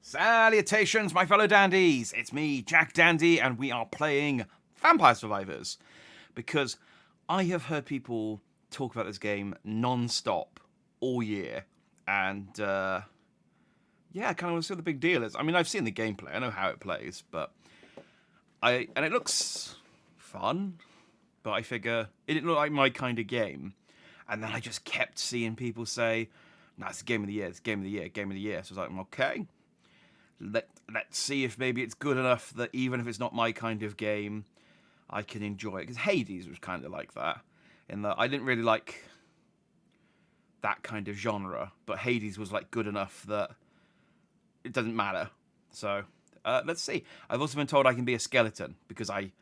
Salutations, my fellow dandies! It's me, Jack Dandy, and we are playing Vampire Survivors. Because I have heard people talk about this game non-stop all year, and yeah, I kind of want to see what the big deal is. I mean, I've seen the gameplay, I know how it plays, but and it looks fun, but I figure it didn't look like my kind of game. And then I just kept seeing people say, "Nah, it's the game of the year, it's game of the year, game of the year." So I was like, okay. Let's see if maybe it's good enough that even if it's not my kind of game, I can enjoy it. Because Hades was kind of like that, in that I didn't really like that kind of genre, but Hades was like good enough that it doesn't matter. So let's see. I've also been told I can be a skeleton because I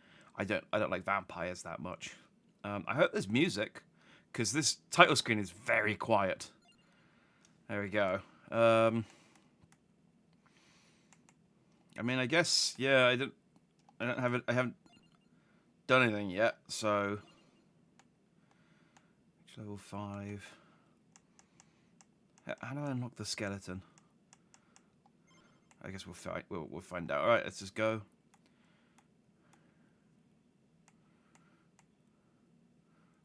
don't like vampires that much. I hope there's music because this title screen is very quiet. There we go. I mean, I guess, yeah, I haven't done anything yet, so level 5. How do I unlock the skeleton? I guess we'll find out. All right, let's just go.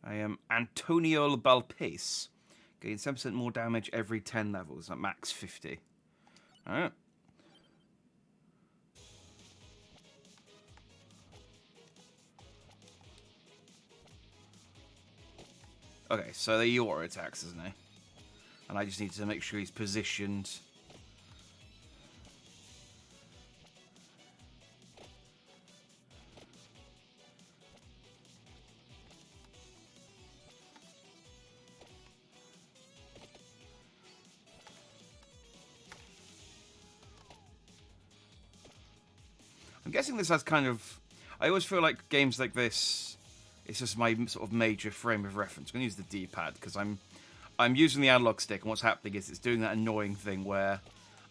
I am Antonio Balpace. Gain 7% more damage every 10 levels at max 50. All right. Okay, so the Eeyore attacks, isn't he? And I just need to make sure he's positioned. I'm guessing this has kind of... I always feel like games like this... It's just my sort of major frame of reference. I'm going to use the D-pad because I'm using the analog stick, and what's happening is it's doing that annoying thing where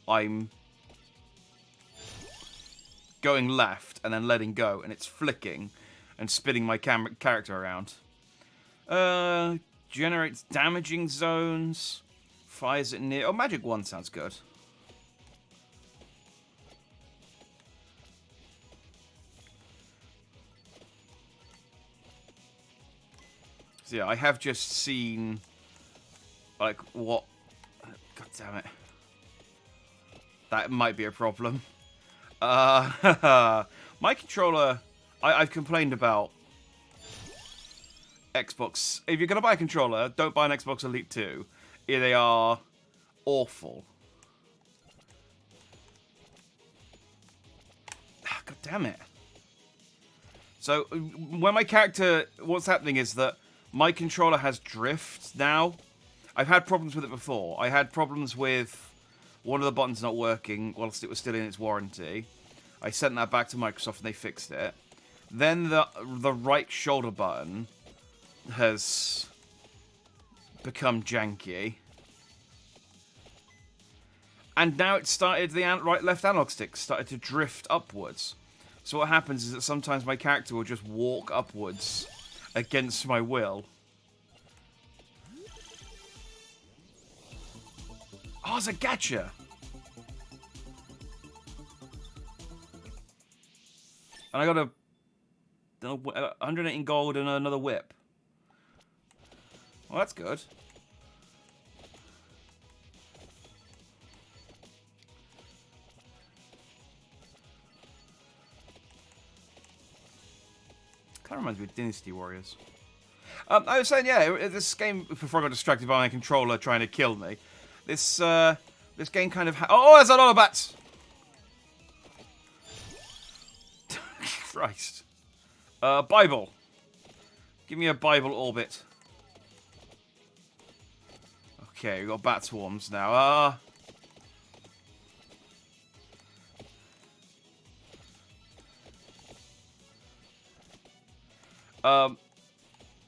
I'm going left and then letting go, and it's flicking and spinning my character around. Generates damaging zones. Fires it near... Oh, Magic Wand sounds good. So yeah, I have just seen, like, what... God damn it. That might be a problem. My controller... I've complained about Xbox. If you're going to buy a controller, don't buy an Xbox Elite 2. They are awful. God damn it. So, when my character... What's happening is that my controller has drift now. I've had problems with it before. I had problems with one of the buttons not working whilst it was still in its warranty. I sent that back to Microsoft and they fixed it. Then the right shoulder button has become janky. And now it started, the right-left analog stick started to drift upwards. So what happens is that sometimes my character will just walk upwards against my will. Oh, it's a gacha! And I got a 118 gold and another whip. Well, that's good. Kind of reminds me of Dynasty Warriors. I was saying, yeah, this game, before I got distracted by my controller trying to kill me, this game kind of... Oh, there's a lot of bats! Christ. Bible. Give me a Bible orbit. Okay, we've got bat swarms now.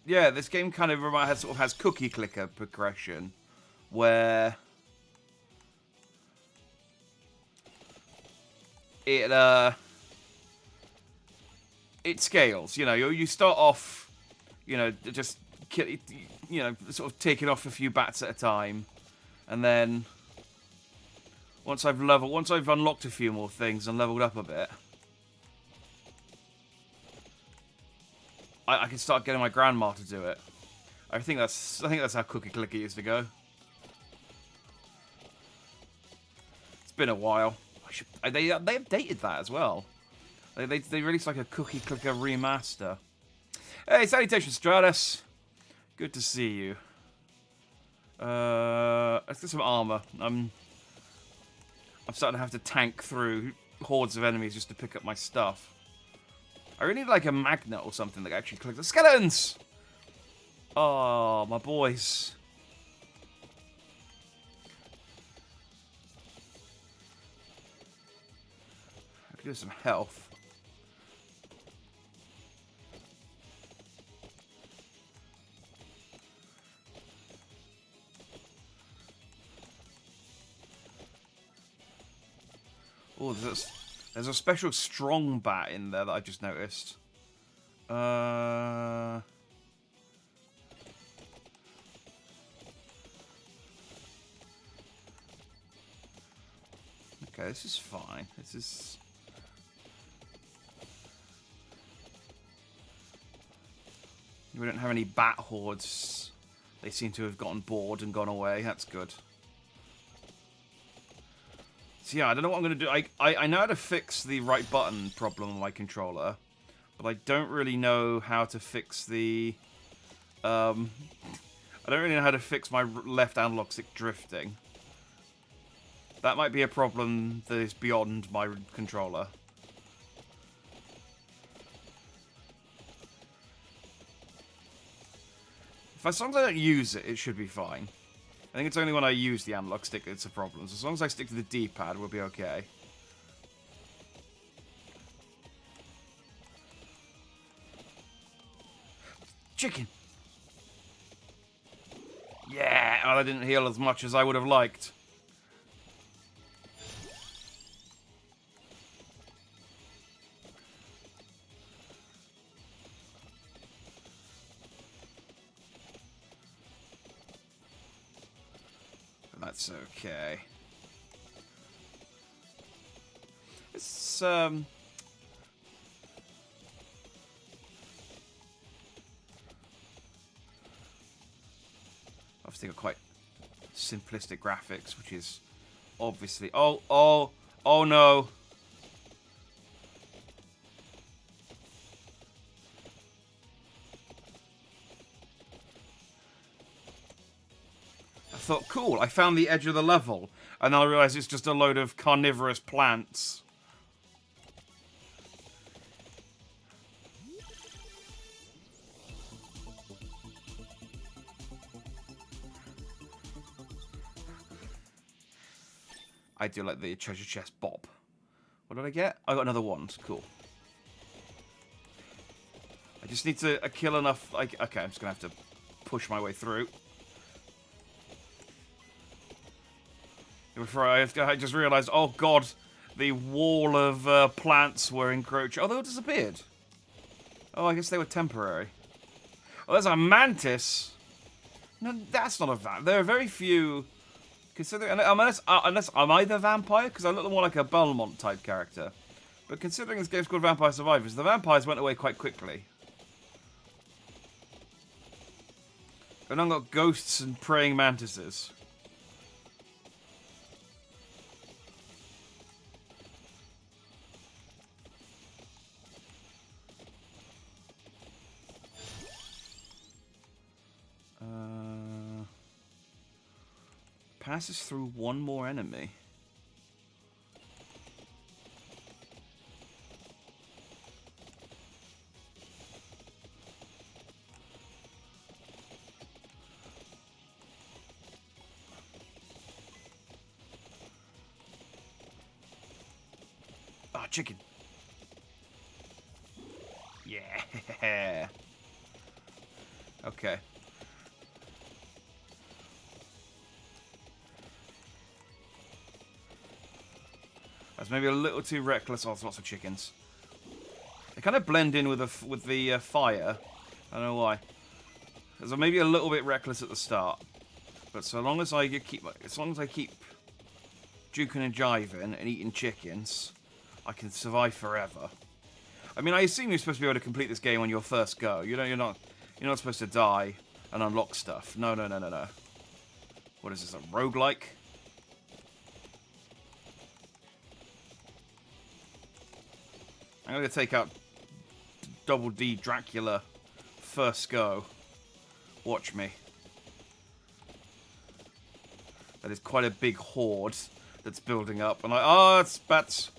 Yeah, this game kind of has cookie clicker progression, where it scales. You know, you start off, you know, just sort of taking off a few bats at a time, and then Once I've unlocked a few more things and leveled up a bit, I can start getting my grandma to do it. I think that's how cookie clicky used to go. It's been a while. They updated that as well. They released like a cookie clicker remaster. Hey, salutations, Stratus. Good to see you. Let's get some armor. I'm starting to have to tank through hordes of enemies just to pick up my stuff. I really need like a magnet or something that actually clicks the skeletons. Oh, my boys. I could do some health. Oh, there's a special strong bat in there that I just noticed. Okay, this is fine. This is... We don't have any bat hordes. They seem to have gotten bored and gone away. That's good. So yeah, I don't know what I'm going to do. I know how to fix the right button problem on my controller, but I don't really know how to fix the... I don't really know how to fix my left analog stick drifting. That might be a problem that is beyond my controller. As long as I don't use it, it should be fine. I think it's only when I use the analog stick it's a problem. So as long as I stick to the D-pad, we'll be okay. Chicken! Yeah! Oh, that didn't heal as much as I would have liked. That's okay. It's, obviously got quite simplistic graphics, which is obviously... Oh no! I thought, cool, I found the edge of the level, and then I realised it's just a load of carnivorous plants. I do like the treasure chest bop. What did I get? I got another wand. Cool. I just need to kill enough... okay, I'm just going to have to push my way through. Before I just realised, oh god, the wall of plants were encroaching. Oh, they all disappeared. Oh, I guess they were temporary. Oh, there's a mantis. No, that's not a vampire. There are very few... Considering, unless am I the vampire? Because I look more like a Belmont type character. But considering this game's called Vampire Survivors, the vampires went away quite quickly. And I've got ghosts and praying mantises. Passes through one more enemy. Ah, chicken. Yeah. Okay. That's maybe a little too reckless. Oh, there's lots of chickens. They kind of blend in with the fire. I don't know why. There's maybe a little bit reckless at the start, but so long as I keep juking and jiving and eating chickens, I can survive forever. I mean, I assume you're supposed to be able to complete this game on your first go. You're not supposed to die and unlock stuff. No. What is this, a roguelike? I'm going to take out Double D Dracula first go. Watch me. That is quite a big horde that's building up. And it's bats.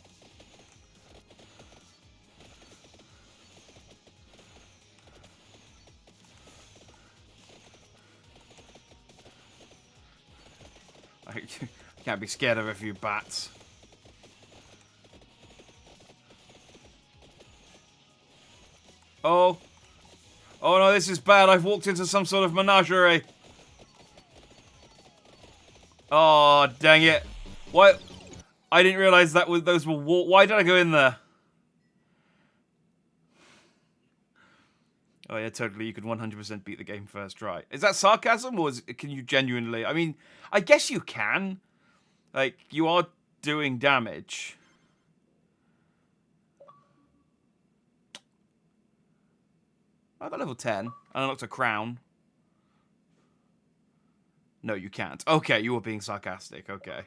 I can't be scared of a few bats. Oh. Oh no, this is bad. I've walked into some sort of menagerie. Oh, dang it. What? I didn't realize that those were why did I go in there? Oh yeah, totally. You could 100% beat the game first try. Is that sarcasm, or can you genuinely? I mean, I guess you can. Like, you are doing damage. I got level 10. And I unlocked a crown. No, you can't. Okay, you were being sarcastic. Okay.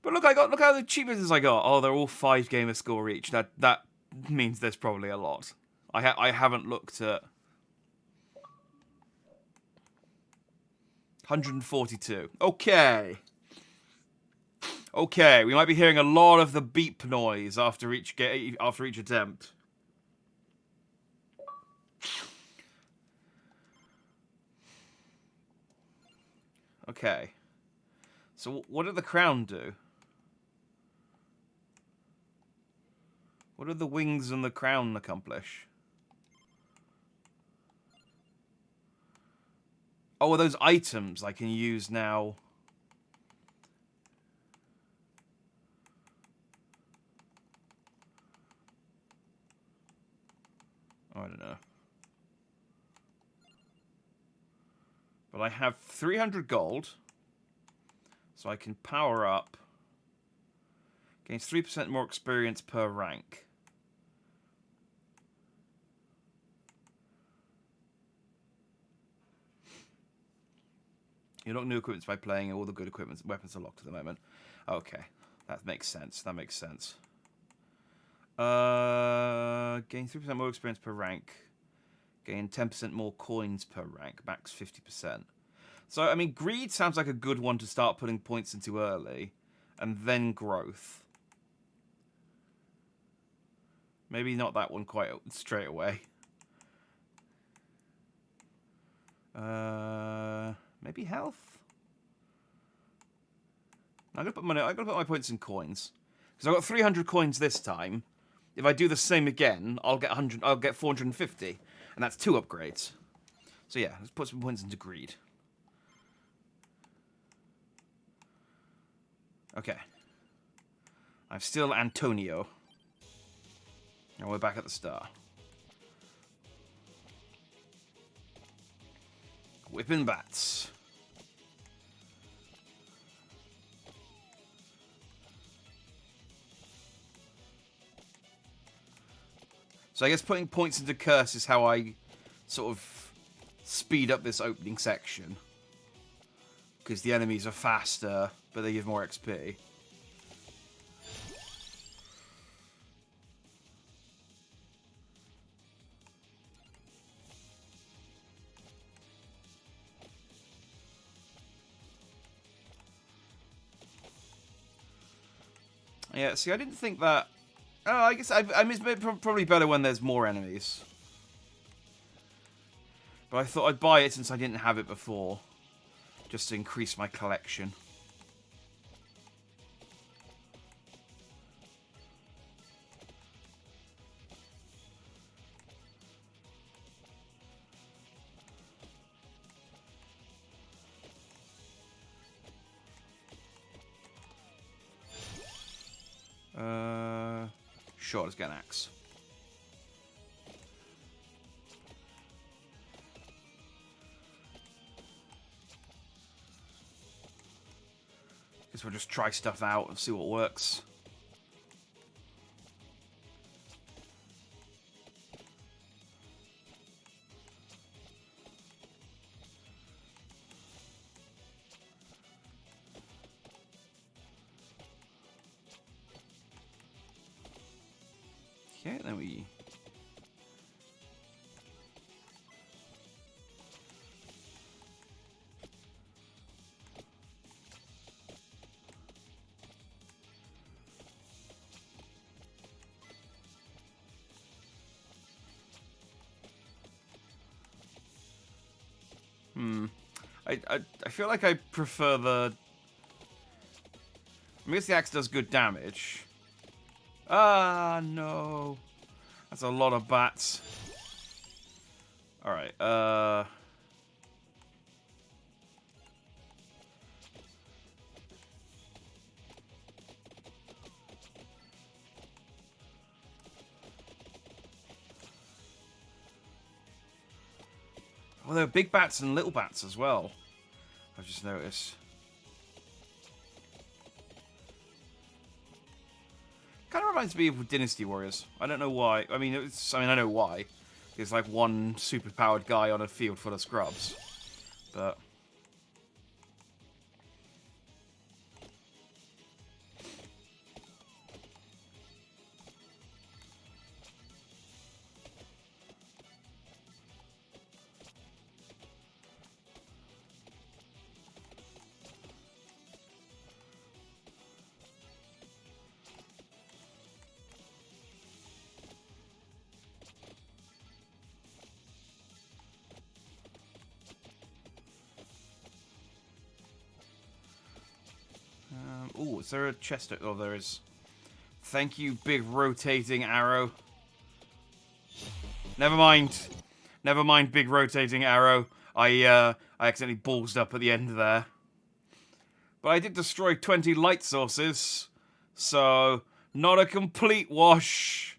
But look how the achievements I got. Oh, they're all 5 gamer score each. That means there's probably a lot. I haven't looked at 142. Okay. Okay, we might be hearing a lot of the beep noise after each attempt. Okay. So what did the crown do? What did the wings and the crown accomplish? Oh, are those items I can use now? Oh, I don't know. But I have 300 gold. So I can power up. Gains 3% more experience per rank. You unlock new equipment by playing. All the good equipment weapons are locked at the moment. Okay. That makes sense. That makes sense. Gain 3% more experience per rank. Gain 10% more coins per rank. Max 50%. So, I mean, greed sounds like a good one to start putting points into early. And then growth. Maybe not that one quite straight away. Maybe health? I'm gonna put my points in coins. Because I've got 300 coins this time. If I do the same again, I'll get 100. I'll get 450, and that's 2 upgrades. So yeah, let's put some points into greed. Okay. I'm still Antonio. And we're back at the star. Whipping bats. So I guess putting points into curse is how I sort of speed up this opening section. Because the enemies are faster, but they give more XP. Yeah, see, I didn't think that... Oh, I guess I mean, it's probably better when there's more enemies. But I thought I'd buy it since I didn't have it before. Just to increase my collection. Sure, let's get an axe. Guess we'll just try stuff out and see what works. Okay, then we... I feel like I prefer the... I guess the axe does good damage. Ah, no. That's a lot of bats. Alright, well, there are big bats and little bats as well. I've just noticed. Kind of reminds me of Dynasty Warriors. I don't know why. I mean, I know why. It's like one superpowered guy on a field full of scrubs. But... oh, is there a chest? Oh, there is. Thank you, big rotating arrow. Never mind. Never mind, big rotating arrow. I accidentally ballsed up at the end there. But I did destroy 20 light sources. So, not a complete wash.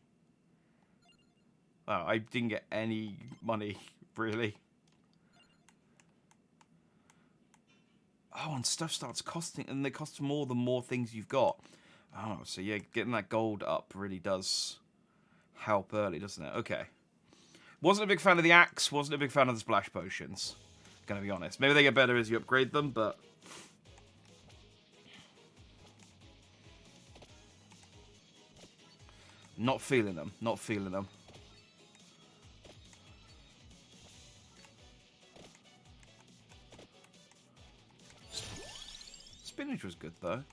Oh, I didn't get any money, really. Oh, and stuff starts costing, and they cost more the more things you've got. Oh, so yeah, getting that gold up really does help early, doesn't it? Okay. Wasn't a big fan of the axe, wasn't a big fan of the splash potions. Gonna be honest. Maybe they get better as you upgrade them, but... Not feeling them. Not feeling them. Spinach was good, though.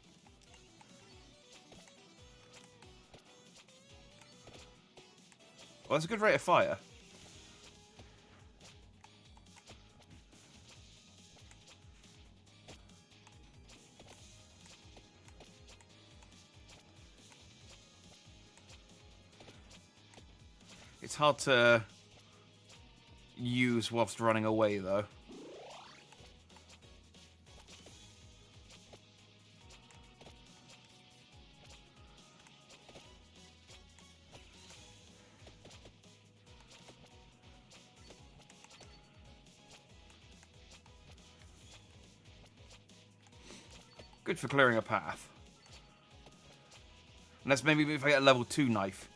Well, that's a good rate of fire. It's hard to use whilst running away, though. Good for clearing a path. Unless maybe if I get a level 2 knife,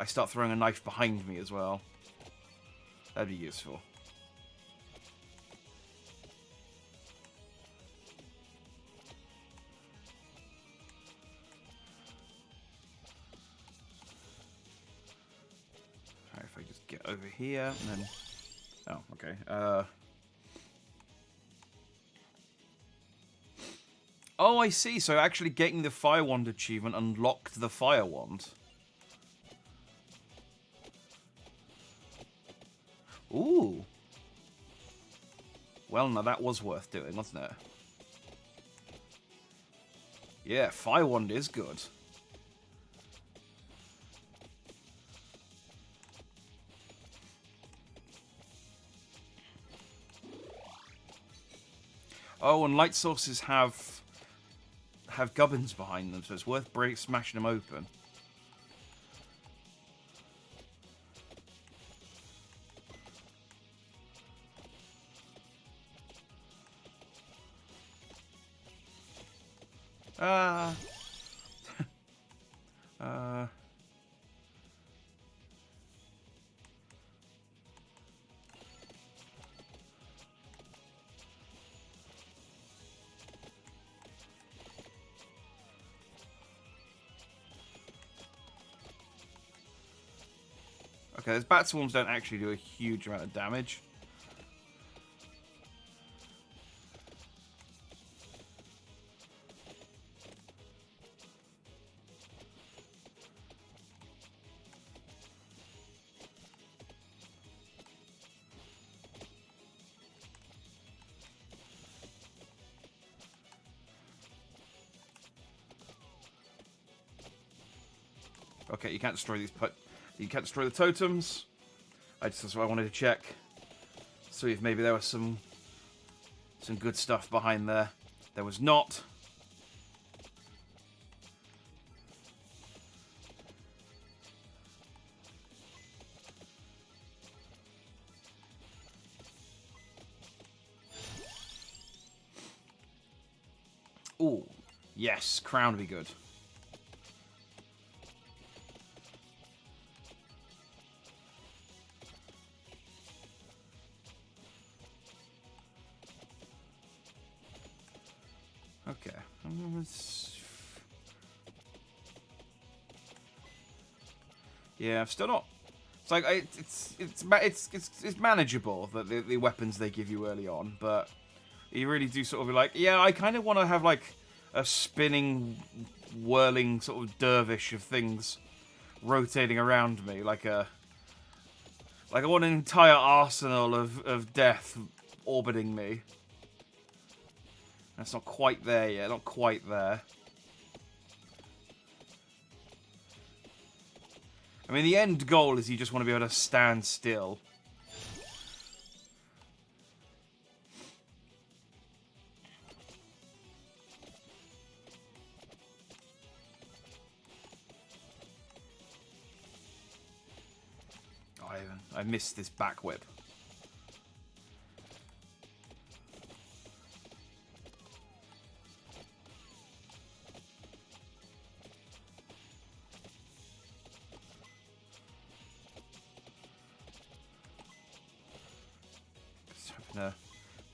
I start throwing a knife behind me as well. That'd be useful. Alright, if I just get over here and then... Oh, okay. Oh, I see. So actually getting the Fire Wand achievement unlocked the Fire Wand. Ooh. Well, now that was worth doing, wasn't it? Yeah, Fire Wand is good. Oh, and light sources have gubbins behind them, so it's worth smashing them open. Uh, uh, okay, those bat swarms don't actually do a huge amount of damage. Okay, you can't destroy these. You can't destroy the totems. That's what I wanted to check. See if maybe there was some good stuff behind there. There was not. Ooh, yes, crown would be good. Okay. Yeah, I've still not. It's like it's manageable that the weapons they give you early on, but you really do sort of be like, yeah, I kind of want to have like a spinning, whirling sort of dervish of things rotating around me, like I want an entire arsenal of death orbiting me. That's not quite there yet. Not quite there. I mean, the end goal is you just want to be able to stand still. I missed this back whip.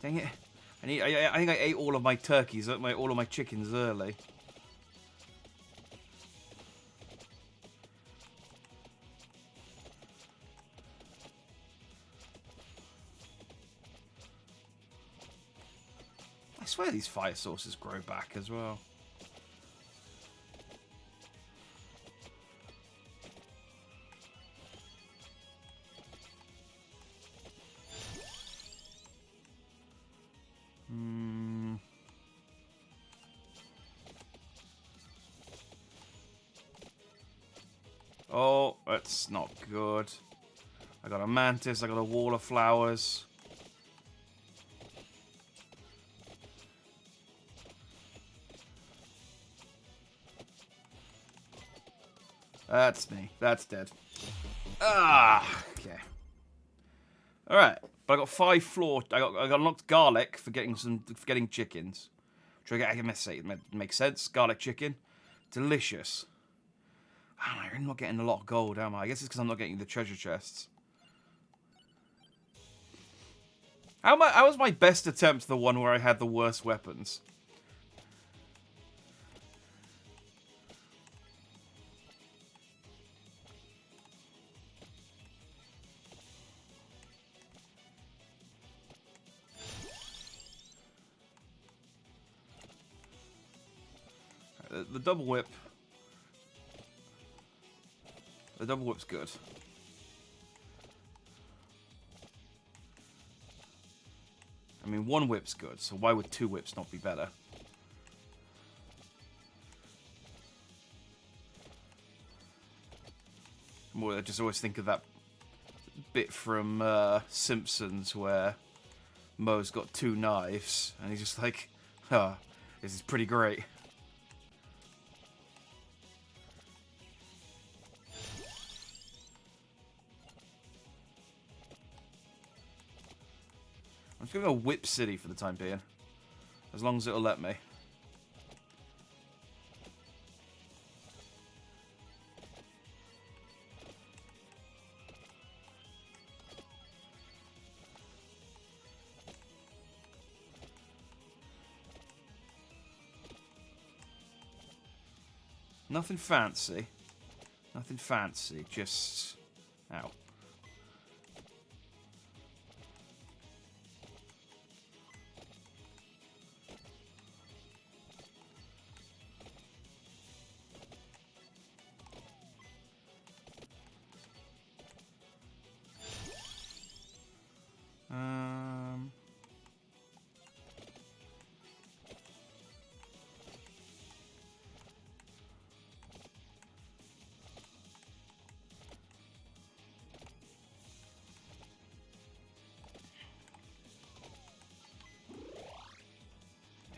Dang it! I think I ate all of my turkeys, all of my chickens early. I swear these fire sources grow back as well. Oh, that's not good. I got a mantis, I got a wall of flowers. That's me. That's dead. Ah, okay. All right, but I got 5 floor. I got unlocked garlic for getting chickens. I can say it makes sense. Garlic chicken, delicious. I'm not getting a lot of gold, am I? I guess it's because I'm not getting the treasure chests. How was my best attempt the one where I had the worst weapons? The double whip. The double whip's good. I mean, 1 whip's good, so why would 2 whips not be better? I just always think of that bit from Simpsons where Moe's got 2 knives, and he's just like, oh, this is pretty great. I'm just going to go Whip City for the time being. As long as it'll let me. Nothing fancy. Nothing fancy. Just... Ow.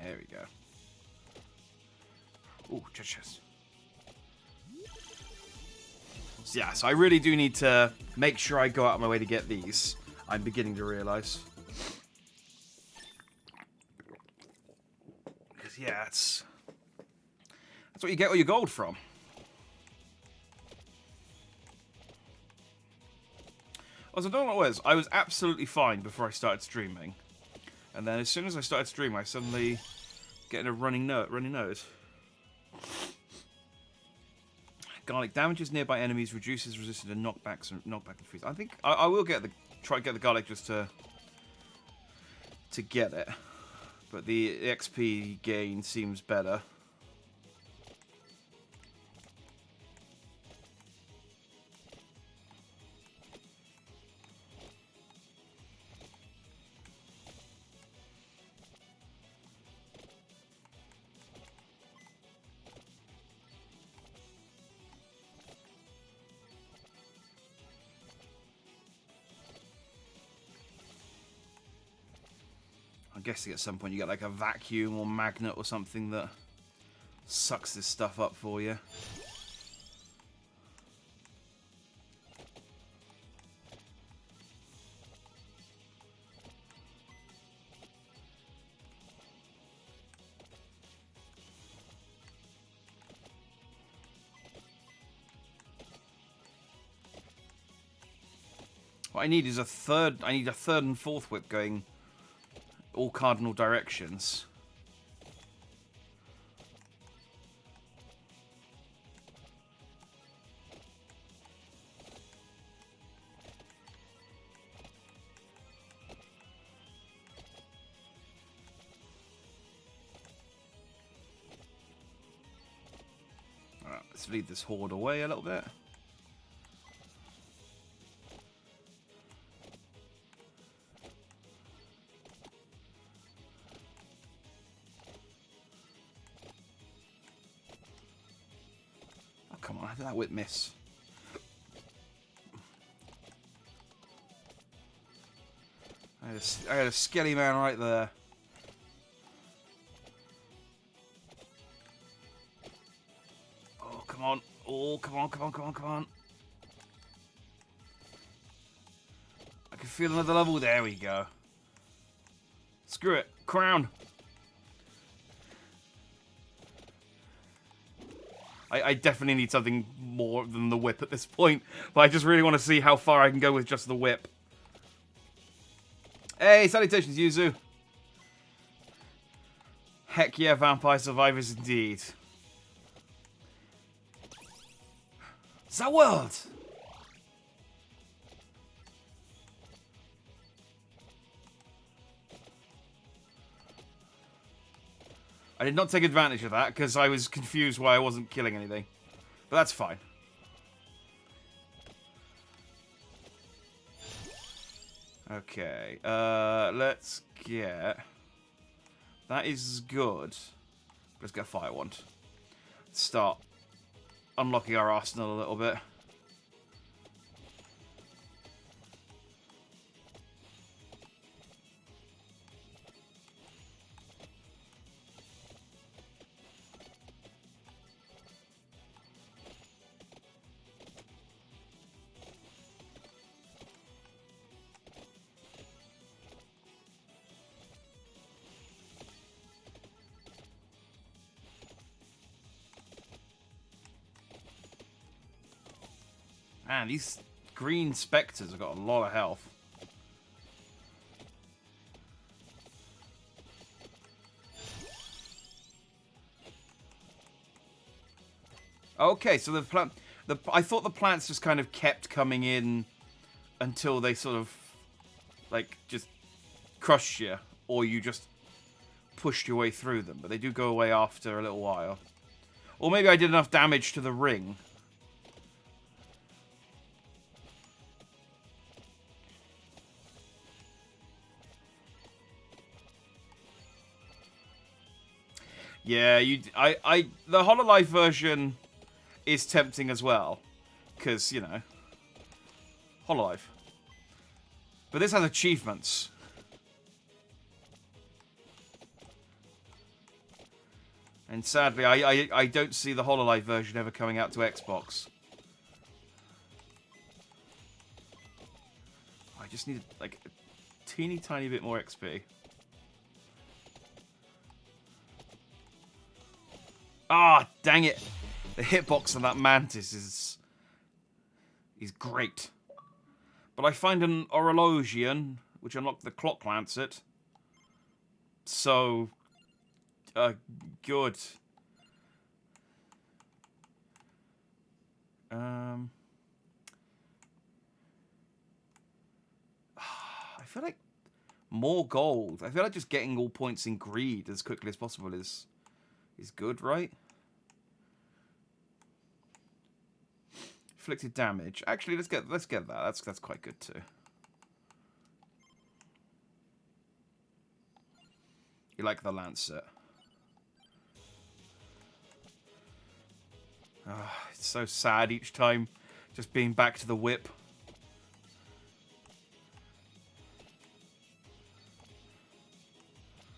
There we go. Ooh, chest. So yeah, so I really do need to make sure I go out of my way to get these. I'm beginning to realise. Because yeah, that's what you get all your gold from. Also, I don't know what it was. I was absolutely fine before I started streaming. And then as soon as I started streaming, I suddenly getting a running nose. Garlic damages nearby enemies, reduces resistance to knockback and freeze. I think I will try to get the garlic just to get it. But the XP gain seems better. I'm guessing at some point you get like a vacuum or magnet or something that sucks this stuff up for you. What I need is I need a third and fourth whip going all cardinal directions. Alright, let's lead this horde away a little bit. Come on, how did that whip miss? I had a skelly man right there. Oh, come on. Oh, come on, come on, come on, come on. I can feel another level. There we go. Screw it. Crown. I definitely need something more than the whip at this point, but I just really want to see how far I can go with just the whip. Hey, salutations, Yuzu. Heck yeah, Vampire Survivors indeed. The world! I did not take advantage of that because I was confused why I wasn't killing anything. But that's fine. Okay, let's get... That is good. Let's get a fire wand. Start unlocking our arsenal a little bit. Man, these green spectres have got a lot of health. Okay, so the plant, I thought the plants just kind of kept coming in until they sort of like just crushed you, or you just pushed your way through them. But they do go away after a little while. Or maybe I did enough damage to the ring. Yeah, the Hololive version is tempting as well, because you know, Hololive. But this has achievements. And sadly, I don't see the Hololive version ever coming out to Xbox. I just need like a teeny tiny bit more XP. Ah, dang it! The hitbox on that mantis is great. But I find an Orologian, which unlocked the Clock Lancet. So, good. I feel like more gold. I feel like just getting all points in greed as quickly as possible is good, right? Inflicted damage. Actually, let's get that. That's quite good too. You like the Lancet? Oh, it's so sad each time, just being back to the whip.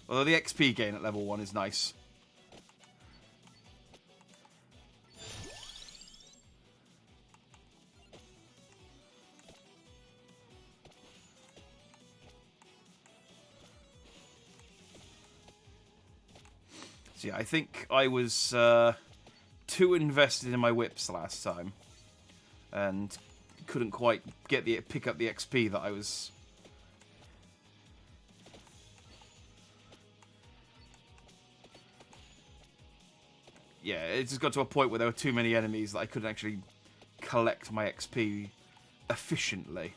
Although the XP gain at level 1 is nice. So yeah, I think I was too invested in my whips last time, and couldn't quite pick up the XP that I was. Yeah, it just got to a point where there were too many enemies that I couldn't actually collect my XP efficiently.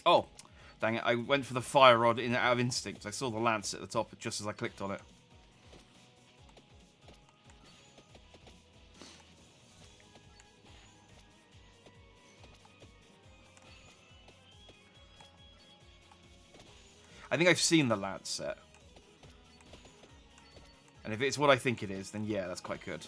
Oh, dang it, I went for the fire rod out of instinct. I saw the lance at the top just as I clicked on it. I think I've seen the lance set. And if it's what I think it is, then yeah, that's quite good.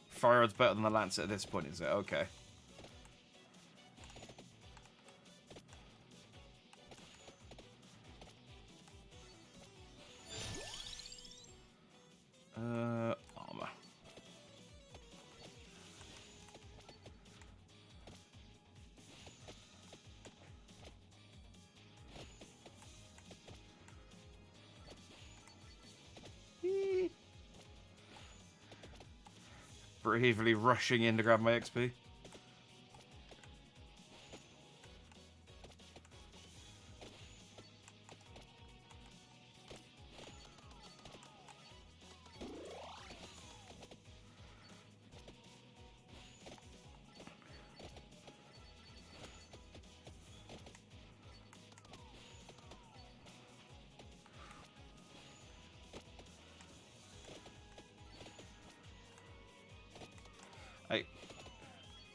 Fire rod's better than the lance at this point, is it? Okay. Armor. Bravely rushing in to grab my XP.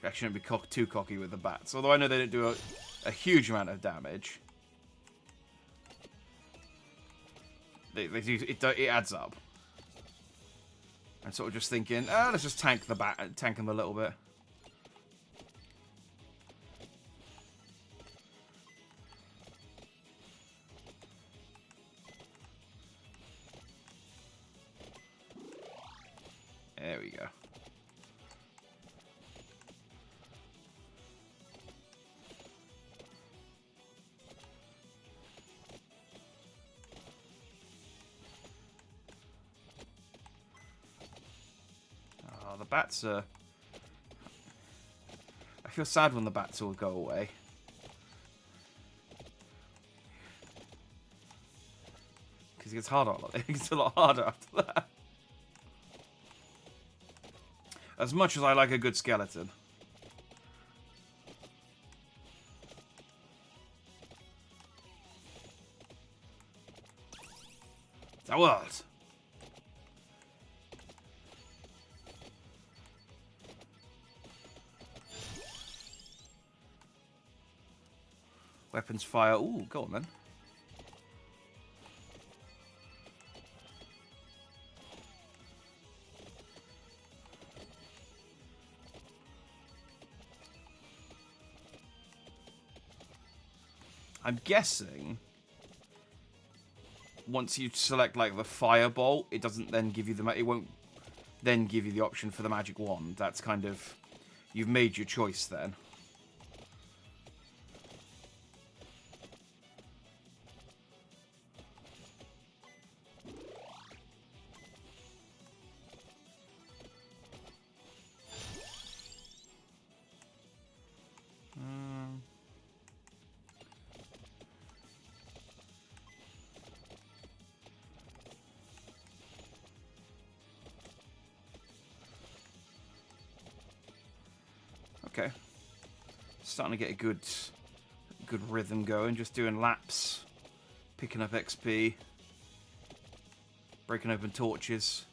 I shouldn't be too cocky with the bats, although I know they don't do a huge amount of damage. They do, it adds up. I'm sort of just thinking, let's just tank them a little bit. There we go. bats are... I feel sad when the bats all go away. Because it gets harder. It gets a lot harder after that. As much as I like a good skeleton. That was. Weapons fire. Ooh, go on then. I'm guessing once you select like the firebolt, it doesn't then give you the it won't then give you the option for the magic wand. That's kind of you've made your choice then. Okay. Starting to get a good rhythm going, just doing laps, picking up XP, breaking open torches.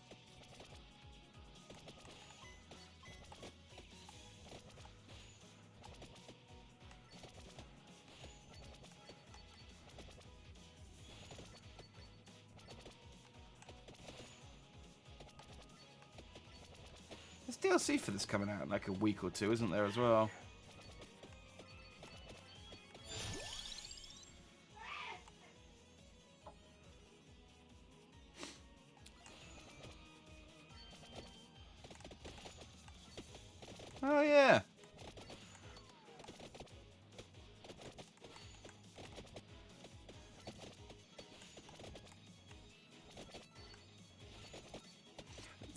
There's DLC for this coming out in like a week or two, isn't there, as well? Oh, yeah.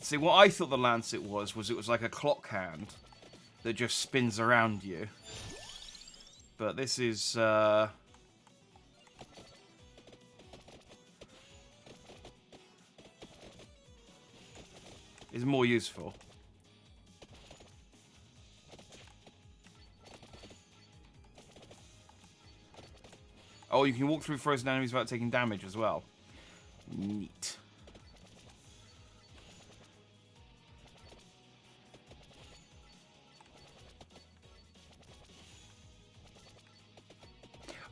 See, what I thought the Lancet was it was like a clock hand that just spins around you. But this is more useful. Oh, you can walk through frozen enemies without taking damage as well. Neat.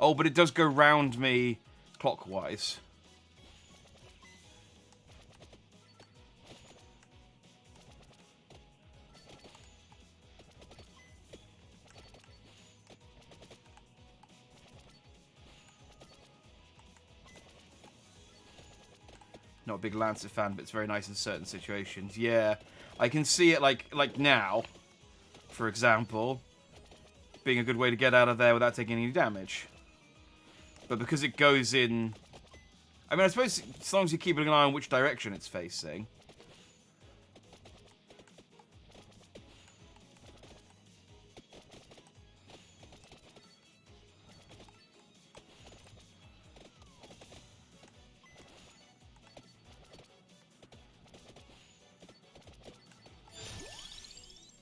Oh, but it does go round me clockwise. Not a big Lancer fan, but it's very nice in certain situations. Yeah, I can see it like now, for example, being a good way to get out of there without taking any damage. But because it goes in... I mean, I suppose as long as you're keeping an eye on which direction it's facing.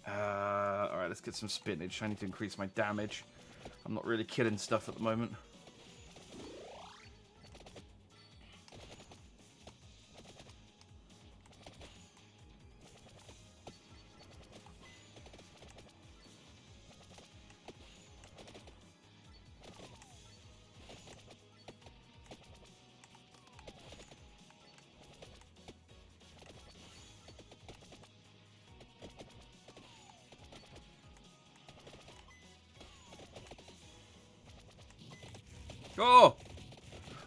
Alright, let's get some spinach. I need to increase my damage. I'm not really killing stuff at the moment. Oh!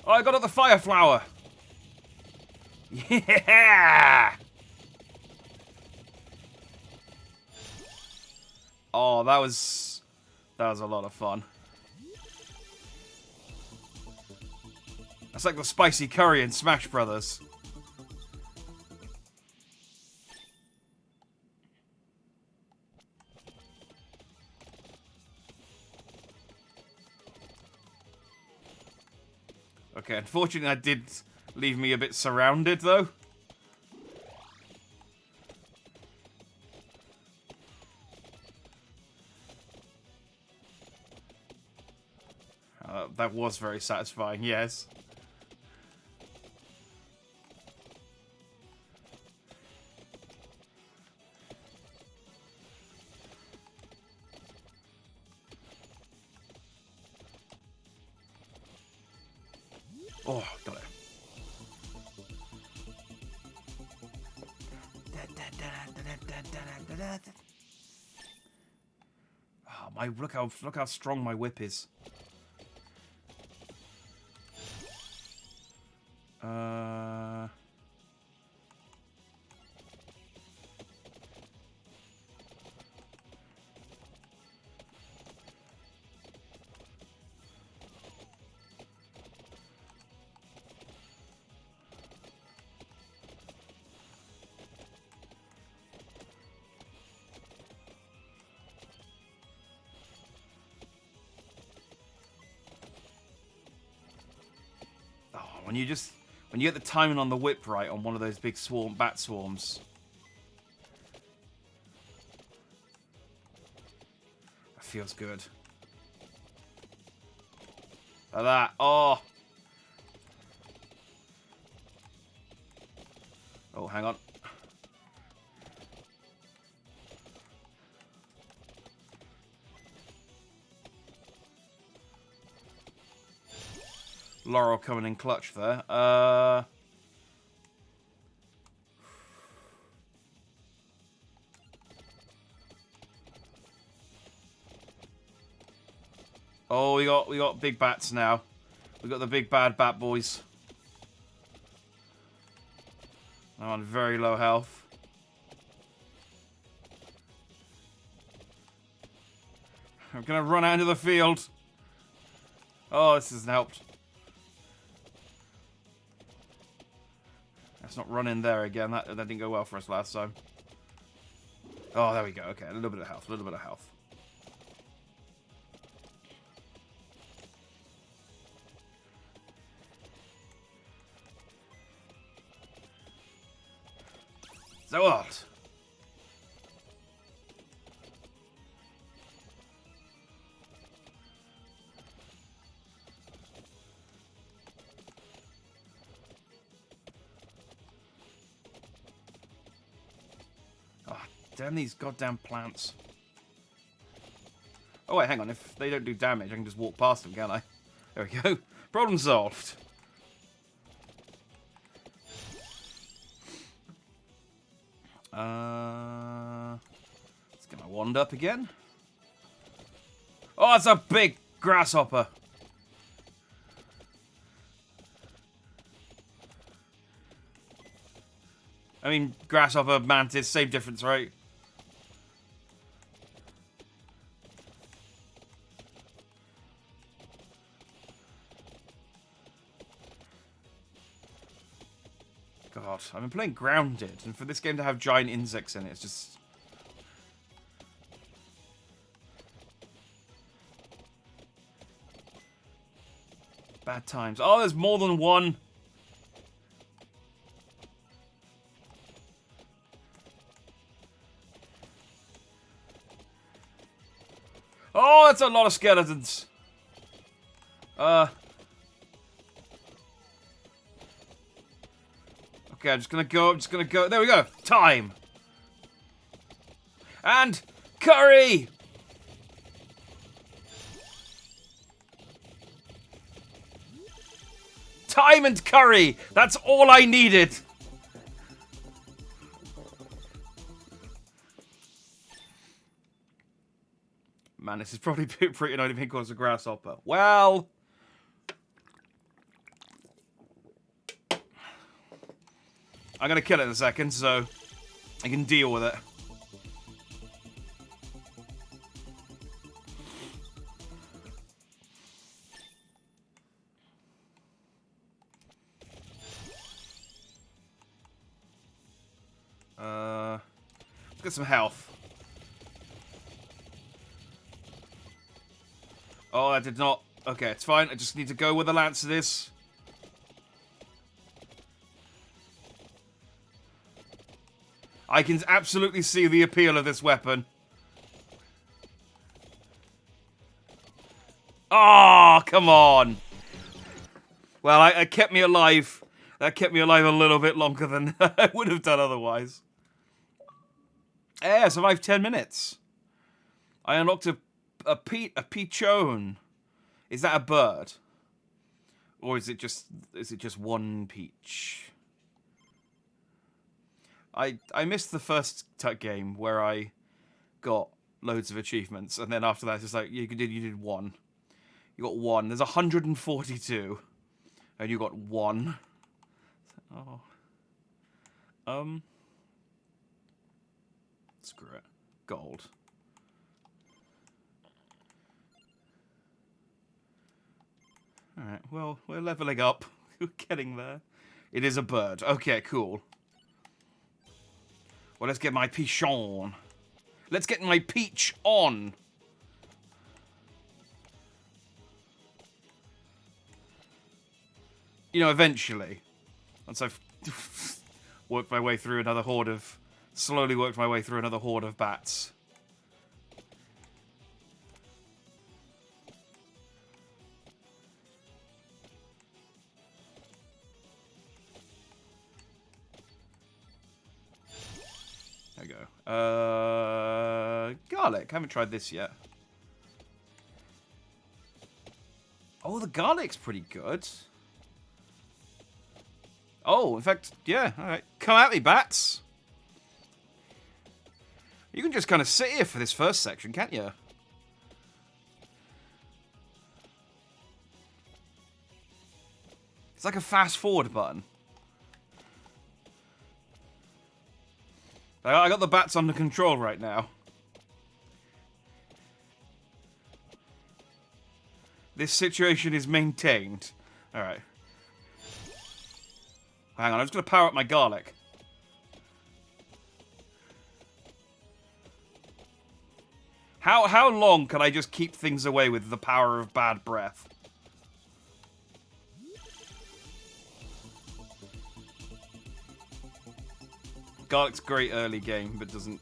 Oh, I got up the fire flower! Yeah! Oh, that was a lot of fun. That's like the spicy curry in Smash Brothers. Unfortunately, that did leave me a bit surrounded, though. That was very satisfying, yes. Oh, got it. Oh, look how strong my whip is. When you get the timing on the whip right on one of those big bat swarms. That feels good. Like that. Oh. Oh, hang on. Laurel coming in clutch there. Oh, we got big bats now. We got the big bad bat boys. I'm on very low health. I'm gonna run out into the field. Oh, this hasn't helped. Let's not run in there again. That didn't go well for us last time. Oh, there we go. Okay, a little bit of health. A little bit of health. So what? Damn these goddamn plants. Oh wait, hang on. If they don't do damage, I can just walk past them, can't I? There we go. Problem solved. Let's get my wand up again. Oh, it's a big grasshopper. I mean, grasshopper, mantis, same difference, right? God, I've been playing Grounded, and for this game to have giant insects in it, it's just... bad times. Oh, there's more than one. Oh, that's a lot of skeletons. Okay, I'm just gonna go. There we go. Time. And curry. Time and curry. That's all I needed. Man, this is probably pretty annoying if he calls a grasshopper. Well... I'm going to kill it in a second, so I can deal with it. Let's get some health. Oh, I did not... Okay, it's fine. I just need to go where the lance is. I can absolutely see the appeal of this weapon. Oh, come on. Well, it kept me alive. That kept me alive a little bit longer than I would have done otherwise. Yeah, I survived 10 minutes. I unlocked a peachone. Is that a bird? Or is it just one peach? I missed the first game where I got loads of achievements, and then after that it's just like you did one. You got one. There's 142, and you got one. Oh. Screw it. Gold. Alright, well, we're leveling up. We're getting there. It is a bird. Okay, cool. Well, let's get my peach on. Let's get my peach on. You know, eventually, once I've worked my way through another horde of... Slowly worked my way through another horde of bats. There we go. Garlic. Haven't tried this yet. Oh, the garlic's pretty good. Oh, in fact, yeah. All right. Come at me, bats. You can just kind of sit here for this first section, can't you? It's like a fast forward button. I got the bats under control right now. This situation is maintained. Alright. Hang on, I'm just going to power up my garlic. How long can I just keep things away with the power of bad breath? Garlic's great early game, but doesn't...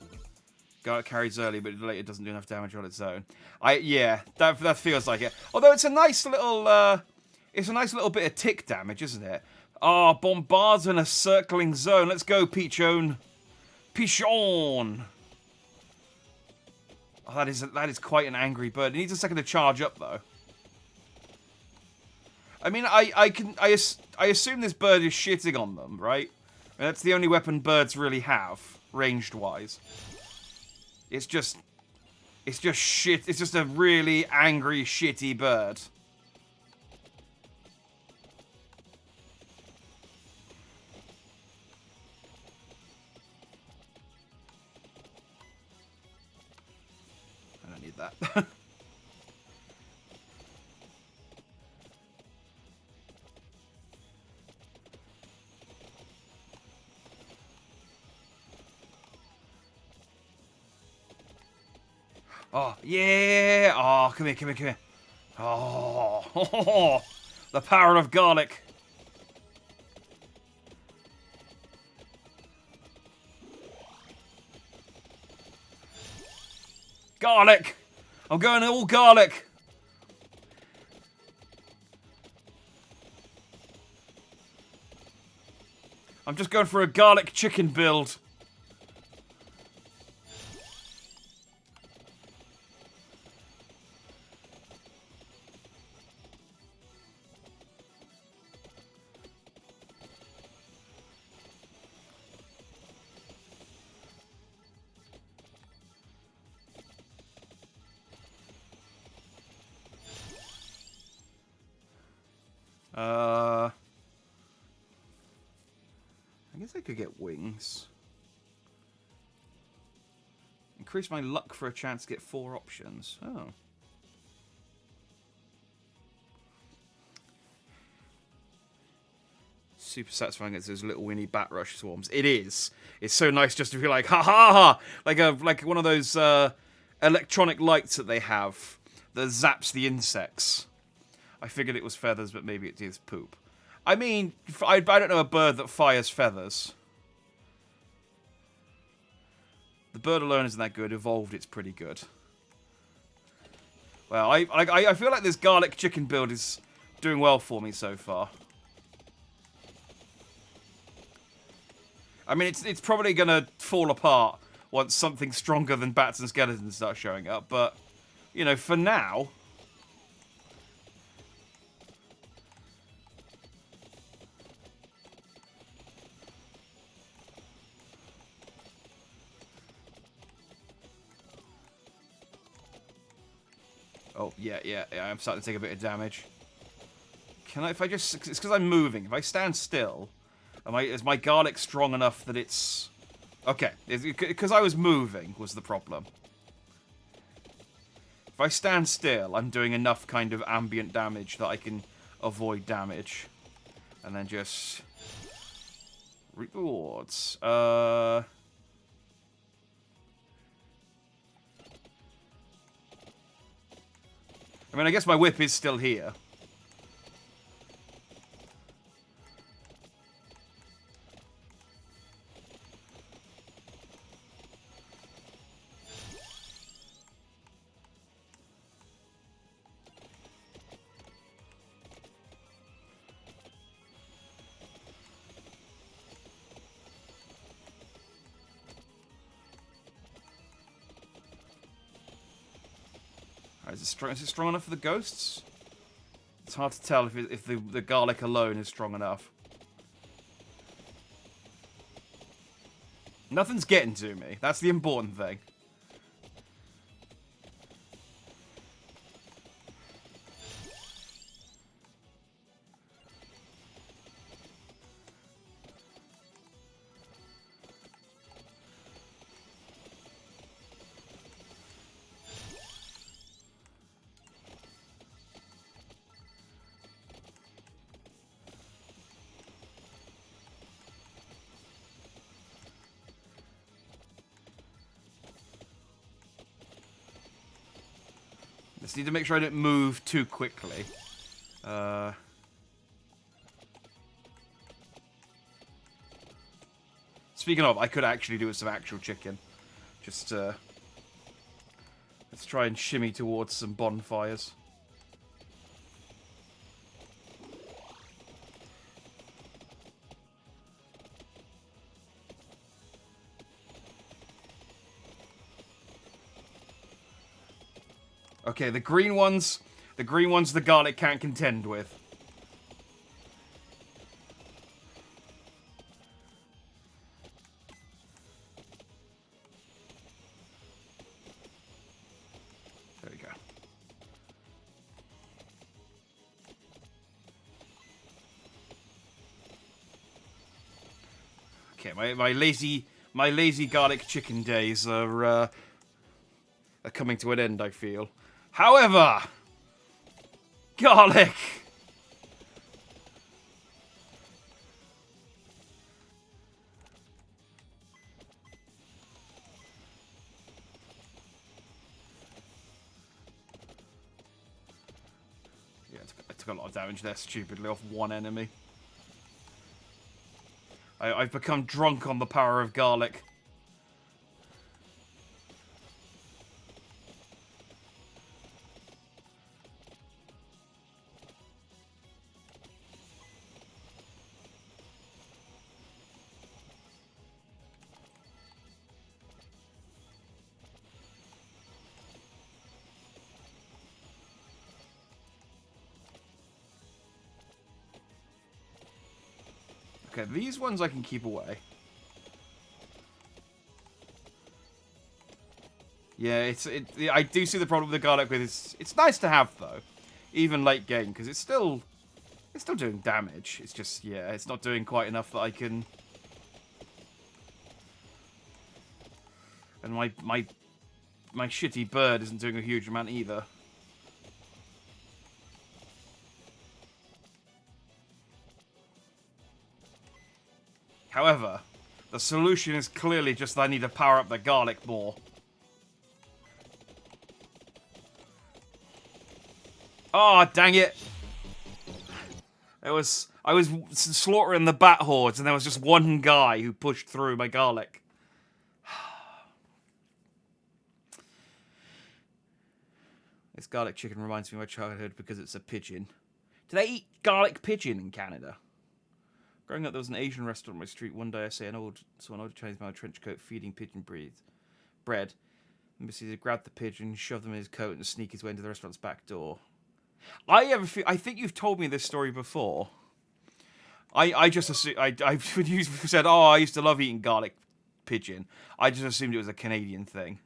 Garlic carries early, but later doesn't do enough damage on its own. Yeah, that feels like it. Although it's a nice little... it's a nice little bit of tick damage, isn't it? Ah, bombards in a circling zone. Let's go, Peachone. Peachon. Oh, that is quite an angry bird. It needs a second to charge up, though. I mean, I assume this bird is shitting on them, right? I mean, that's the only weapon birds really have, ranged-wise. It's just shit. It's just a really angry, shitty bird. I don't need that. Oh, yeah! Oh, come here, come here, come here. Oh, the power of garlic. Garlic! I'm going all garlic. I'm just going for a garlic chicken build. I guess I could get wings. Increase my luck for a chance to get 4 options. Oh. Super satisfying as those little winny bat rush swarms. It is. It's so nice just to be like, ha ha ha! Like one of those electronic lights that they have that zaps the insects. I figured it was feathers, but maybe it is poop. I mean, I don't know a bird that fires feathers. The bird alone isn't that good. Evolved, it's pretty good. Well, I feel like this garlic chicken build is doing well for me so far. I mean, it's probably going to fall apart once something stronger than bats and skeletons starts showing up. But, you know, for now... Oh, yeah, I'm starting to take a bit of damage. Can I, if I just... It's because I'm moving. If I stand still, is my garlic strong enough that it's... Okay, because I was moving was the problem. If I stand still, I'm doing enough kind of ambient damage that I can avoid damage. And then just... Rewards. I mean, I guess my whip is still here. Is it strong enough for the ghosts? It's hard to tell if the garlic alone is strong enough. Nothing's getting to me. That's the important thing. Just need to make sure I don't move too quickly. Speaking of, I could actually do with some actual chicken. Just, let's try and shimmy towards some bonfires. Okay, the green ones the garlic can't contend with. There we go. Okay, my lazy garlic chicken days are coming to an end, I feel. However, garlic. Yeah, I took a lot of damage there stupidly off one enemy. I've become drunk on the power of garlic. Okay, these ones I can keep away. Yeah, I do see the problem with the garlic with it's nice to have though, even late game because it's still doing damage. It's just yeah, it's not doing quite enough that I can. And my shitty bird isn't doing a huge amount either. However, the solution is clearly just that I need to power up the garlic more. Oh, dang it. I was slaughtering the bat hordes and there was just one guy who pushed through my garlic. This garlic chicken reminds me of my childhood because it's a pigeon. Do they eat garlic pigeon in Canada? Growing up, there was an Asian restaurant on my street. One day, I saw an old Chinese man in a trench coat feeding pigeon bread. Missy grabbed the pigeon, shoved them in his coat, and sneaked his way into the restaurant's back door. I think you've told me this story before. I just assumed, when you said, "Oh, I used to love eating garlic pigeon," I just assumed it was a Canadian thing.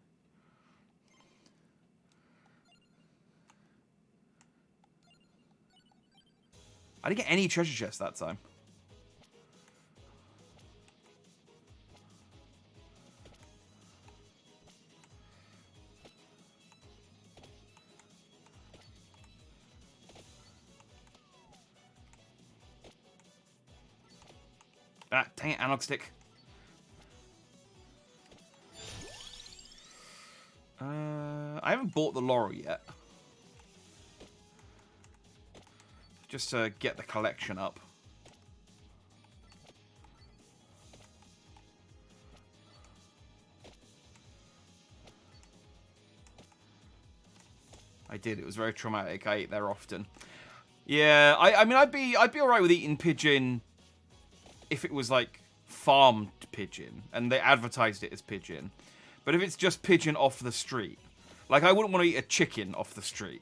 I didn't get any treasure chests that time. Ah, dang it, analog stick. I haven't bought the laurel yet. Just to get the collection up. I did. It was very traumatic. I ate there often. Yeah, I mean, I'd be alright with eating pigeon if it was like farmed pigeon and they advertised it as pigeon. But if it's just pigeon off the street, like I wouldn't want to eat a chicken off the street.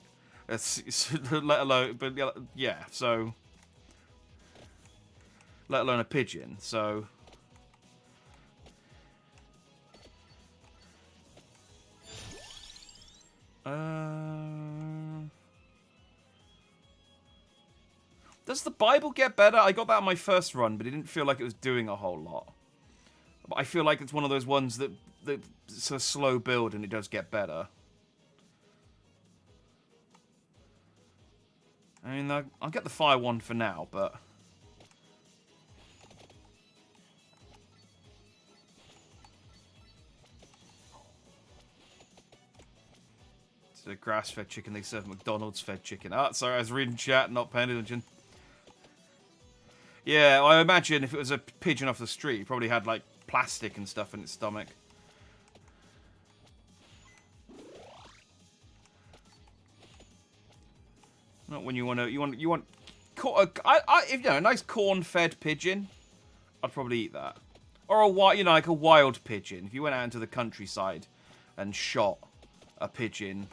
Let alone, but yeah, so let alone a pigeon. So does the Bible get better? I got that on my first run, but it didn't feel like it was doing a whole lot. But I feel like it's one of those ones that it's a slow build and it does get better. I mean, I'll get the fire one for now, but it's a grass-fed chicken. They serve McDonald's-fed chicken. Ah, sorry, I was reading chat, not paying attention. Yeah, I imagine if it was a pigeon off the street, it probably had like plastic and stuff in its stomach. Not when you want if you know, a nice corn-fed pigeon, I'd probably eat that. Or like a wild pigeon. If you went out into the countryside and shot a pigeon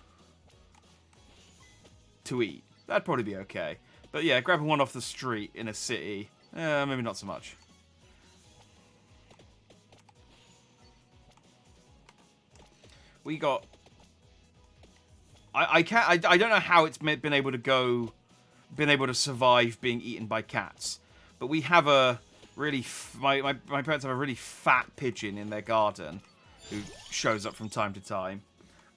to eat, that'd probably be okay. But yeah, grabbing one off the street in a city, maybe not so much. We got. I don't know how it's been able to survive being eaten by cats, but we have a really my parents have a really fat pigeon in their garden who shows up from time to time,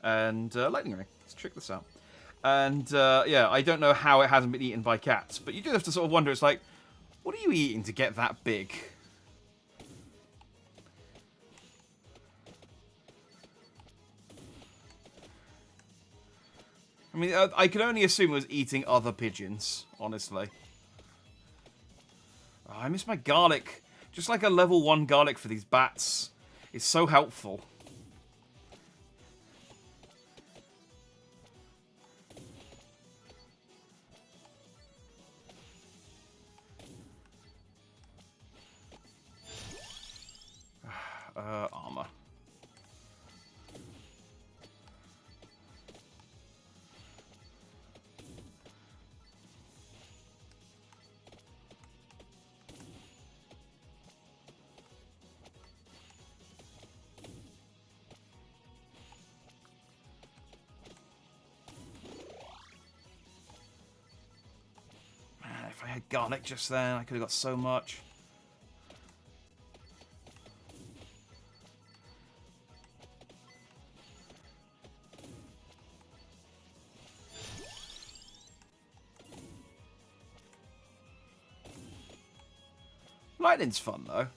and lightning ring. Let's check this out. And yeah, I don't know how it hasn't been eaten by cats, but you do have to sort of wonder. It's like, what are you eating to get that big? I mean, I can only assume it was eating other pigeons, honestly. Oh, I miss my garlic. Just like a level 1 garlic for these bats. It's so helpful. Armor. If I had garlic just then, I could have got so much. Lightning's fun though.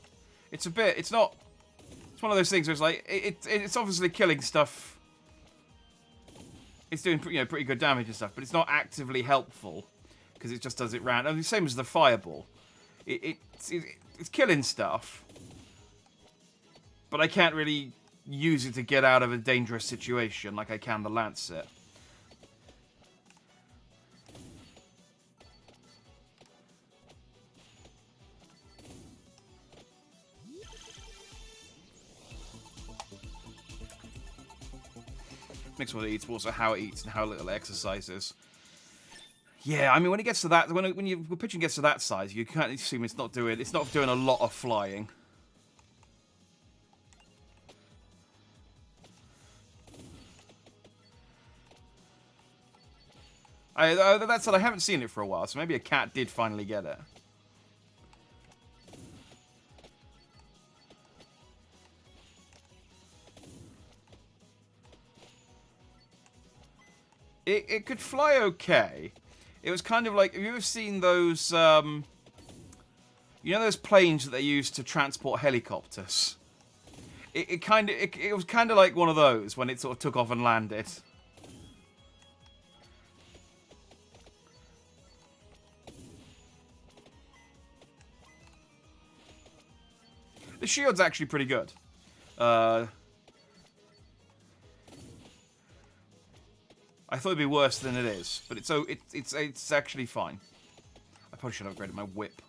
It's one of those things where it's like it's obviously killing stuff. It's doing pretty good damage and stuff, but it's not actively helpful because it just does it random. The same as the fireball. It's killing stuff, but I can't really use it to get out of a dangerous situation like I can the lancet. mix what it eats, but also how it eats and how little it exercises. Yeah, I mean, when it gets to that, when your pigeon gets to that size, you can't assume it's not doing a lot of flying. That said, I haven't seen it for a while, so maybe a cat did finally get it. It could fly okay. It was kind of like, have you ever seen those, you know those planes that they use to transport helicopters? It was kind of like one of those when it sort of took off and landed. The shield's actually pretty good. I thought it'd be worse than it is, but it's actually fine. I probably should have upgraded my whip.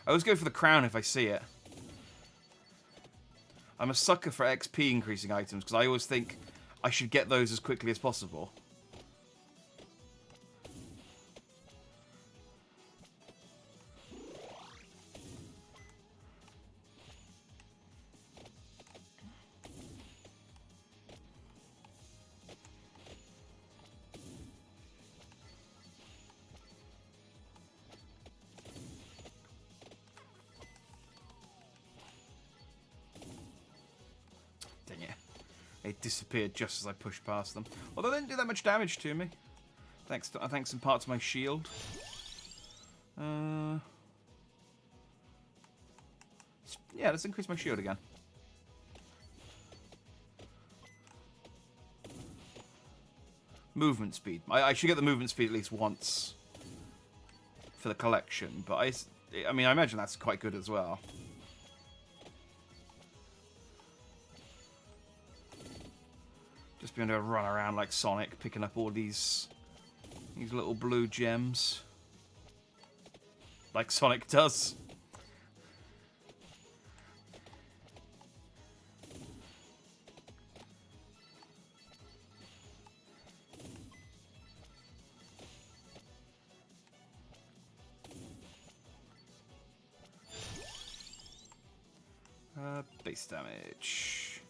I always go for the crown if I see it. I'm a sucker for XP increasing items because I always think I should get those as quickly as possible. Dang it. It disappeared just as I pushed past them. Although they didn't do that much damage to me. Thanks in part to my shield. Yeah, let's increase my shield again. Movement speed. I should get the movement speed at least once for the collection, but I mean, I imagine that's quite good as well. Just being able to run around like Sonic, picking up all these little blue gems, like Sonic does. Base damage.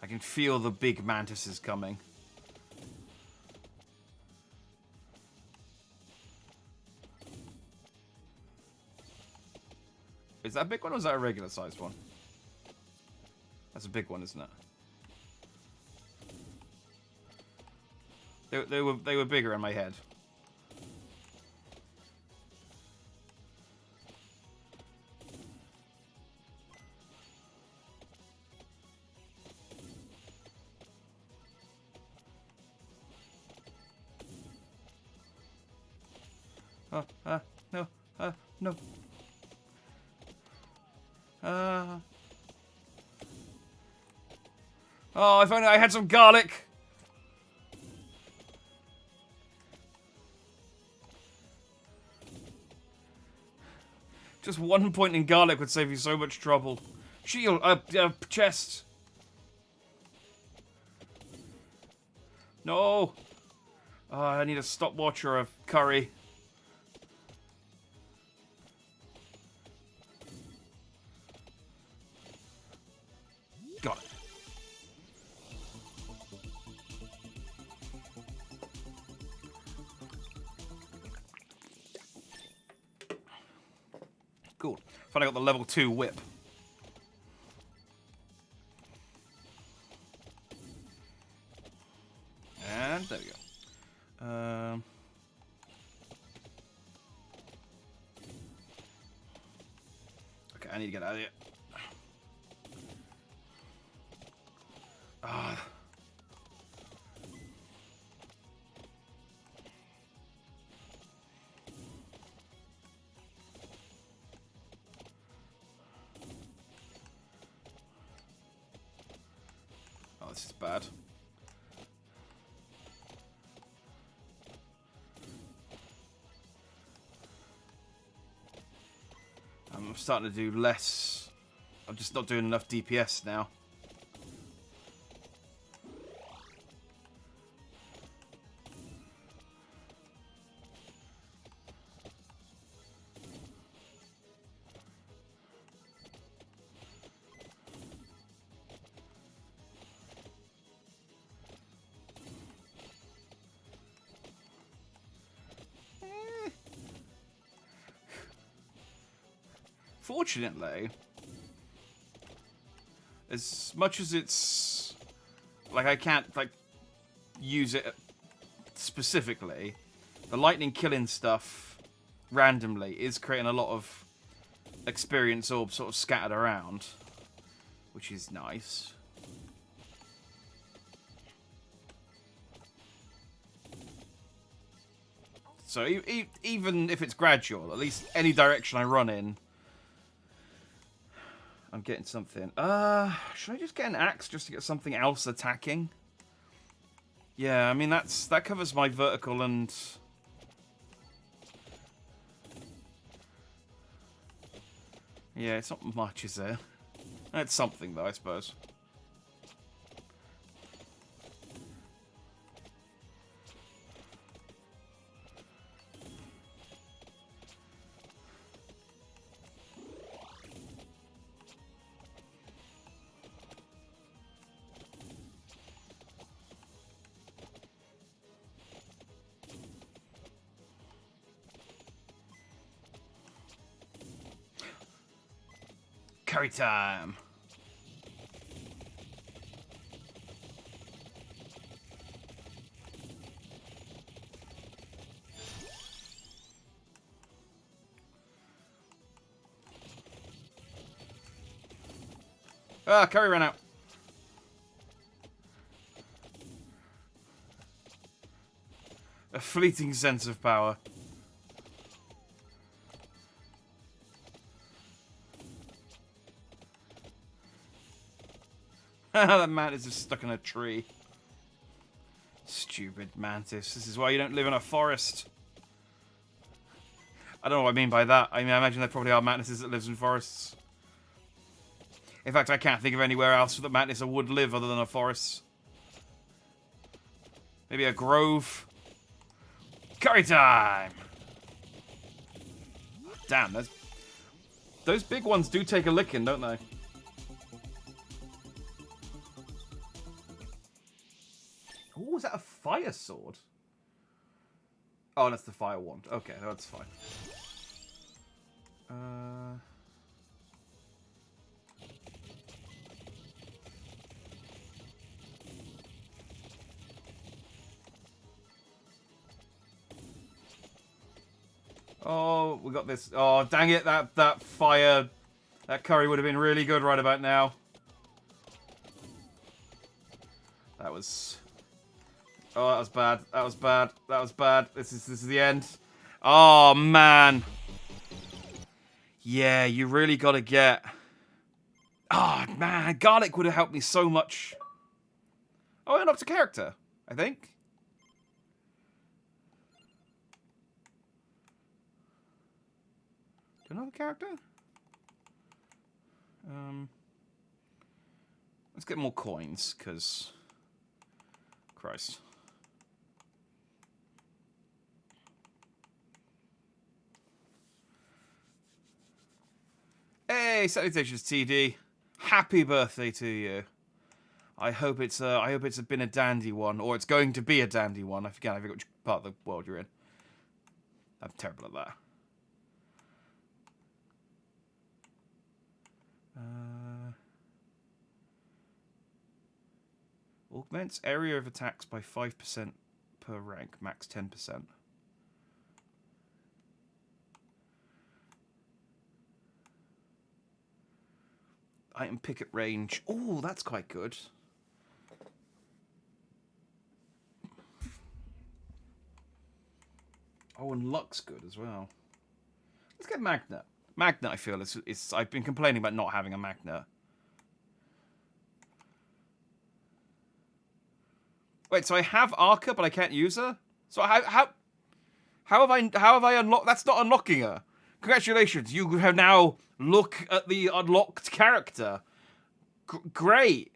I can feel the big mantises coming. Is that a big one or is that a regular sized one? That's a big one, isn't it? They were bigger in my head. No. Oh, if only I had some garlic. Just 1 point in garlic would save you so much trouble. Shield, chest. No. Oh, I need a stopwatch or a curry. Got it. Cool. Finally got the level 2 whip. And there we go. Okay, I need to get out of here. Oh, this is bad. I'm starting to do less. I'm just not doing enough DPS now. fortunately, as much as it's like I can't like use it specifically, the lightning killing stuff randomly is creating a lot of experience orbs sort of scattered around, which is nice. So even if it's gradual, at least any direction I run in, I'm getting something. Should I just get an axe just to get something else attacking? Yeah, I mean that covers my vertical and yeah, it's not much, is it? It's something though, I suppose. Curry time. Ah, curry ran out. A fleeting sense of power. That mantis is stuck in a tree. Stupid mantis. This is why you don't live in a forest. I don't know what I mean by that. I mean, I imagine there probably are mantises that live in forests. In fact, I can't think of anywhere else that mantis would live other than a forest. Maybe a grove. Curry time! Damn, those big ones do take a licking, don't they? Oh, is that a fire sword? Oh, that's the fire wand. Okay, that's fine. Oh, we got this. Oh, dang it! That fire, that curry would have been really good right about now. That was. Oh, that was bad. That was bad. That was bad. This is the end. Oh man. Yeah, you really got to get. Oh man, garlic would have helped me so much. Oh, I unlocked a character, I think. Do I know the character? Let's get more coins, because Christ. Hey, salutations, TD. Happy birthday to you. I hope it's been a dandy one, or it's going to be a dandy one. I forget which part of the world you're in. I'm terrible at that. Augments area of attacks by 5% per rank, max 10%. Item picket range. Oh, that's quite good. Oh, and luck's good as well. Let's get magnet. Magnet, I feel, is I've been complaining about not having a magnet. Wait, so I have Arca, but I can't use her? So how have I unlocked? That's not unlocking her. Congratulations, you have now look at the unlocked character. Great.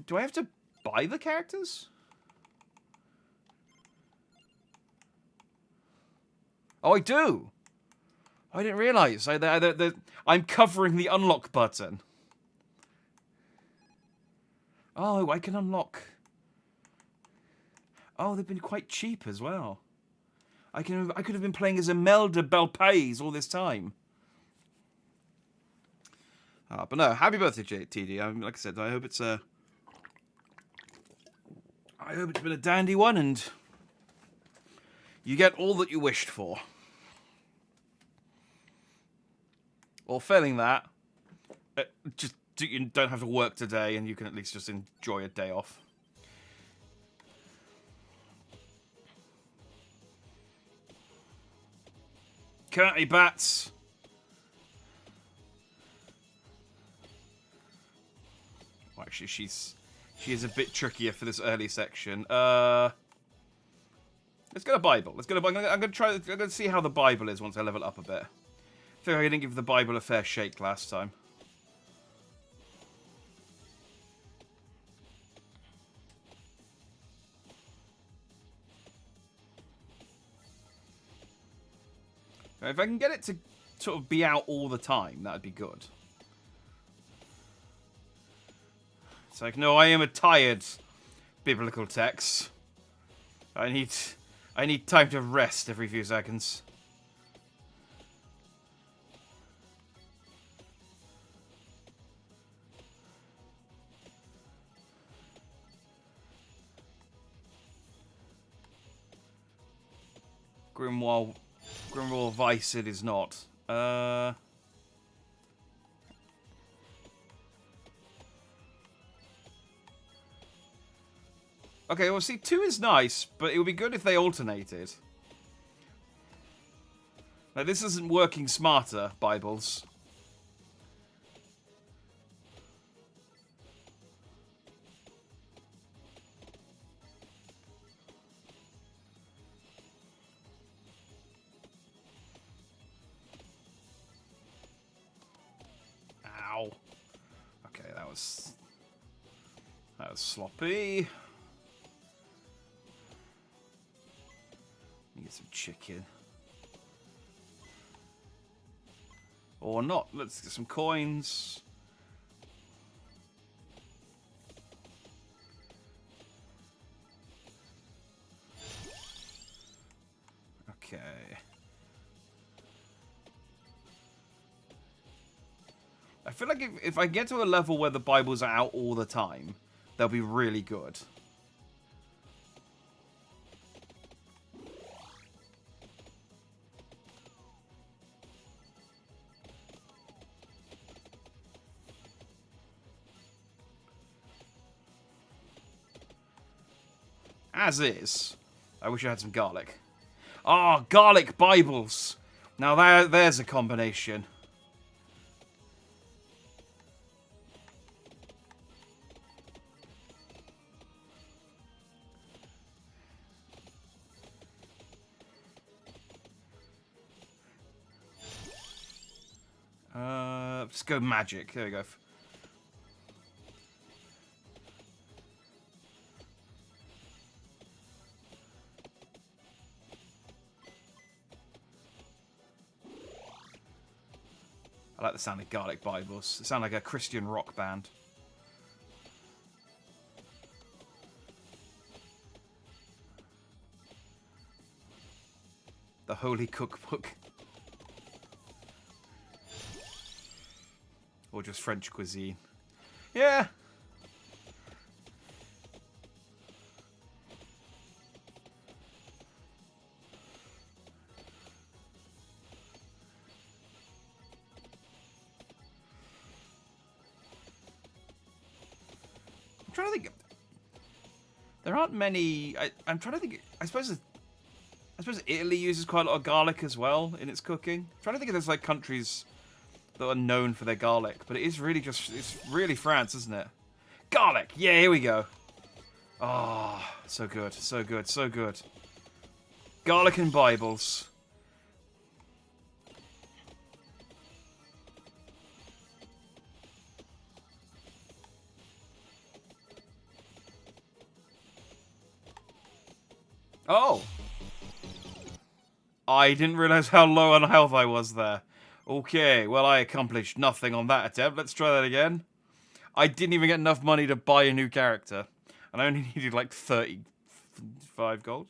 Do I have to buy the characters? Oh, I do. I didn't realize. I'm covering the unlock button. Oh, I can unlock. Oh, they've been quite cheap as well. I could have been playing as Imelda Belpays all this time. But no, happy birthday, TD. Like I said, I hope it's been a dandy one, and you get all that you wished for. Or failing that, you don't have to work today, and you can at least just enjoy a day off. Currently, bats. Well, actually, she is a bit trickier for this early section. Let's go to Bible. I'm gonna see how the Bible is once I level up a bit. I feel like I didn't give the Bible a fair shake last time. If I can get it to sort of be out all the time, that'd be good. It's like, no, I am a tired biblical text. I need time to rest every few seconds. Grimoire Vice it is not. Okay, well, see, 2 is nice, but it would be good if they alternated. Like, this isn't working smarter, Bibles. Ow. Okay, that was sloppy. Get some chicken. Or not. Let's get some coins. Okay. I feel like if I get to a level where the Bibles are out all the time, they'll be really good. As is. I wish I had some garlic. Ah, garlic Bibles. Now there's a combination. Let's go magic. There we go. I like the sound of garlic Bibles. They sound like a Christian rock band. The Holy Cookbook. Or just French cuisine. Yeah. I'm trying to think. There aren't many. I'm trying to think. I suppose Italy uses quite a lot of garlic as well in its cooking. I'm trying to think if there's like countries that are known for their garlic, but it's really France, isn't it? Garlic! Yeah, here we go. Oh, so good, so good, so good. Garlic and Bibles. Oh! I didn't realize how low on health I was there. Okay, well, I accomplished nothing on that attempt. Let's try that again. I didn't even get enough money to buy a new character. And I only needed like 35 gold.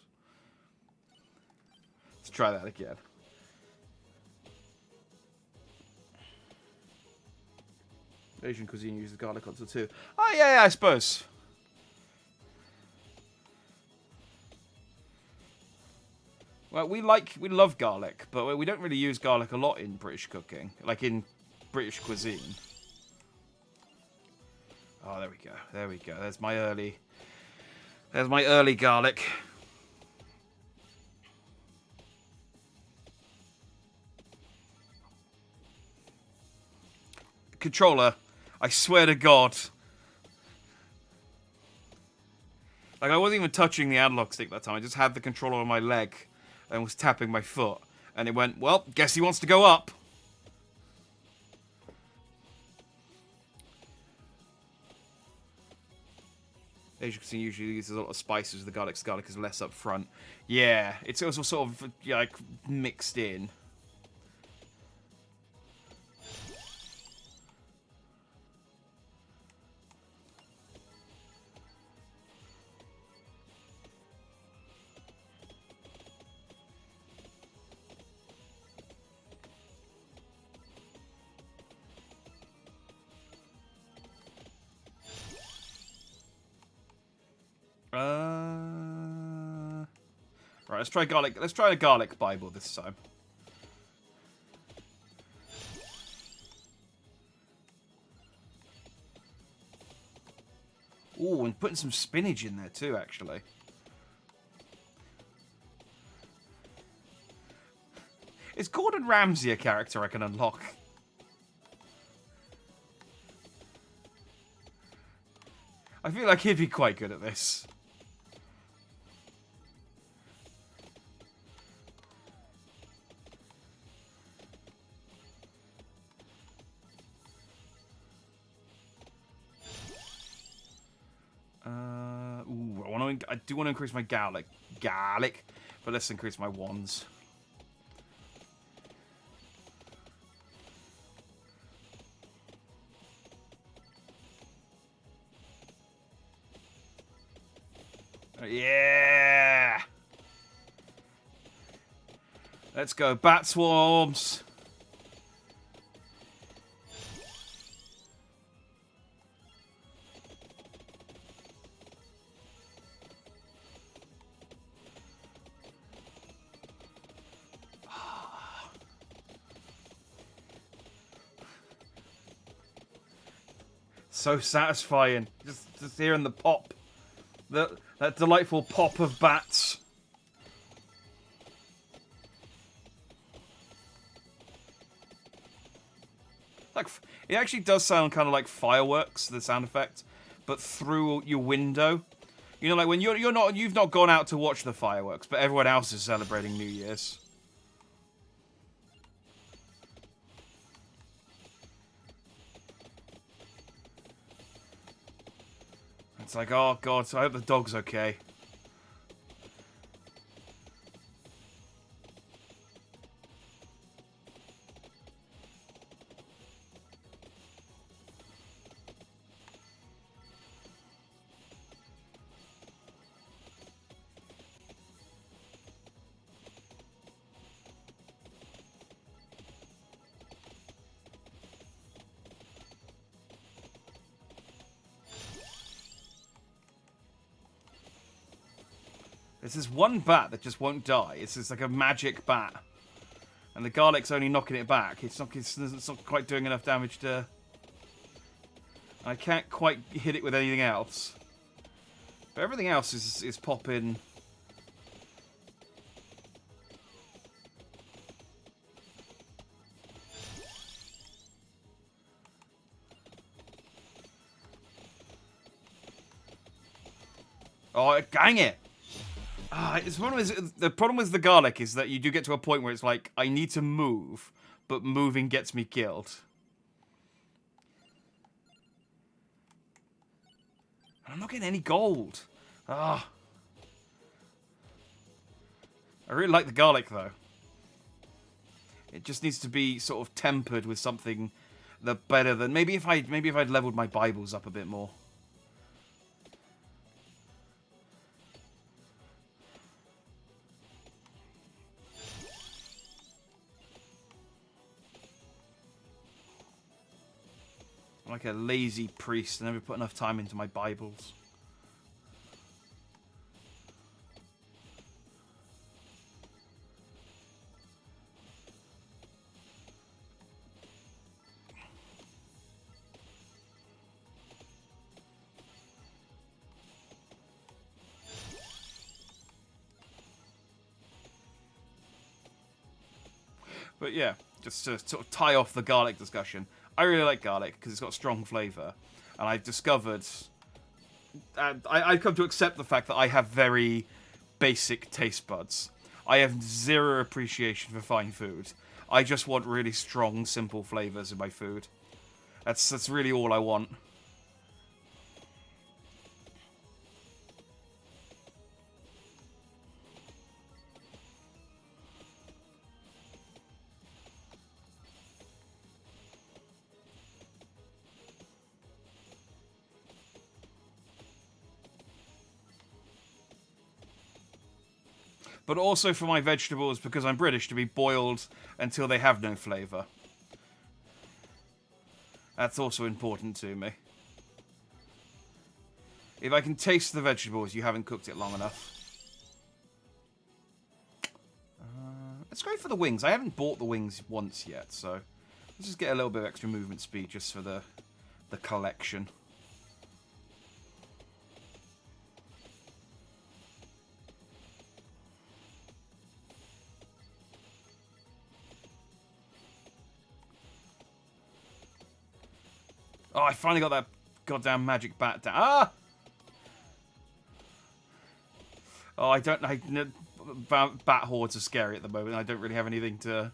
Let's try that again. Asian cuisine uses garlic lots too. Oh yeah, I suppose. Well, we love garlic, but we don't really use garlic a lot in British cooking, like in British cuisine. Oh, there we go. There we go. There's my early garlic. Controller, I swear to God. Like, I wasn't even touching the analog stick that time. I just had the controller on my leg and was tapping my foot. And it went, well, guess he wants to go up. Asian cuisine usually uses a lot of spices. The garlic is less up front. Yeah, it's also sort of like mixed in. Right, let's try garlic. Let's try a garlic Bible this time. Ooh, and putting some spinach in there too, actually. Is Gordon Ramsay a character I can unlock? I feel like he'd be quite good at this. I do want to increase my garlic, but let's increase my wands. Yeah! Let's go, bat swarms! So satisfying. Just hearing the pop. That delightful pop of bats. Like, it actually does sound kind of like fireworks, the sound effect, but through your window. You know, like when you've not gone out to watch the fireworks, but everyone else is celebrating New Year's. It's like, oh god, so I hope the dog's okay. There's this one bat that just won't die. It's just like a magic bat. And the garlic's only knocking it back. It's not quite doing enough damage to... I can't quite hit it with anything else. But everything else is popping. Oh, dang it! The problem with the garlic is that you do get to a point where it's like, I need to move, but moving gets me killed. And I'm not getting any gold. Ah. I really like the garlic, though. It just needs to be sort of tempered with something that better than... Maybe if I'd leveled my Bibles up a bit more. I'm like a lazy priest. I never put enough time into my Bibles. But yeah, just to sort of tie off the garlic discussion, I really like garlic because it's got strong flavour. And I've discovered... I've come to accept the fact that I have very basic taste buds. I have zero appreciation for fine food. I just want really strong, simple flavours in my food. That's really all I want. But also for my vegetables, because I'm British, to be boiled until they have no flavour. That's also important to me. If I can taste the vegetables, you haven't cooked it long enough. Let's go for the wings. I haven't bought the wings once yet, so let's just get a little bit of extra movement speed just for the collection. Oh, I finally got that goddamn magic bat down. Ah! Oh, bat hordes are scary at the moment. I don't really have anything to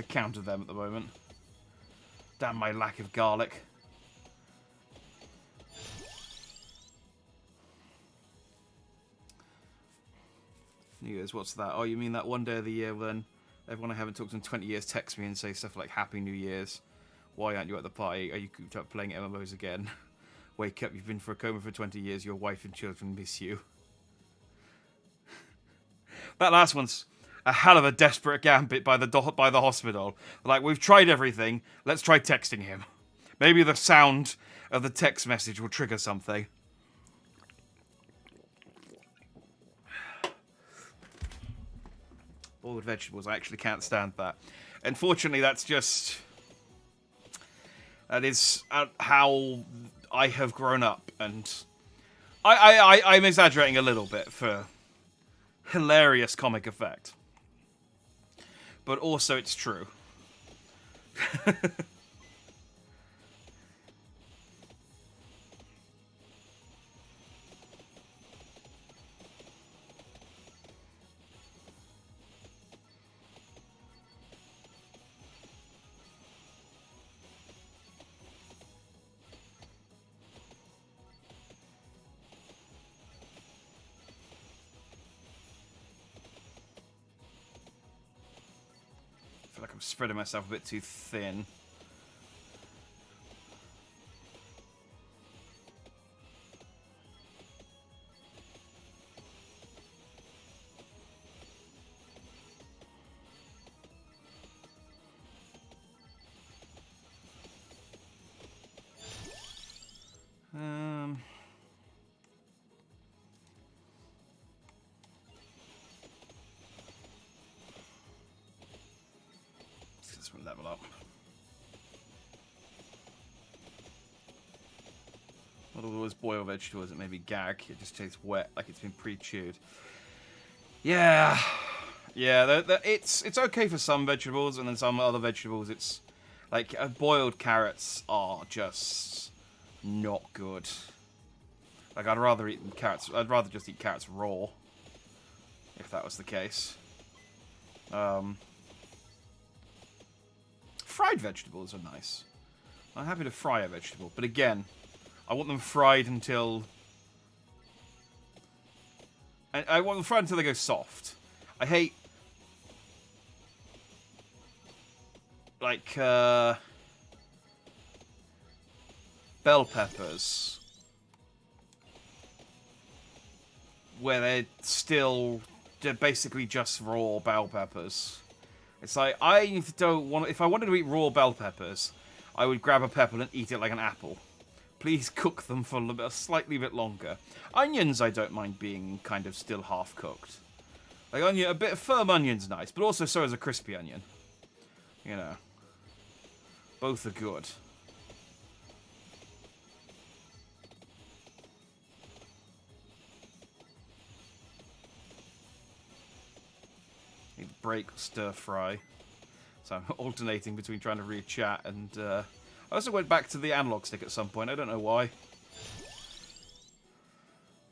counter them at the moment. Damn my lack of garlic. New Year's, what's that? Oh, you mean that one day of the year when everyone I haven't talked to in 20 years texts me and say stuff like Happy New Year's. Why aren't you at the party? Are you cooped up playing MMOs again? Wake up, you've been for a coma for 20 years. Your wife and children miss you. That last one's a hell of a desperate gambit by the hospital. Like, we've tried everything. Let's try texting him. Maybe the sound of the text message will trigger something. Boiled vegetables. I actually can't stand that. Unfortunately, that is how I have grown up, and I'm exaggerating a little bit for hilarious comic effect. But also it's true. I feel like I'm spreading myself a bit too thin. Let's level up. Not all those boiled vegetables that maybe gag. It just tastes wet, like it's been pre-chewed. Yeah, it's okay for some vegetables, and then some other vegetables, it's like boiled carrots are just not good. Like I'd rather just eat carrots raw, if that was the case. Fried vegetables are nice. I'm happy to fry a vegetable, but again, I want them fried until... I want them fried until they go soft. I hate... like, bell peppers. Where they're basically just raw bell peppers. It's like, I don't want... if I wanted to eat raw bell peppers, I would grab a pepper and eat it like an apple. Please cook them for a slightly bit longer. Onions, I don't mind being kind of still half cooked. Like onion, a bit of firm onion's nice, but also so is a crispy onion. You know, both are good. Need break, stir fry. So I'm alternating between trying to read chat and. I also went back to the analog stick at some point. I don't know why.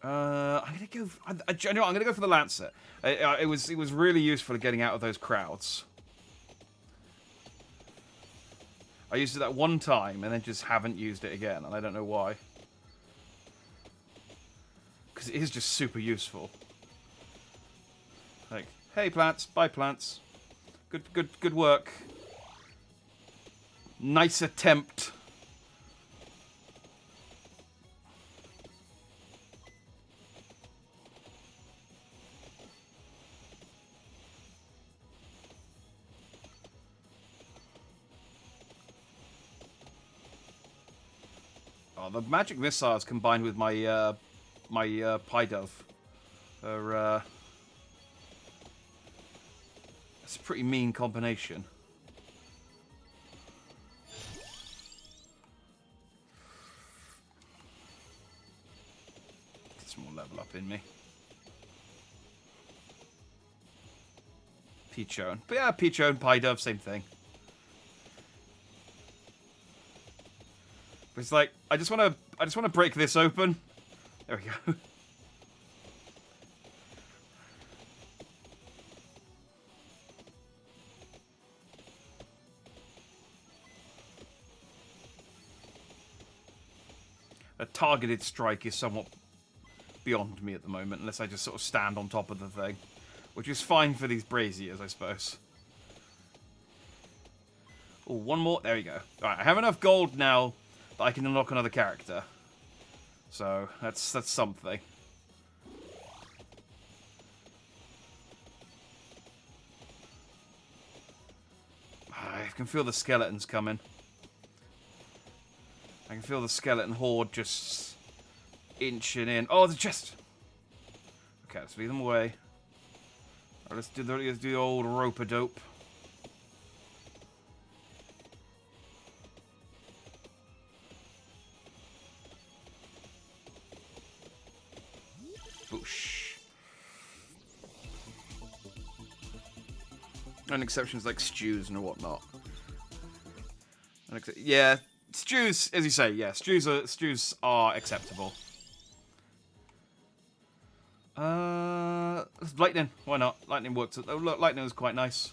I'm gonna go. You know what, I'm gonna go for the Lancet. It was really useful at getting out of those crowds. I used it that one time and then just haven't used it again, and I don't know why. Because it is just super useful. Like, hey plants, bye plants. Good work. Nice attempt. Oh, the magic missiles combined with my pie dove are it's a pretty mean combination. Get some more level up in me. Peachone. But yeah, Peachone, pie dove, same thing. But it's like I just want to break this open. There we go. A targeted strike is somewhat beyond me at the moment, unless I just sort of stand on top of the thing. Which is fine for these braziers, I suppose. Oh, one more. There we go. Alright, I have enough gold now that I can unlock another character. So, that's something. I can feel the skeletons coming. I can feel the skeleton horde just inching in. Oh, the chest! Okay, let's leave them away. Right, let's do the old rope-a-dope. Boosh. And exceptions like stews and whatnot. Yeah, stews, as you say, yeah, stews are acceptable. Lightning, why not? Lightning works. Oh, look, lightning was quite nice.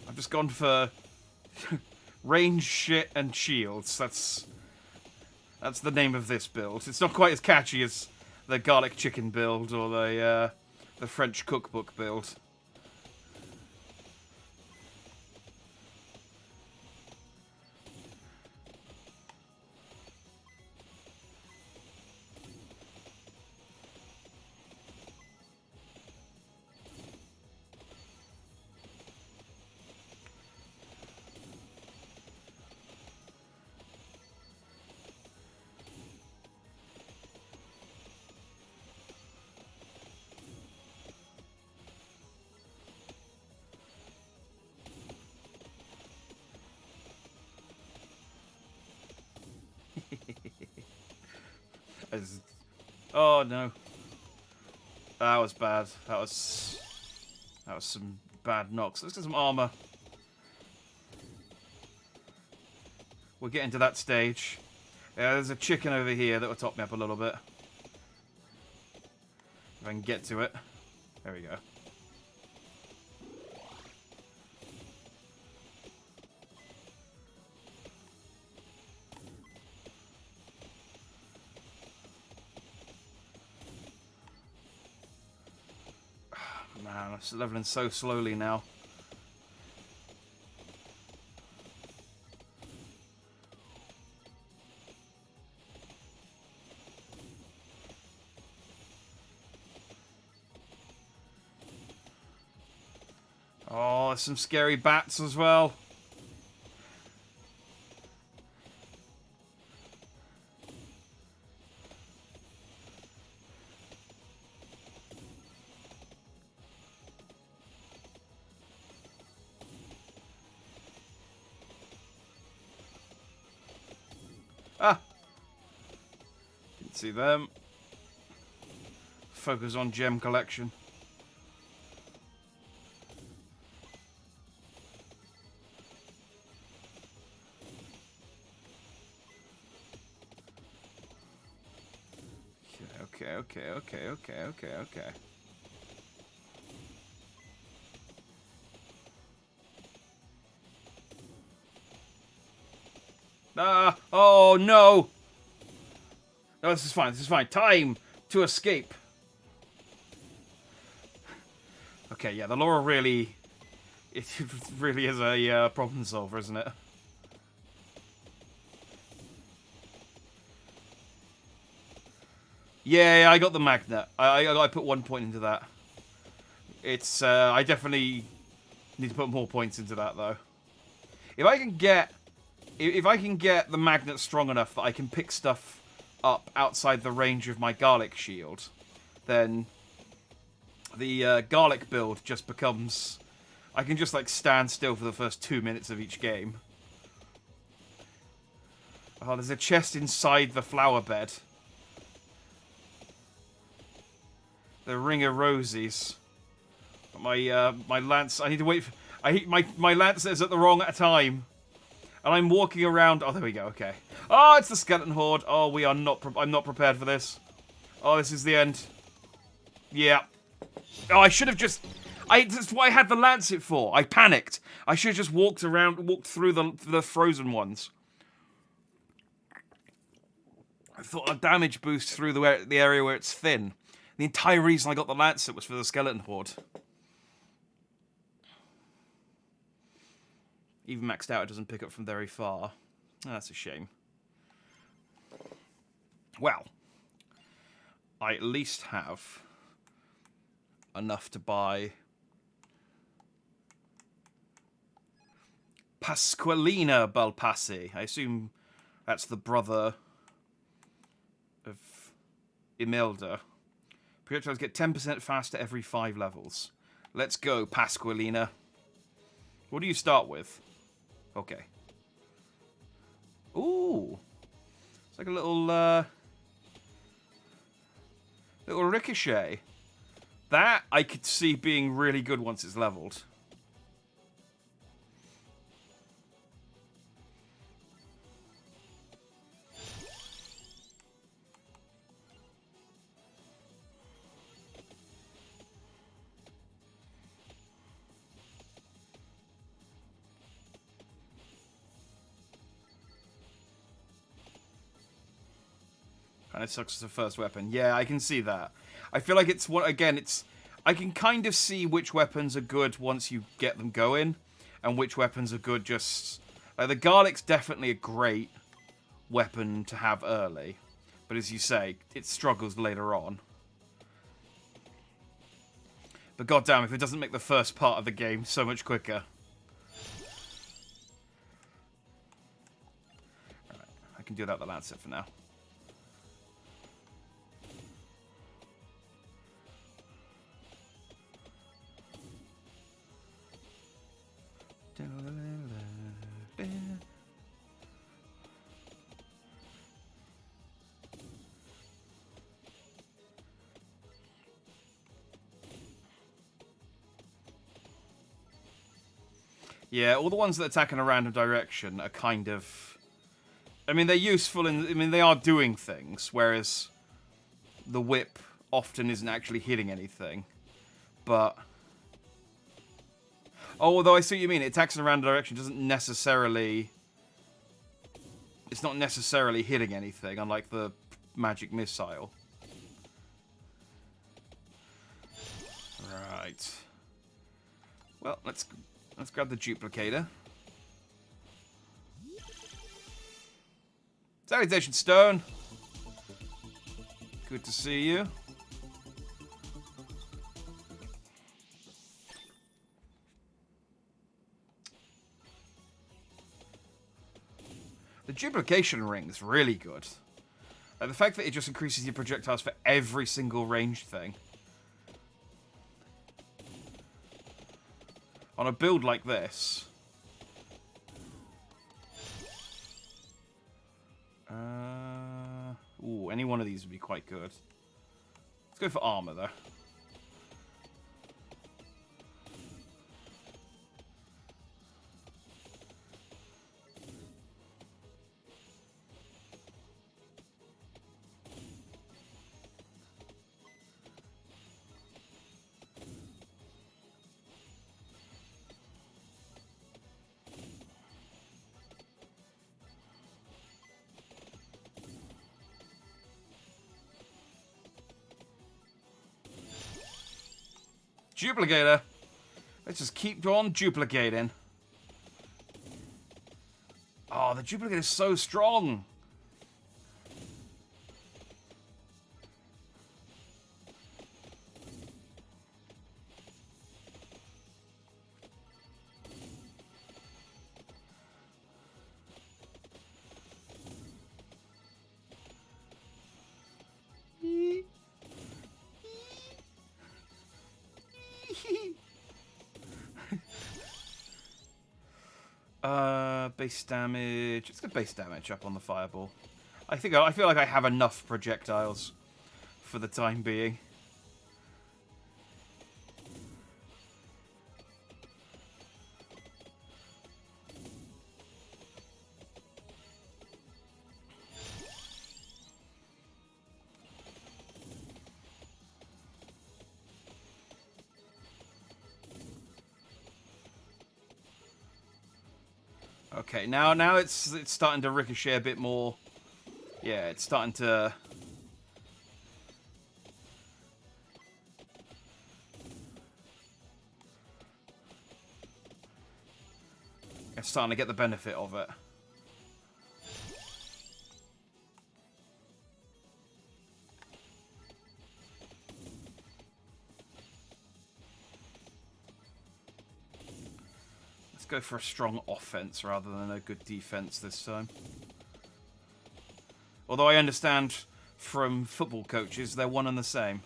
I've just gone for range shit and shields. That's the name of this build. It's not quite as catchy as the garlic chicken build or the French cookbook build. Oh no. That was bad. That was some bad knocks. Let's get some armor. We're getting to that stage. Yeah, there's a chicken over here that will top me up a little bit. If I can get to it. There we go. Man, I'm leveling so slowly now. Oh, there's some scary bats as well. Ah! Didn't see them. Focus on gem collection. Okay. Ah! Oh, no! No, this is fine. Time to escape. Okay, yeah, the Laura really... It really is a problem solver, isn't it? Yeah, I got the magnet. I put 1 point into that. It's, I definitely need to put more points into that, though. If I can get... If I can get the magnet strong enough that I can pick stuff up outside the range of my garlic shield, then the garlic build just becomes... I can just, like, stand still for the first 2 minutes of each game. Oh, there's a chest inside the flower bed. The Ring of Rosies. My lance... I need to wait for... My lance is at the wrong time. And I'm walking around... Oh, there we go, okay. Oh, it's the skeleton horde. Oh, we are not... I'm not prepared for this. Oh, this is the end. Yeah. Oh, I should have just... That's what I had the lancet for. I panicked. I should have just walked through the frozen ones. I thought a damage boost through the area where it's thin. The entire reason I got the lancet was for the skeleton horde. Even maxed out, it doesn't pick up from very far. Oh, that's a shame. Well, I at least have enough to buy Pasqualina Balpassi. I assume that's the brother of Imelda. Projectiles get 10% faster every 5 levels. Let's go, Pasqualina. What do you start with? Okay. Ooh. It's like a little, little ricochet. That I could see being really good once it's leveled. And it sucks as a first weapon. Yeah, I can see that. I feel like it's what again. It's I can kind of see which weapons are good once you get them going, and which weapons are good just like the garlic's definitely a great weapon to have early, but as you say, it struggles later on. But goddamn, if it doesn't make the first part of the game so much quicker. All right, I can do without the lancet for now. Yeah, all the ones that attack in a random direction are kind of... I mean, they're useful in... I mean, they are doing things, whereas the whip often isn't actually hitting anything. But... Oh, although I see what you mean. It attacks in a random direction doesn't necessarily... It's not necessarily hitting anything, unlike the magic missile. Right. Well, let's grab the duplicator. Salutation, Stone. Good to see you. The duplication ring is really good. Like the fact that it just increases your projectiles for every single ranged thing. On a build like this... ooh, any one of these would be quite good. Let's go for armor, though. Duplicator. Let's just keep on duplicating. Oh, the duplicator is so strong. Base damage. Let's get base damage up on the fireball. I feel like I have enough projectiles for the time being. Okay, now it's starting to ricochet a bit more. Yeah, it's starting to... It's starting to get the benefit of it. Go for a strong offense rather than a good defense this time. Although I understand from football coaches, they're one and the same.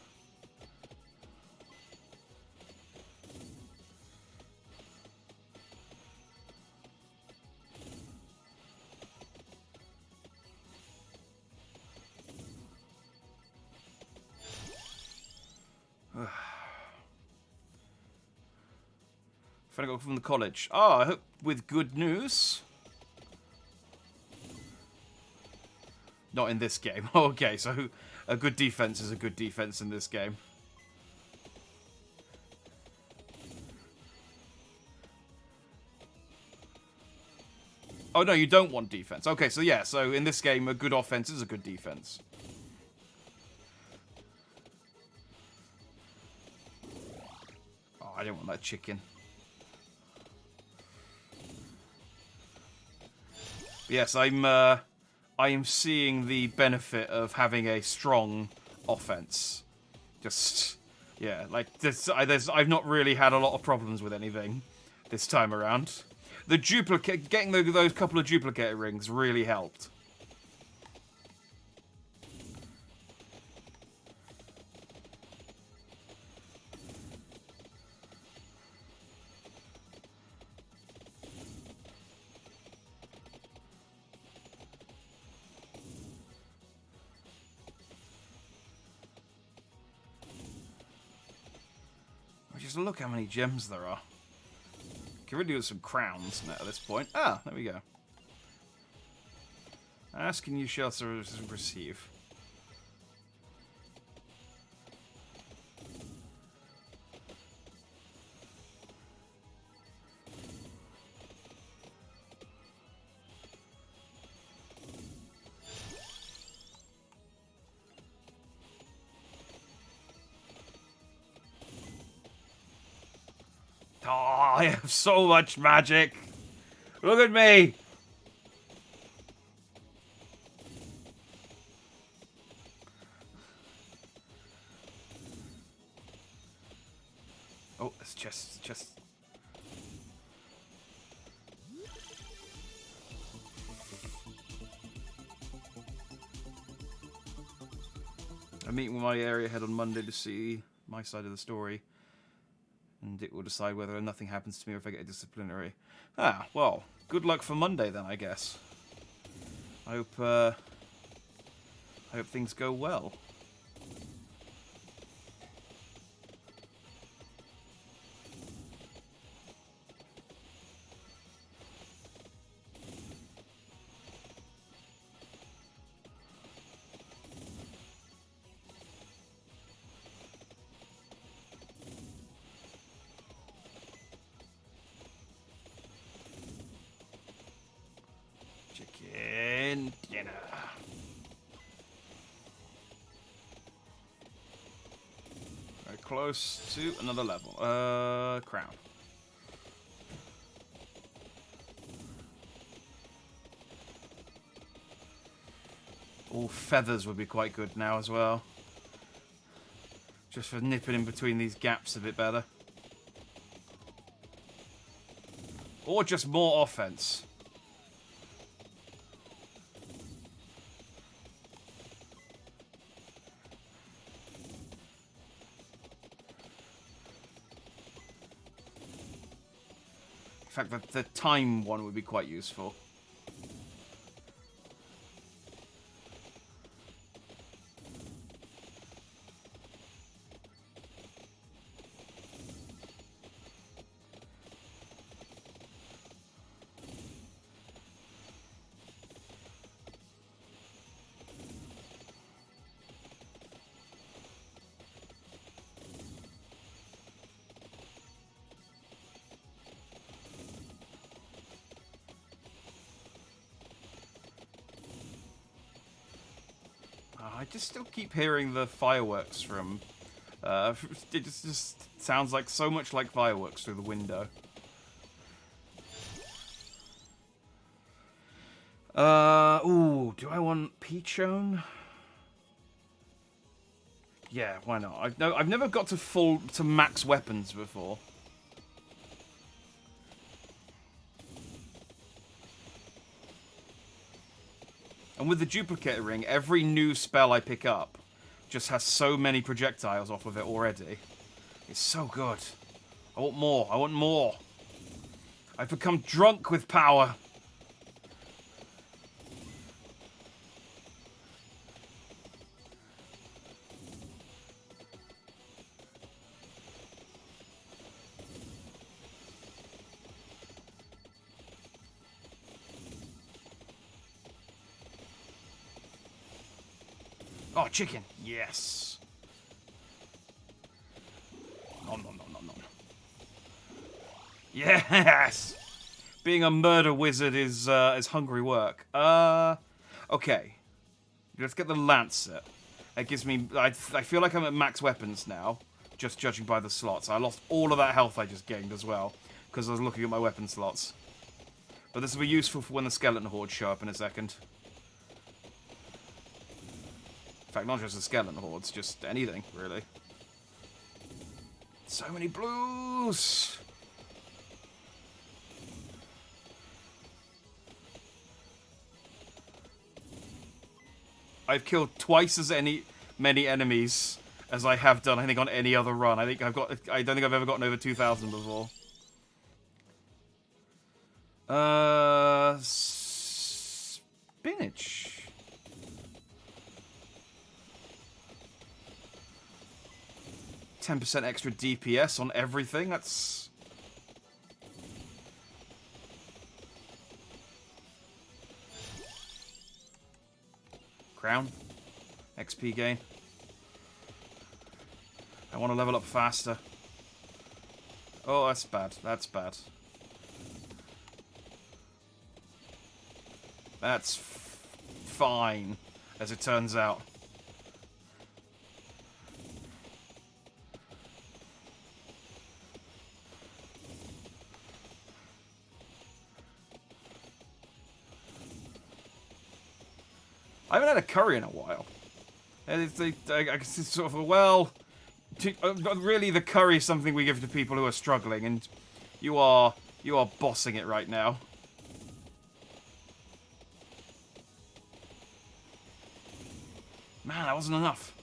I got from the college. Oh, I hope with good news. Not in this game. Okay, so a good defense is a good defense in this game. Oh, no, you don't want defense. Okay, so yeah, so in this game, a good offense is a good defense. Oh, I didn't want that chicken. Yes, I am seeing the benefit of having a strong offense. Just, yeah, like this. I've not really had a lot of problems with anything this time around. The getting those couple of duplicate rings really helped. Just look how many gems there are. Can really do with some crowns now at this point. Ah, there we go. Ask and you shall receive. Oh, I have so much magic. Look at me. Oh, it's just... I'm meeting with my area head on Monday to see my side of the story. And it will decide whether nothing happens to me or if I get a disciplinary. Ah, well, good luck for Monday then, I guess. I hope things go well. Chicken dinner. Very close to another level. Crown. All feathers would be quite good now as well. Just for nipping in between these gaps a bit better. Or just more offense. In fact, the time one would be quite useful. I just still keep hearing the fireworks from... it just sounds like so much like fireworks through the window. Ooh, do I want Peachone? Yeah, why not? I've never got to max weapons before. And with the duplicate ring, every new spell I pick up just has so many projectiles off of it already. It's so good. I want more. I want more. I've become drunk with power. Oh, chicken. Yes. Nom, nom, nom, nom, nom. Yes! Being a murder wizard is hungry work. Okay. Let's get the Lancet. It gives me... I feel like I'm at max weapons now, just judging by the slots. I lost all of that health I just gained as well, because I was looking at my weapon slots. But this will be useful for when the skeleton hordes show up in a second. In fact, not just the skeleton hordes, just anything, really. So many blues! I've killed twice as many enemies as I have done, I think, on any other run. I don't think I've ever gotten over 2,000 before. Spinach. %10 extra DPS on everything. That's... Crown. XP gain. I want to level up faster. Oh, that's bad. That's bad. That's fine, as it turns out. I haven't had a curry in a while. And it's sort of, well, really the curry is something we give to people who are struggling, and you are bossing it right now. Man, that wasn't enough.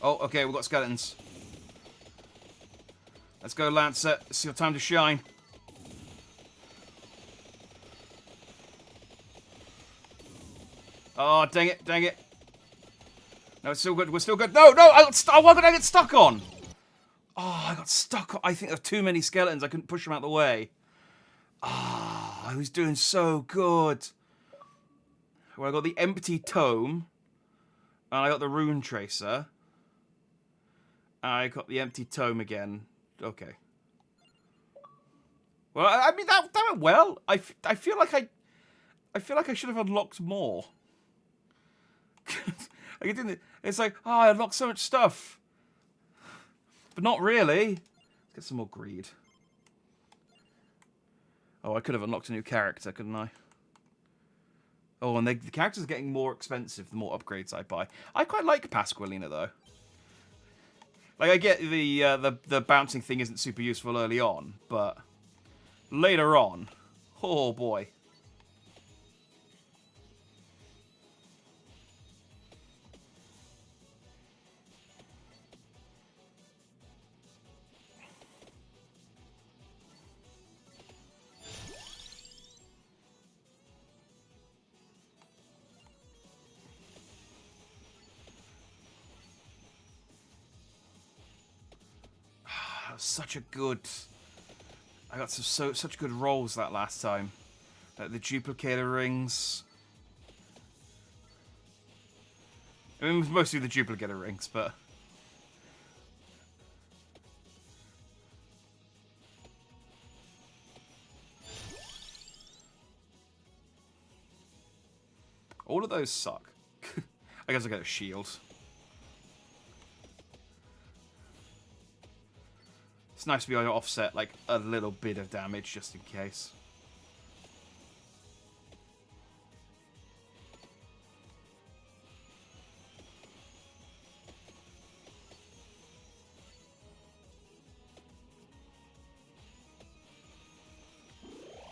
Oh, okay, we've got skeletons. Let's go, Lancer. It's your time to shine. Oh, dang it, dang it. No, it's still good. We're still good. No, no, why did I get stuck on? Oh, I got stuck on. I think there are too many skeletons. I couldn't push them out of the way. Ah, I was doing so good. Well, I got the empty tome. And I got the rune tracer. And I got the empty tome again. Okay. Well, I mean, that went well. I feel like I should have unlocked more. Like it didn't. It's like, oh, I unlocked so much stuff, but not really. Let's get some more greed. Oh, I could have unlocked a new character, couldn't I? Oh, and the characters are getting more expensive the more upgrades I buy. I quite like Pasqualina though. Like I get the bouncing thing isn't super useful early on, but later on, oh boy. That was such a good. I got such good rolls that last time. Like the duplicator rings. I mean, mostly the duplicator rings, but. All of those suck. I guess I get a shield. It's nice to be able to offset like a little bit of damage just in case.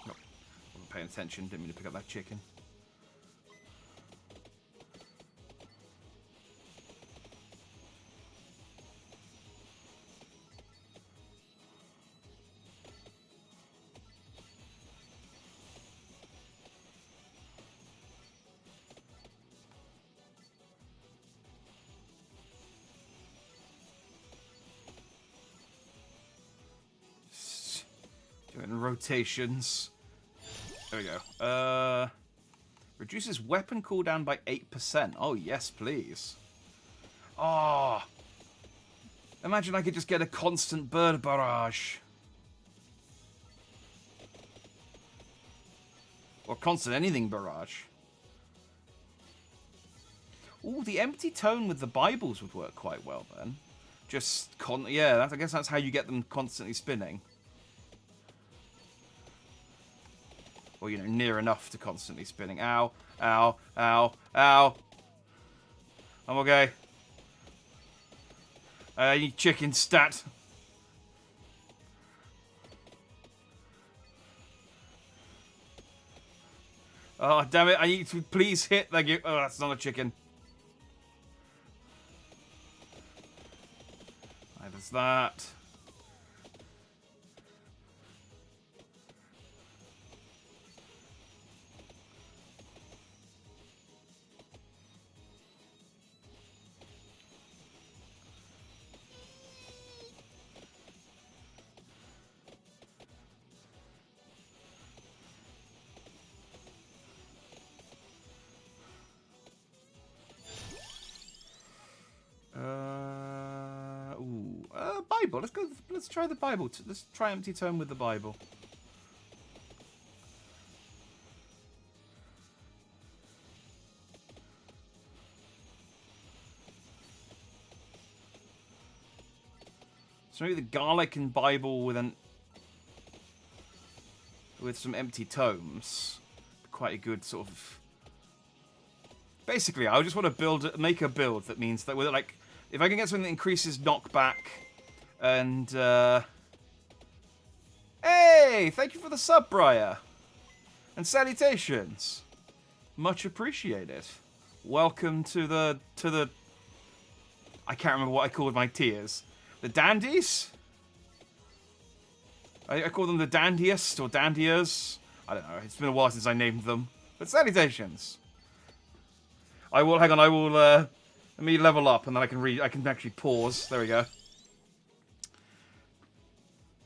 Nope. Wasn't paying attention, didn't mean to pick up that chicken. Doing rotations. There we go. Reduces weapon cooldown by 8%. Oh, yes, please. Oh. Imagine I could just get a constant bird barrage. Or constant anything barrage. Ooh, the empty tone with the Bibles would work quite well then. Just, yeah, I guess that's how you get them constantly spinning. Or, you know, near enough to constantly spinning. Ow, ow, ow, ow. I'm okay. You chicken stat. Oh, damn it. I need to please hit. Thank you. Oh, that's not a chicken. Right, there's that. Bible. Let's go. Let's try the Bible. Let's try empty tome with the Bible. So maybe the garlic and Bible with some empty tomes. Quite a good sort of. Basically, I just want to make a build that means that with it, like, if I can get something that increases knockback. And, hey! Thank you for the sub, Briar. And salutations. Much appreciated. Welcome to the... I can't remember what I called my tiers. The dandies? I call them the dandiest or dandiers. I don't know. It's been a while since I named them. But salutations. I will, hang on, I will, let me level up and then I can read, I can actually pause. There we go.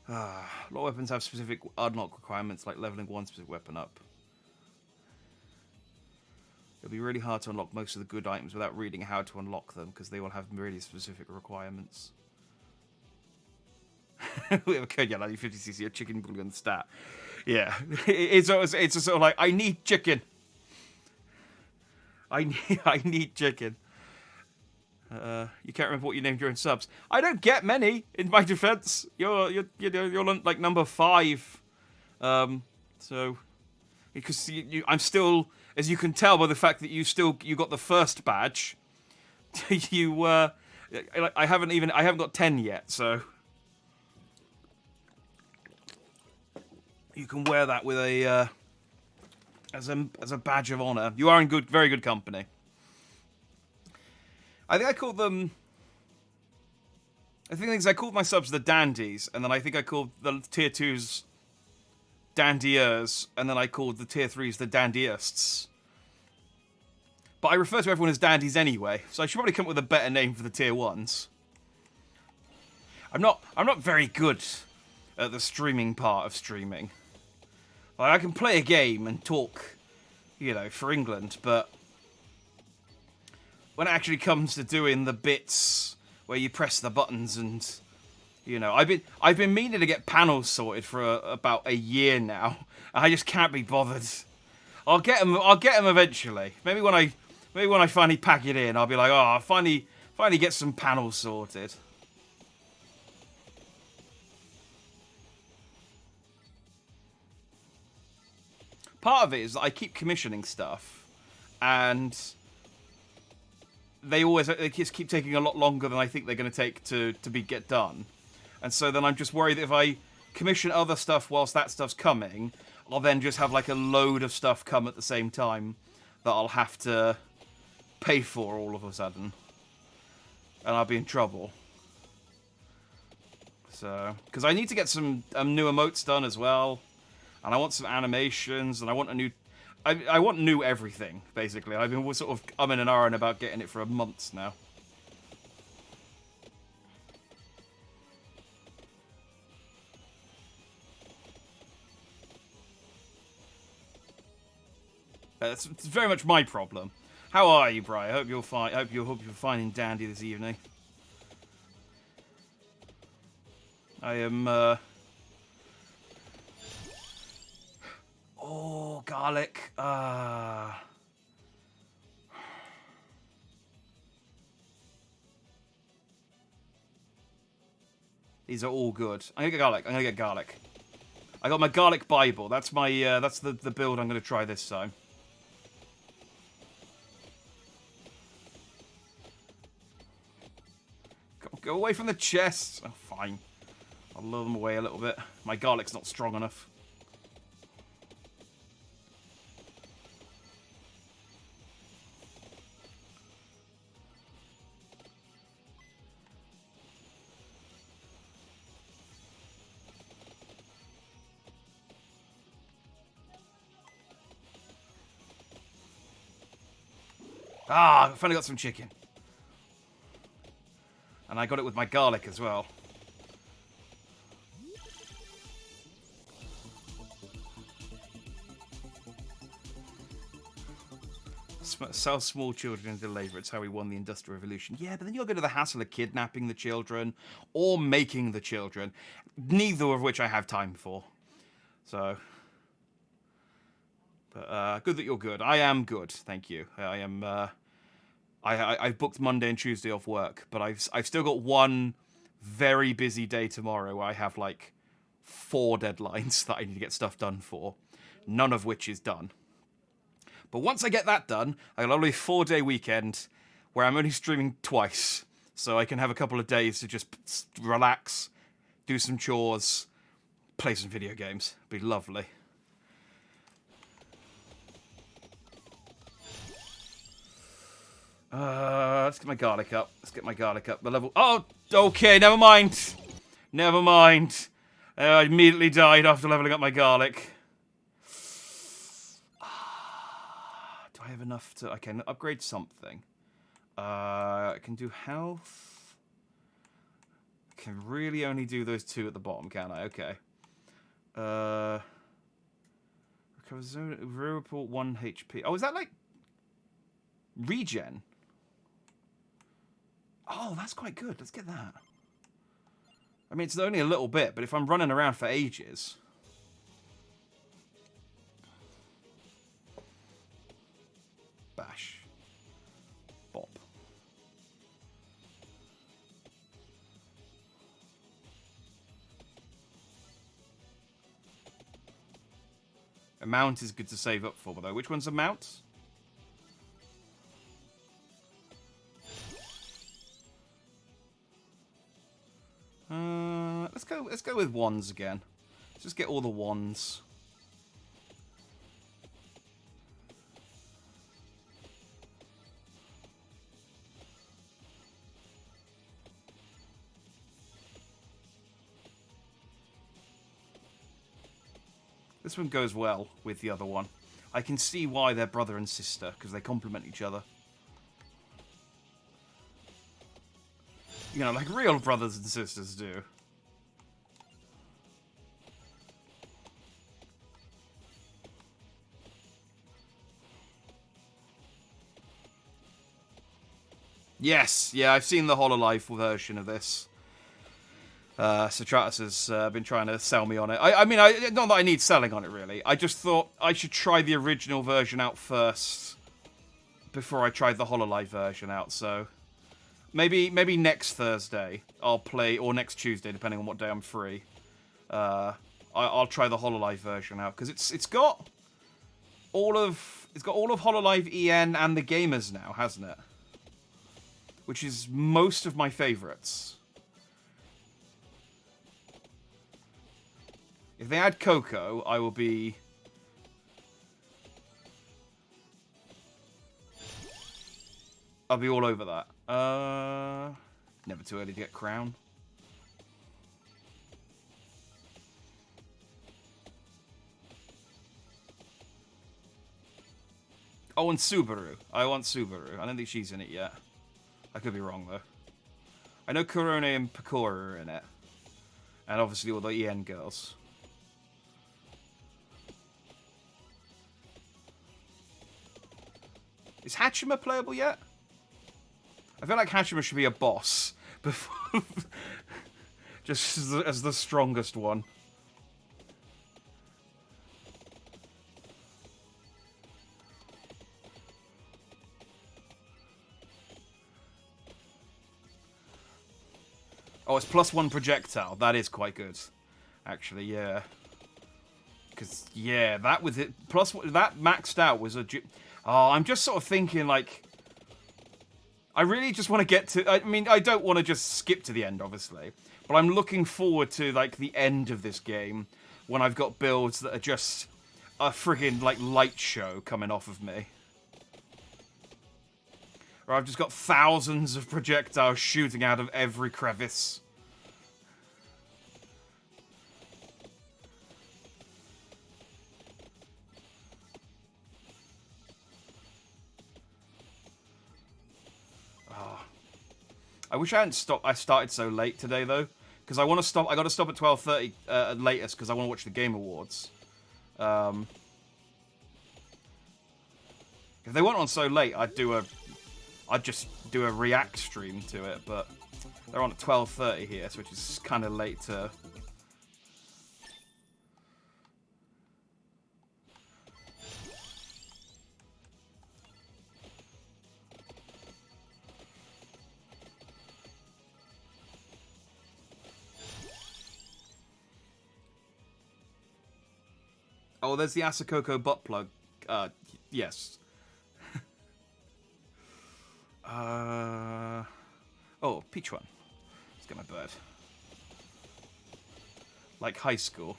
A lot of weapons have specific unlock requirements, like leveling one specific weapon up. It'll be really hard to unlock most of the good items without reading how to unlock them, because they will have really specific requirements. We have a code, yeah, 50cc, a chicken bouillon stat. Yeah, it's a sort of like, I need chicken. I need chicken. You can't remember what you named your own subs. I don't get many. In my defense, you're like number 5. So because I'm still, as you can tell by the fact that you got the first badge. I haven't got 10 yet. So you can wear that with a as a badge of honor. You are in very good company. I think I called them. I called my subs the dandies, and then I think I called the tier 2s dandiers, and then I called the tier 3s the dandyists. But I refer to everyone as dandies anyway, so I should probably come up with a better name for the tier 1s. I'm not very good at the streaming part of streaming. Like, I can play a game and talk, for England, but when it actually comes to doing the bits where you press the buttons and, I've been meaning to get panels sorted for about a year now. And I just can't be bothered. I'll get them eventually. Maybe when I finally pack it in, I'll be like, oh, I'll finally get some panels sorted. Part of it is that I keep commissioning stuff, and they just keep taking a lot longer than I think they're going to take to get done. And so then I'm just worried that if I commission other stuff whilst that stuff's coming, I'll then just have like a load of stuff come at the same time that I'll have to pay for all of a sudden. And I'll be in trouble. So, because I need to get some new emotes done as well. And I want some animations, and I want a new... I want new everything, basically. I've been sort of umming and ahhing about getting it for months now. It's very much my problem. How are you, Bri? I hope you're fine. I hope you're fine and dandy this evening. I am. Oh, garlic. These are all good. I'm gonna get garlic. I got my garlic Bible. That's my that's the build I'm gonna try this time. Go away from the chests. Oh, fine. I'll lure them away a little bit. My garlic's not strong enough. Ah, I finally got some chicken. And I got it with my garlic as well. Sell small children into labor. It's how we won the Industrial Revolution. Yeah, but then you'll go to the hassle of kidnapping the children or making the children. Neither of which I have time for. So... But, good that you're good. I am good, thank you. I am, I've booked Monday and Tuesday off work, but I've still got one very busy day tomorrow where I have, like, 4 deadlines that I need to get stuff done for, none of which is done. But once I get that done, I got a lovely 4-day weekend where I'm only streaming twice, so I can have a couple of days to just relax, do some chores, play some video games. It'd be lovely. Let's get my garlic up. Let's get my garlic up. The level... Oh, okay, never mind. Never mind. I immediately died after leveling up my garlic. Do I have enough to... I can upgrade something. I can do health. I can really only do those two at the bottom, can I? Okay. Recover zone... Report 1 HP. Oh, is that like... regen? Oh, that's quite good. Let's get that. I mean, it's only a little bit, but if I'm running around for ages... Bash. Bop. A mount is good to save up for, though. Which one's a mount? Let's go with wands again. Let's just get all the wands. This one goes well with the other one. I can see why they're brother and sister, because they complement each other. You know, like real brothers and sisters do. Yes, yeah, I've seen the HoloLive version of this. Sotratus has been trying to sell me on it. I mean, not that I need selling on it, really. I just thought I should try the original version out first before I tried the HoloLive version out, so... Maybe next Thursday I'll play, or next Tuesday, depending on what day I'm free. I'll try the HoloLive version out, because it's got all of HoloLive EN and the gamers now, hasn't it? Which is most of my favourites. If they add Coco, I will be... I'll be all over that. Never too early to get crown. Oh, and Subaru. I want Subaru. I don't think she's in it yet. I could be wrong, though. I know Korone and Pekora are in it. And obviously all the EN girls. Is Hachima playable yet? I feel like Hachima should be a boss. Before just as the strongest one. Oh, it's +1 projectile. That is quite good. Actually, yeah. Because, yeah, that with it... that maxed out was a... Oh, I'm just sort of thinking, like... I really just want to get to... I mean, I don't want to just skip to the end, obviously. But I'm looking forward to, like, the end of this game. When I've got builds that are just a friggin', like, light show coming off of me. Or I've just got thousands of projectiles shooting out of every crevice. Oh. I wish I hadn't stopped. I started so late today, though. Because I want to stop. I got to stop at 12:30 at latest because I want to watch the Game Awards. If they weren't on so late, I'd just do a react stream to it, but they're on at 12:30 here, which is kind of late to... Oh, there's the Asakoko butt plug. Yes. Oh, peach one. Let's get my bird. Like high school.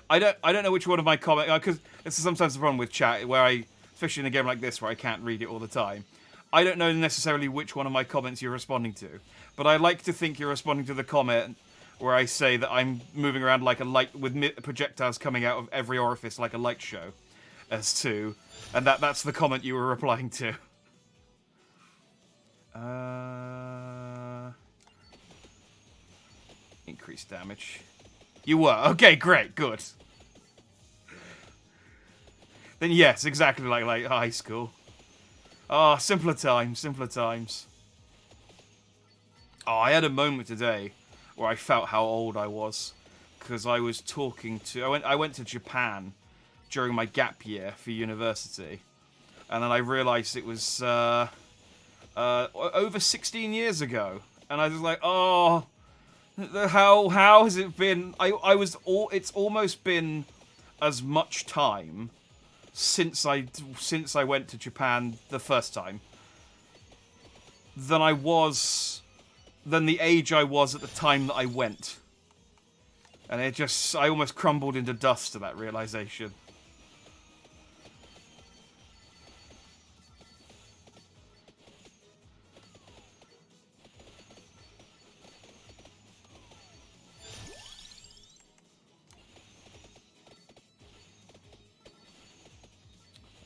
I don't know which one of my comments, because this is sometimes the problem with chat, where especially in a game like this where I can't read it all the time. I don't know necessarily which one of my comments you're responding to, but I like to think you're responding to the comment where I say that I'm moving around like a light with projectiles coming out of every orifice like a light show, and that's the comment you were replying to. Increased damage. You were. Okay, great, good. Then yes, exactly like high school. Oh, simpler times, simpler times. Oh, I had a moment today where I felt how old I was because I was talking to. I went to Japan during my gap year for university, and then I realised it was over 16 years ago, and I was like, oh, how has it been? It's almost been as much time since I went to Japan the first time than the age I was at the time that I went. And I almost crumbled into dust to that realization.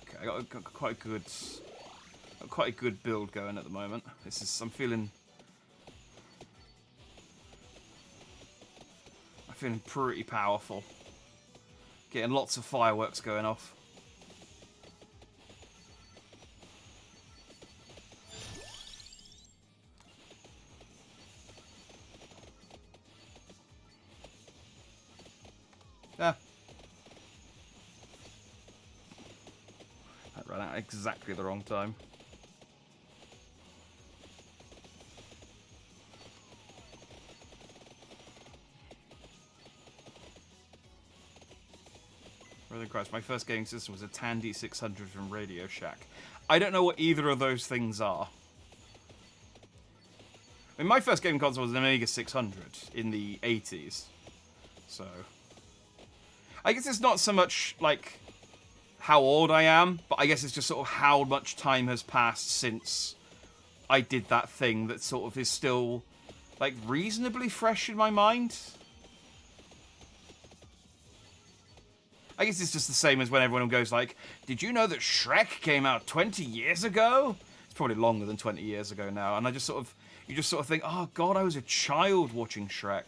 Okay, I got quite a good build going at the moment. I'm feeling pretty powerful. Getting lots of fireworks going off. Yeah. That ran out at exactly the wrong time. Christ, my first gaming system was a Tandy 600 from Radio Shack. I don't know what either of those things are. I mean, my first gaming console was an Amiga 600 in the 80s. So, I guess it's not so much like how old I am, but I guess it's just sort of how much time has passed since I did that thing that sort of is still like reasonably fresh in my mind. I guess it's just the same as when everyone goes like, did you know that Shrek came out 20 years ago? It's probably longer than 20 years ago now. And you just sort of think, oh God, I was a child watching Shrek.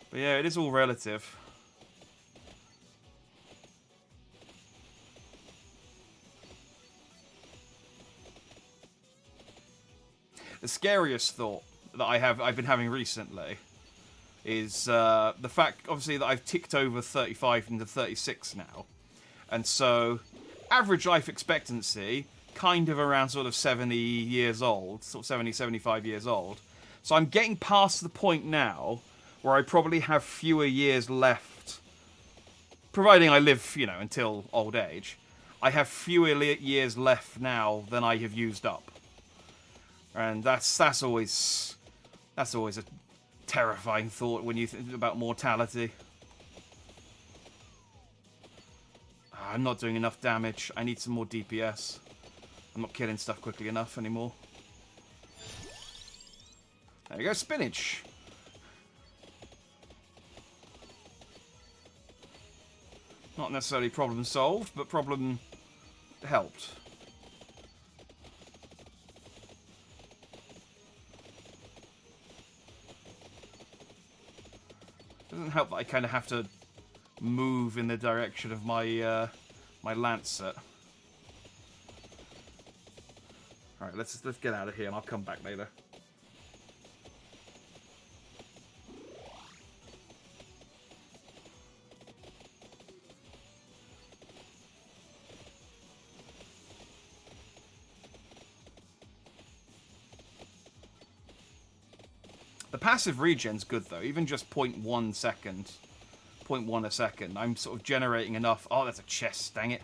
But yeah, it is all relative. The scariest thought that I've been having recently is the fact, obviously, that I've ticked over 35 into 36 now. And so, average life expectancy, kind of around sort of 70 years old, sort of 70, 75 years old. So I'm getting past the point now where I probably have fewer years left, providing I live, until old age. I have fewer years left now than I have used up. And that's always a terrifying thought when you think about mortality. I'm not doing enough damage. I need some more DPS. I'm not killing stuff quickly enough anymore. There you go, spinach. Not necessarily problem solved, but problem helped. Doesn't help that I kind of have to move in the direction of my my Lancet. All right, let's get out of here, and I'll come back later. The passive regen's good though, even just 0.1 second. 0.1 a second. I'm sort of generating enough. Oh, that's a chest, dang it.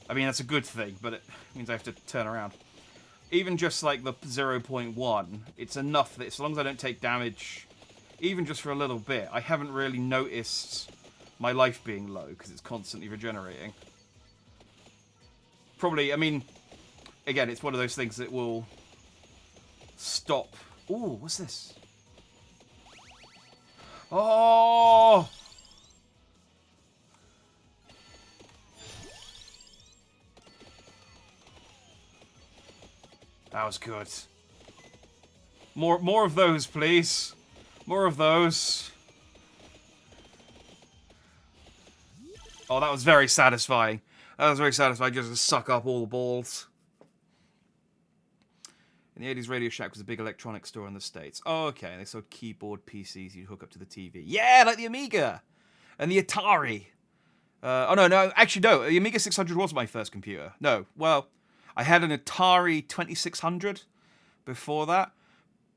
I mean, that's a good thing, but it means I have to turn around. Even just like the 0.1, it's enough that as long as I don't take damage, even just for a little bit, I haven't really noticed my life being low because it's constantly regenerating. Probably, I mean, again, it's one of those things that will stop. Ooh, what's this? Oh! That was good. More of those, please. More of those. Oh, that was very satisfying. That was very satisfying, just to suck up all the balls. In the 80s, Radio Shack was a big electronics store in the States. Oh, okay. They sold keyboard PCs you'd hook up to the TV. Yeah, like the Amiga. And the Atari. Oh, no. Actually, no. The Amiga 600 was my first computer. No. Well, I had an Atari 2600 before that.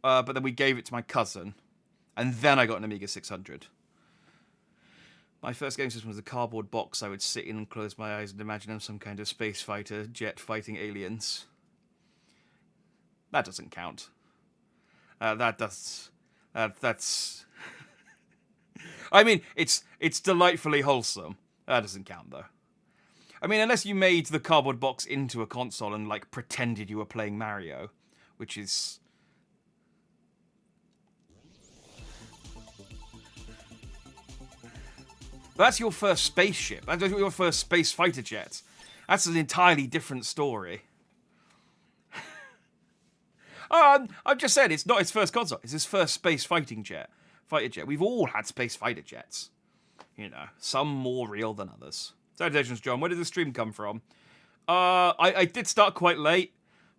But then we gave it to my cousin. And then I got an Amiga 600. My first game system was a cardboard box I would sit in and close my eyes and imagine I'm some kind of space fighter jet fighting aliens. That doesn't count. That's... I mean, it's delightfully wholesome. That doesn't count, though. I mean, unless you made the cardboard box into a console and, like, pretended you were playing Mario, which is... That's your first spaceship. That's your first space fighter jet. That's an entirely different story. I'm just saying, it's not his first console. It's his first space fighter jet. We've all had space fighter jets. You know, some more real than others. Salutations, John. Where did the stream come from? I did start quite late,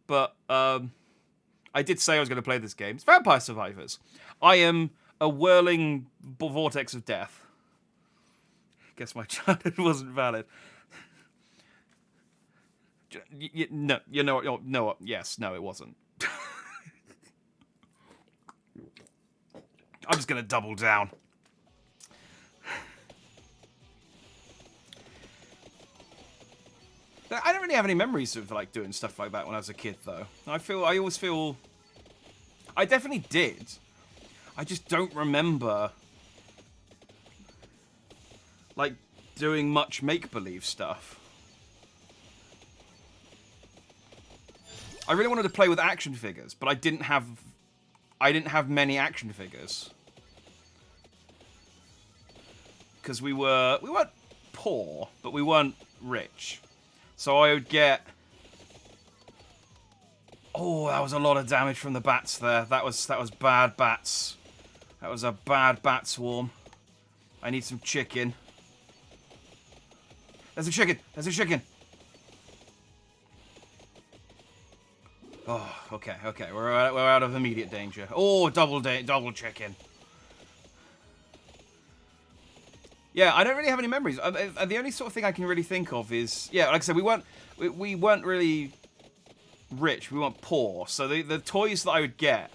but I did say I was going to play this game. It's Vampire Survivors. I am a whirling vortex of death. Guess my childhood wasn't valid. No, you know what? No, yes, no, it wasn't. I'm just gonna double down. I don't really have any memories of like doing stuff like that when I was a kid, though. I always feel, I definitely did. I just don't remember like doing much make-believe stuff. I really wanted to play with action figures, but I didn't have many action figures. Because we weren't poor, but we weren't rich. So I would get... Oh, that was a lot of damage from the bats there. That was bad bats. That was a bad bat swarm. I need some chicken. There's a chicken! There's a chicken! Oh, okay. We're out of immediate danger. Oh, double chicken. Yeah, I don't really have any memories. The only sort of thing I can really think of is, yeah, like I said, we weren't really rich. We weren't poor. So the toys that I would get,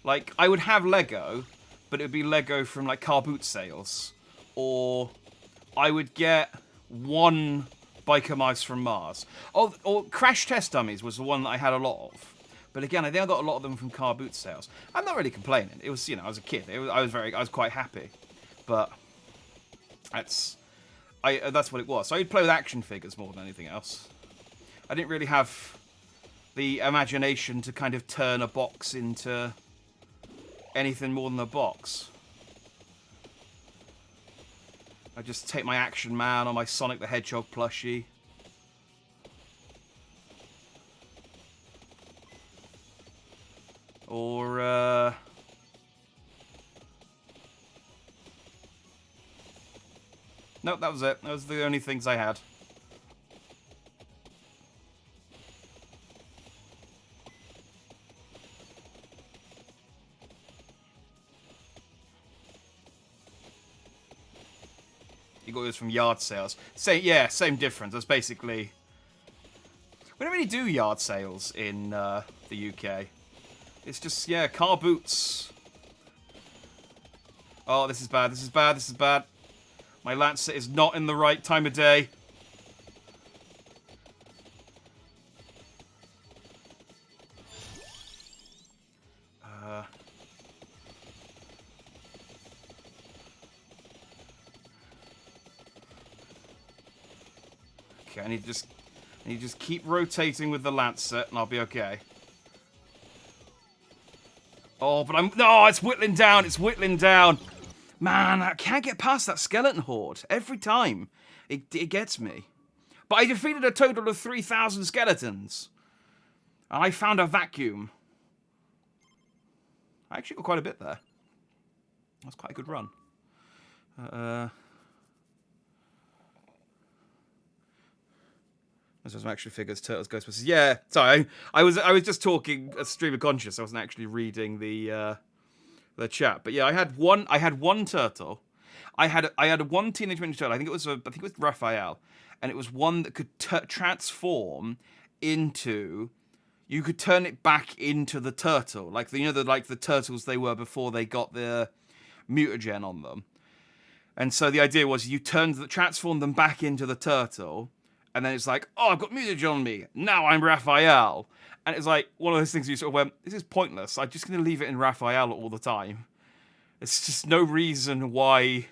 like I would have Lego, but it would be Lego from like car boot sales, or I would get one biker mice from Mars. Oh, or Crash Test Dummies was the one that I had a lot of. But again, I think I got a lot of them from car boot sales. I'm not really complaining. It was, you know, I was a kid. I was quite happy. But that's what it was. So I'd play with action figures more than anything else. I didn't really have the imagination to kind of turn a box into anything more than a box. I just take my Action Man or my Sonic the Hedgehog plushie. Or, nope, that was it. Those were the only things I had. You got yours from yard sales. Same difference. That's basically... We don't really do yard sales in the UK. It's just, yeah, car boots. Oh, this is bad. My Lancer is not in the right time of day. Okay, I need to just And you just keep rotating with the Lancet, and I'll be okay. Oh, but no, it's whittling down. It's whittling down. Man, I can't get past that skeleton horde every time. It gets me. But I defeated a total of 3,000 skeletons. And I found a vacuum. I actually got quite a bit there. That's quite a good run. There's some action figures, Turtles, Ghostbusters. Yeah, sorry, I was just talking a stream of conscious. I wasn't actually reading the chat. But yeah, I had one turtle. I had one Teenage Mutant Ninja Turtle. I think it was Raphael, and it was one that could transform into. You could turn it back into the turtle, like the turtles they were before they got the mutagen on them. And so the idea was you transform them back into the turtle, and then it's like, oh, I've got mutagen on me. Now I'm Raphael. And it's like one of those things you sort of went, this is pointless. I'm just going to leave it in Raphael all the time. It's just no reason why.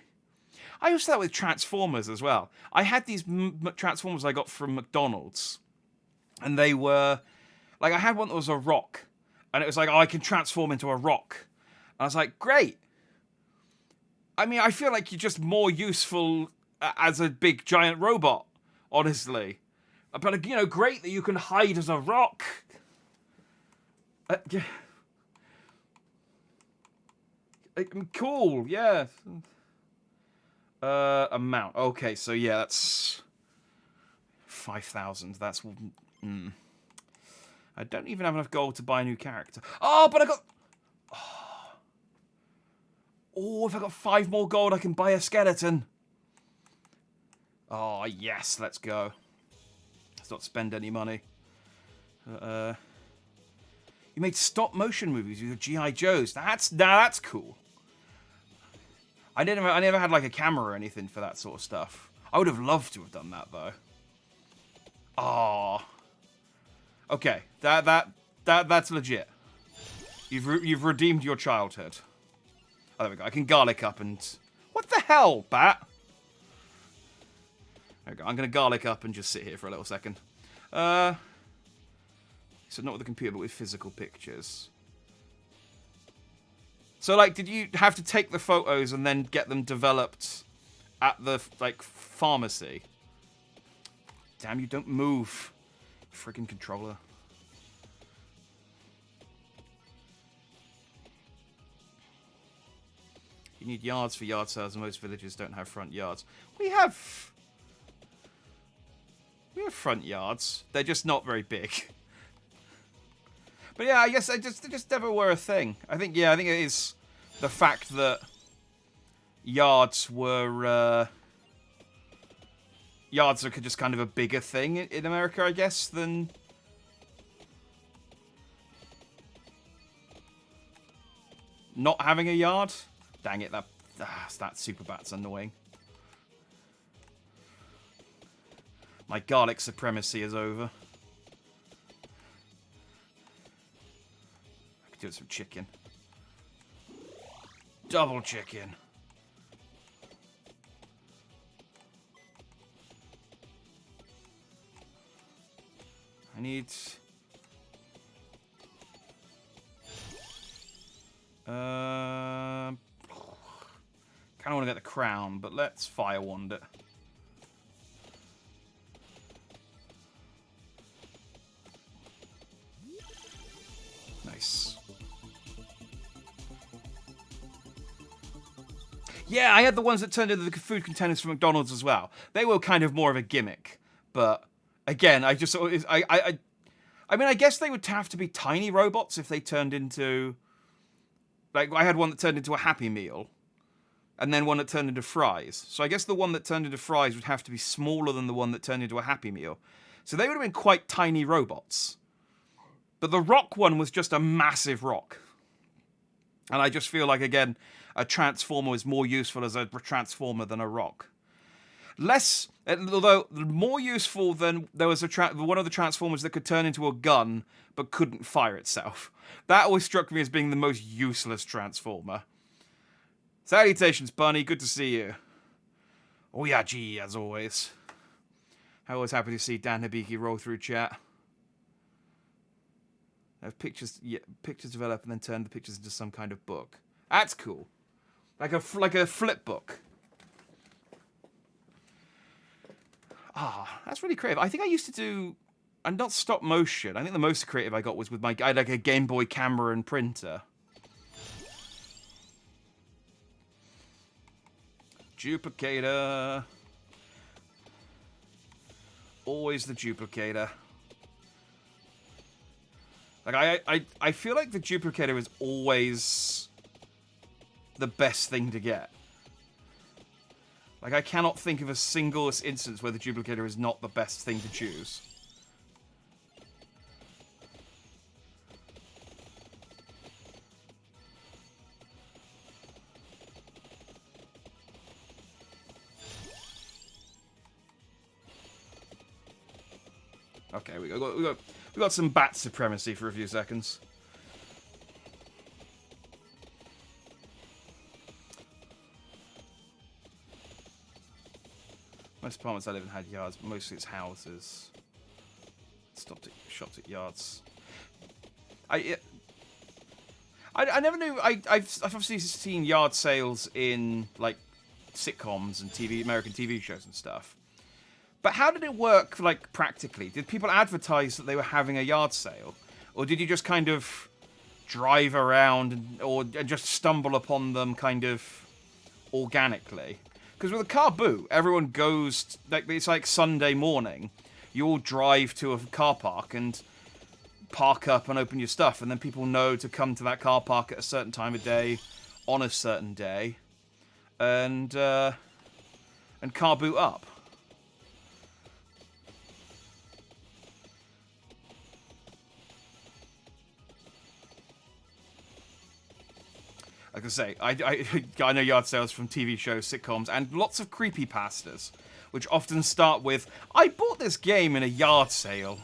I used that with Transformers as well. I had these Transformers I got from McDonald's, and they were like, I had one that was a rock, and it was like, oh, I can transform into a rock. And I was like, great. I mean, I feel like you're just more useful as a big giant robot, honestly. But, great that you can hide as a rock. Cool, yeah. Amount. Okay, so yeah, that's 5,000. That's. I don't even have enough gold to buy a new character. Oh, but I got. Oh, if I got 5 more gold, I can buy a skeleton. Oh yes, let's go. Let's not spend any money. You made stop motion movies with your G.I. Joes. That's cool. I never had like a camera or anything for that sort of stuff. I would have loved to have done that though. Oh. Okay, that's legit. You've redeemed your childhood. Oh, there we go. I can garlic up and what the hell, bat? There we go. I'm gonna garlic up and just sit here for a little second. So not with the computer, but with physical pictures. So, like, did you have to take the photos and then get them developed at the, like, pharmacy? Damn, you don't move. Friggin' controller. You need yards for yard sales, and most villages don't have front yards. We have front yards. They're just not very big. But yeah, I guess they just never were a thing. I think it is the fact that yards are just kind of a bigger thing in America, I guess, than not having a yard. Dang it, that super bat's annoying. My garlic supremacy is over. I could do with some chicken. Double chicken. I need... kind of want to get the crown, but let's fire wand it. Nice. Yeah, I had the ones that turned into the food containers from McDonald's as well. They were kind of more of a gimmick, but again, I just sort of, I mean, I guess they would have to be tiny robots if they turned into, like, I had one that turned into a Happy Meal, and then one that turned into fries. So I guess the one that turned into fries would have to be smaller than the one that turned into a Happy Meal. So they would have been quite tiny robots. But the rock one was just a massive rock. And I just feel like, again, a transformer is more useful as a transformer than a rock. Less, although more useful than there was one of the transformers that could turn into a gun but couldn't fire itself. That always struck me as being the most useless transformer. Salutations, Bunny. Good to see you. Oh yeah, gee, as always. I was happy to see Dan Hibiki roll through chat. Have pictures develop and then turn the pictures into some kind of book. That's cool. Like a flip book. That's really creative. I think I used to do, and not stop motion. I think the most creative I got was with I had like a Game Boy camera and printer. Duplicator. Always the duplicator. Like I feel like the duplicator is always the best thing to get. Like, I cannot think of a single instance where the duplicator is not the best thing to choose. Okay, we got some bat supremacy for a few seconds. Most apartments I live in had yards, but mostly it's houses. Shopped at yards. I never knew. I've obviously seen yard sales in like sitcoms and American TV shows and stuff. But how did it work, like, practically? Did people advertise that they were having a yard sale? Or did you just kind of drive around or just stumble upon them kind of organically? Because with a car boot, everyone goes, like, it's like Sunday morning. You all drive to a car park and park up and open your stuff. And then people know to come to that car park at a certain time of day, on a certain day. And car boot up. Like I say, I know yard sales from TV shows, sitcoms, and lots of creepypastas, which often start with, I bought this game in a yard sale.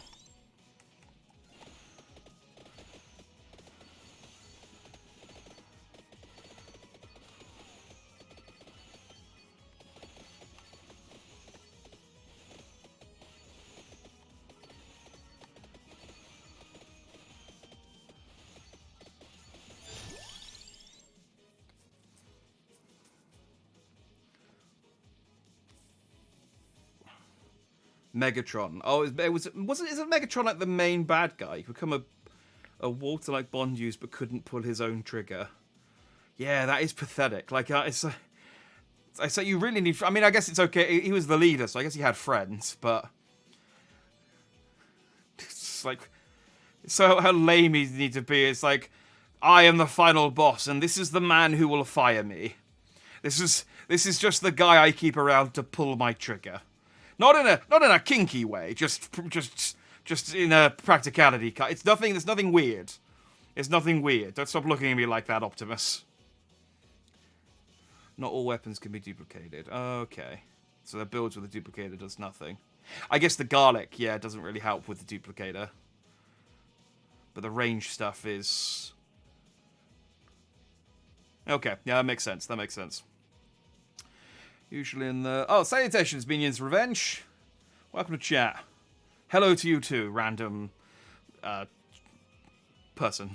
Megatron. Oh, isn't Megatron like the main bad guy? He become a Walter-like Bond used but couldn't pull his own trigger. Yeah, that is pathetic. Like, I say you really need. I mean, I guess it's okay. He was the leader, so I guess he had friends. But it's like, so how lame he needs to be. It's like, I am the final boss, and this is the man who will fire me. This is just the guy I keep around to pull my trigger. Not in a kinky way, just in a practicality. It's nothing. There's nothing weird. It's nothing weird. Don't stop looking at me like that, Optimus. Not all weapons can be duplicated. Okay, so the builds with the duplicator does nothing. I guess the garlic, yeah, doesn't really help with the duplicator. But the range stuff is okay. Yeah, that makes sense. That makes sense. Usually in the... Oh, salutations, Minions Revenge. Welcome to chat. Hello to you too, random person.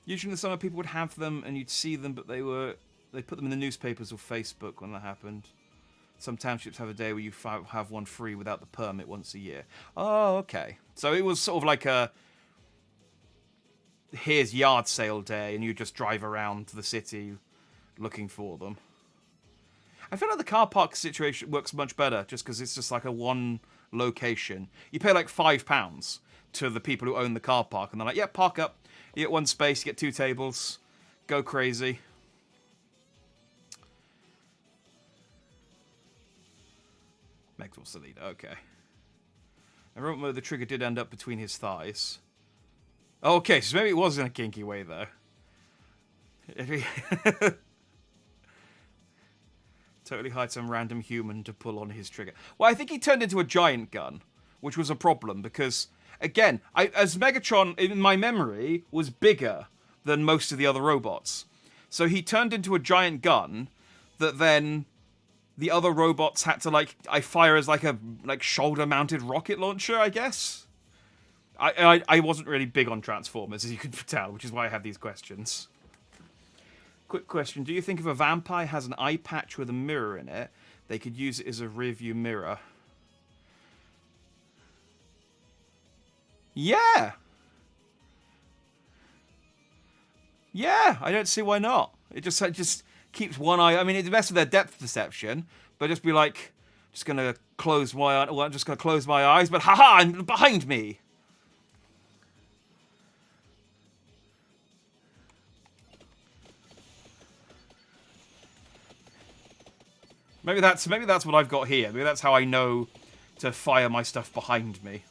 Usually in the summer, people would have them and you'd see them, but they put them in the newspapers or Facebook when that happened. Some townships have a day where you have one free without the permit once a year. Oh, okay. So it was sort of like a... Here's yard sale day, and you just drive around the city looking for them. I feel like the car park situation works much better just because it's just like a one location. You pay like £5 to the people who own the car park, and they're like, yeah, park up. You get one space, you get 2 tables. Go crazy. Meg's also the leader, okay. I remember the trigger did end up between his thighs. Okay, so maybe it was in a kinky way, though. Totally hired some random human to pull on his trigger. Well, I think he turned into a giant gun, which was a problem because, again, as Megatron, in my memory, was bigger than most of the other robots. So he turned into a giant gun that then the other robots had to I fire as a shoulder-mounted rocket launcher, I guess. I wasn't really big on Transformers, as you can tell, which is why I have these questions. Quick question: do you think if a vampire has an eye patch with a mirror in it, they could use it as a rearview mirror? Yeah. Yeah, I don't see why not. It just keeps one eye. I mean, it's best with their depth perception, but just be like, just gonna close my eye. Well, I'm just gonna close my eyes, but haha, I'm behind me. Maybe that's what I've got here. Maybe that's how I know to fire my stuff behind me.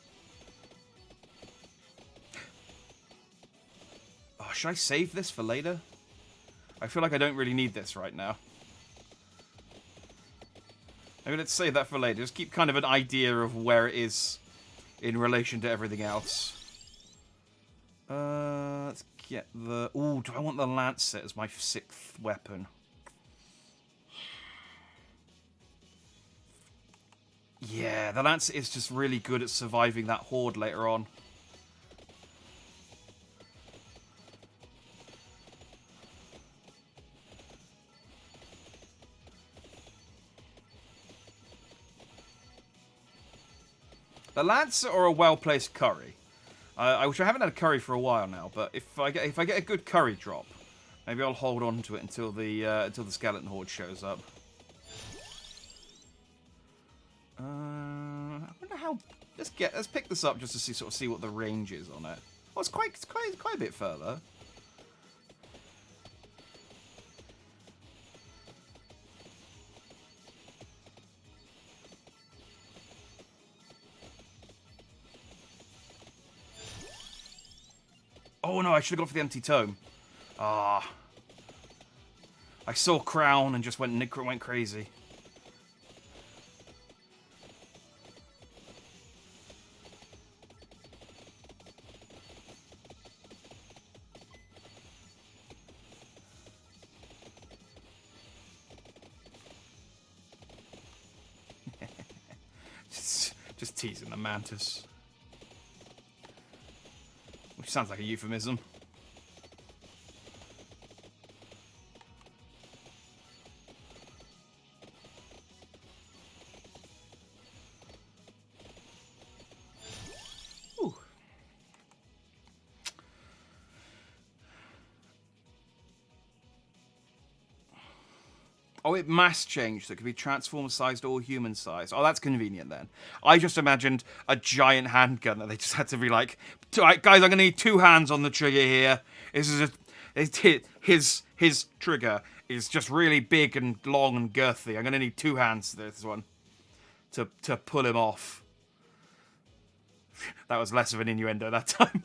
Oh, should I save this for later? I feel like I don't really need this right now. Maybe let's save that for later. Just keep kind of an idea of where it is in relation to everything else. Let's get the... Ooh, do I want the Lancet as my 6th weapon? Yeah, the Lancet is just really good at surviving that horde later on. The Lancet or a well-placed curry. Which I haven't had a curry for a while now, but if I get a good curry drop, maybe I'll hold on to it until the skeleton horde shows up. I wonder how. Let's pick this up just to see what the range is on it. Oh, it's quite a bit further. Oh no, I should have gone for the empty tome. Ah. I saw Crown and just went crazy. just teasing the mantis. Which sounds like a euphemism. Ooh. Oh, it mass changed, so it could be transformer-sized or human-sized. Oh, that's convenient then. I just imagined a giant handgun that they just had to be like, "Alright, guys, I'm gonna need 2 hands on the trigger here. This is his trigger is just really big and long and girthy. I'm gonna need 2 hands to this one to pull him off." That was less of an innuendo that time.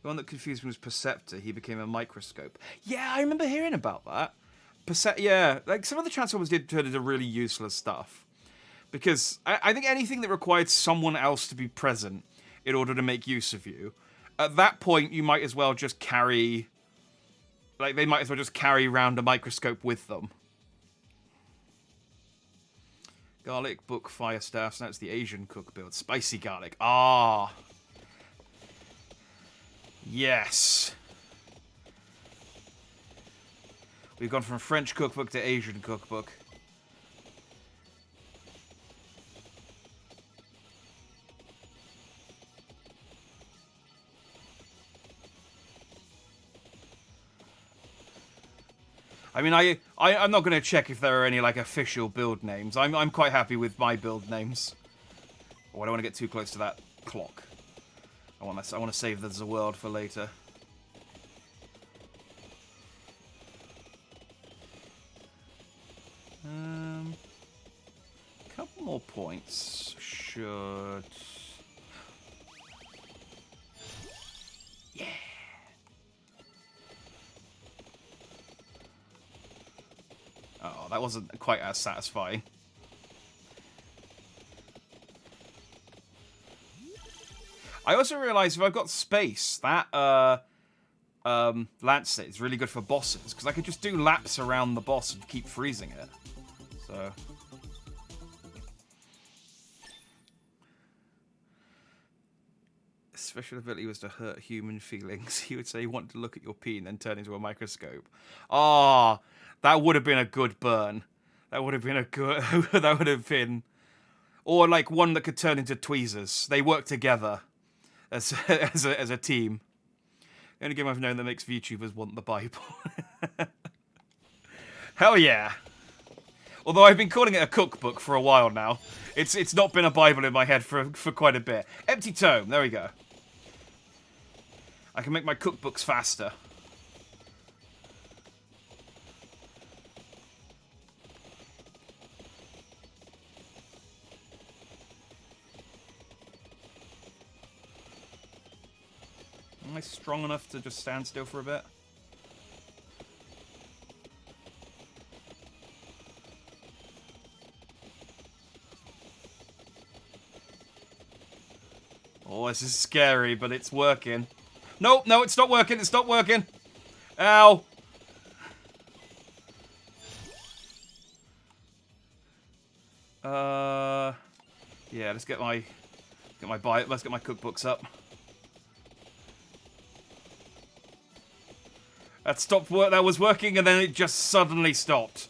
The one that confused me was Perceptor. He became a microscope. Yeah, I remember hearing about that. Yeah, like some of the Transformers did turn into really useless stuff. Because I think anything that required someone else to be present in order to make use of you, at that point you might as well just carry... Like, they might as well just carry around a microscope with them. Garlic, book, fire staff. So that's the Asian cook build. Spicy garlic. Ah... Yes. We've gone from French cookbook to Asian cookbook. I mean, I'm not going to check if there are any like official build names. I'm quite happy with my build names. Oh, I don't want to get too close to that clock. I want to save the world for later. Couple more points should. Yeah. Oh, that wasn't quite as satisfying. I also realised if I've got space, that Lancet is really good for bosses, because I could just do laps around the boss and keep freezing it. So... special ability was to hurt human feelings. He would say he wanted to look at your pee and then turn into a microscope. Ah, that would have been a good burn. That would have been a good... that would have been... Or like one that could turn into tweezers. They work together as a team. The only game I've known that makes VTubers want the Bible. Hell yeah. Although I've been calling it a cookbook for a while now. It's not been a Bible in my head for quite a bit. Empty tome. There we go. I can make my cookbooks faster. Am I strong enough to just stand still for a bit? Oh, this is scary, but it's working. Nope, no, it's not working. It's not working. Ow. Yeah, let's get my cookbooks up. That stopped work. That was working, and then it just suddenly stopped.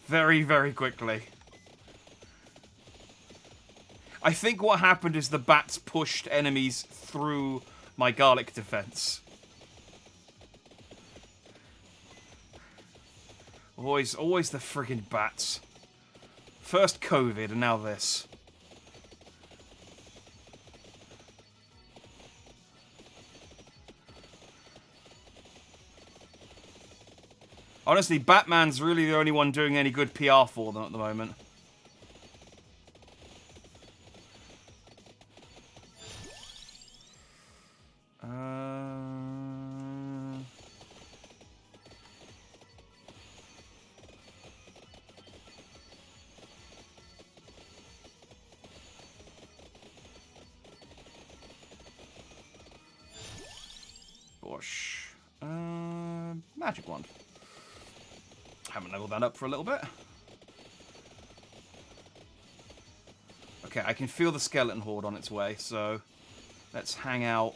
Very, very quickly. I think what happened is the bats pushed enemies through my garlic defense. Always the friggin' bats. First COVID, and now this. Honestly, Batman's really the only one doing any good PR for them at the moment. Gosh. Magic wand. Haven't leveled that up for a little bit. Okay, I can feel the skeleton horde on its way, so let's hang out.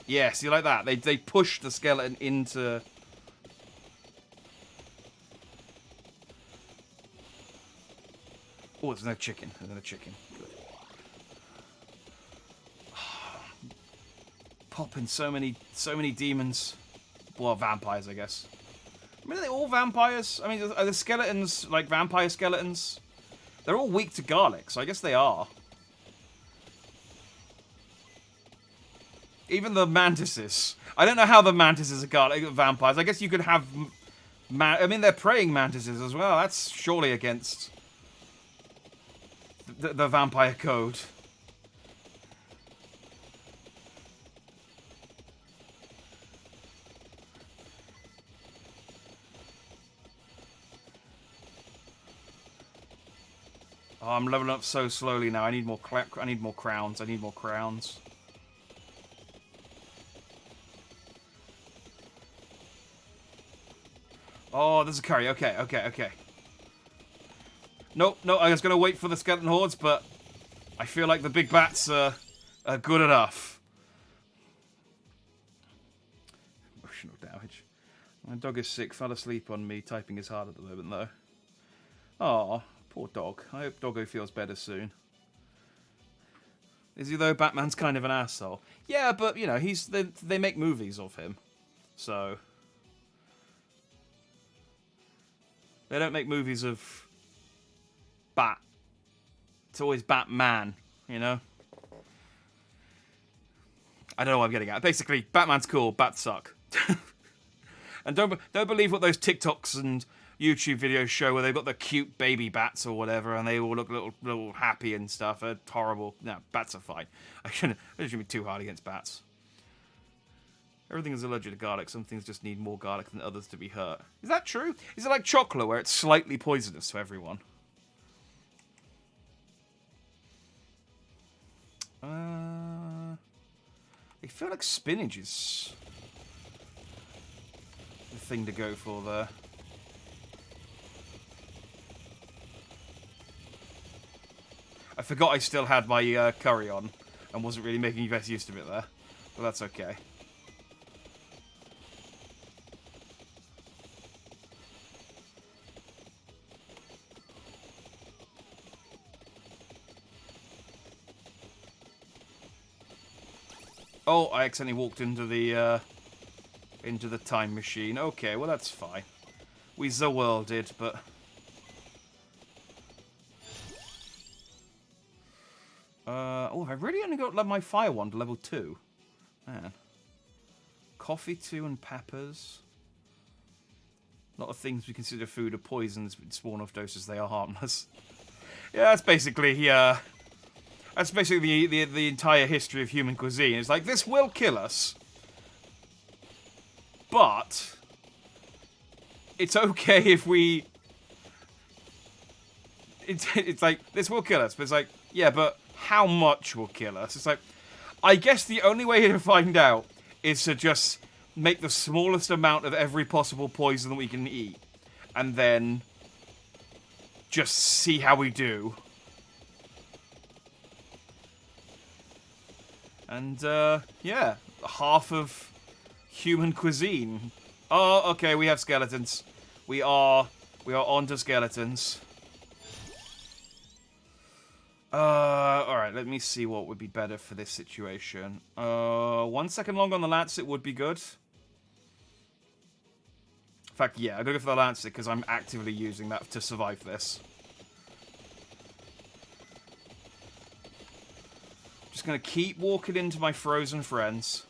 Yeah, see, like that. They push the skeleton into... Oh, there's no chicken. There's no chicken. Good. Popping so many demons. Well, vampires, I guess. I mean, are they all vampires? I mean, are the skeletons like vampire skeletons? They're all weak to garlic, so I guess they are. Even the mantises. I don't know how the mantises are garlic vampires. I guess you could have... I mean, they're praying mantises as well. That's surely against the vampire code. Oh, I'm leveling up so slowly now. I need more crowns. I need more crowns. Oh, there's a curry. Okay. Nope, I was going to wait for the skeleton hordes, but I feel like the big bats are good enough. Emotional damage. My dog is sick. Fell asleep on me, typing his hard at the moment, though. Oh, poor dog. I hope Doggo feels better soon. Is he, though? Batman's kind of an asshole. Yeah, but, you know, they make movies of him. So... they don't make movies of Bat. It's always Batman, you know? I don't know what I'm getting at. Basically, Batman's cool, bats suck. And don't believe what those TikToks and YouTube videos show where they've got the cute baby bats or whatever and they all look little happy and stuff. They're horrible. No, bats are fine. I shouldn't be too hard against bats. Everything is allergic to garlic. Some things just need more garlic than others to be hurt. Is that true? Is it like chocolate where it's slightly poisonous to everyone? I feel like spinach is the thing to go for there. I forgot I still had my curry on and wasn't really making best use of it there. But that's okay. Oh, I accidentally walked into the time machine. Okay, well that's fine. We the world did, but oh, I really only got my fire wand to level 2. Man. Coffee 2 and peppers. A lot of things we consider food are poisons, but in small enough doses they are harmless. Yeah, that's basically the entire history of human cuisine. It's like, this will kill us, but it's okay if we... It's like, this will kill us, but it's like, yeah, but how much will kill us? It's like, I guess the only way to find out is to just make the smallest amount of every possible poison that we can eat, and then just see how we do. And, yeah, half of human cuisine. Oh, okay, we have skeletons. We are onto skeletons. Alright, let me see what would be better for this situation. 1 second longer on the Lancet would be good. In fact, yeah, I'm gonna go for the Lancet because I'm actively using that to survive this. Just gonna keep walking into my frozen friends.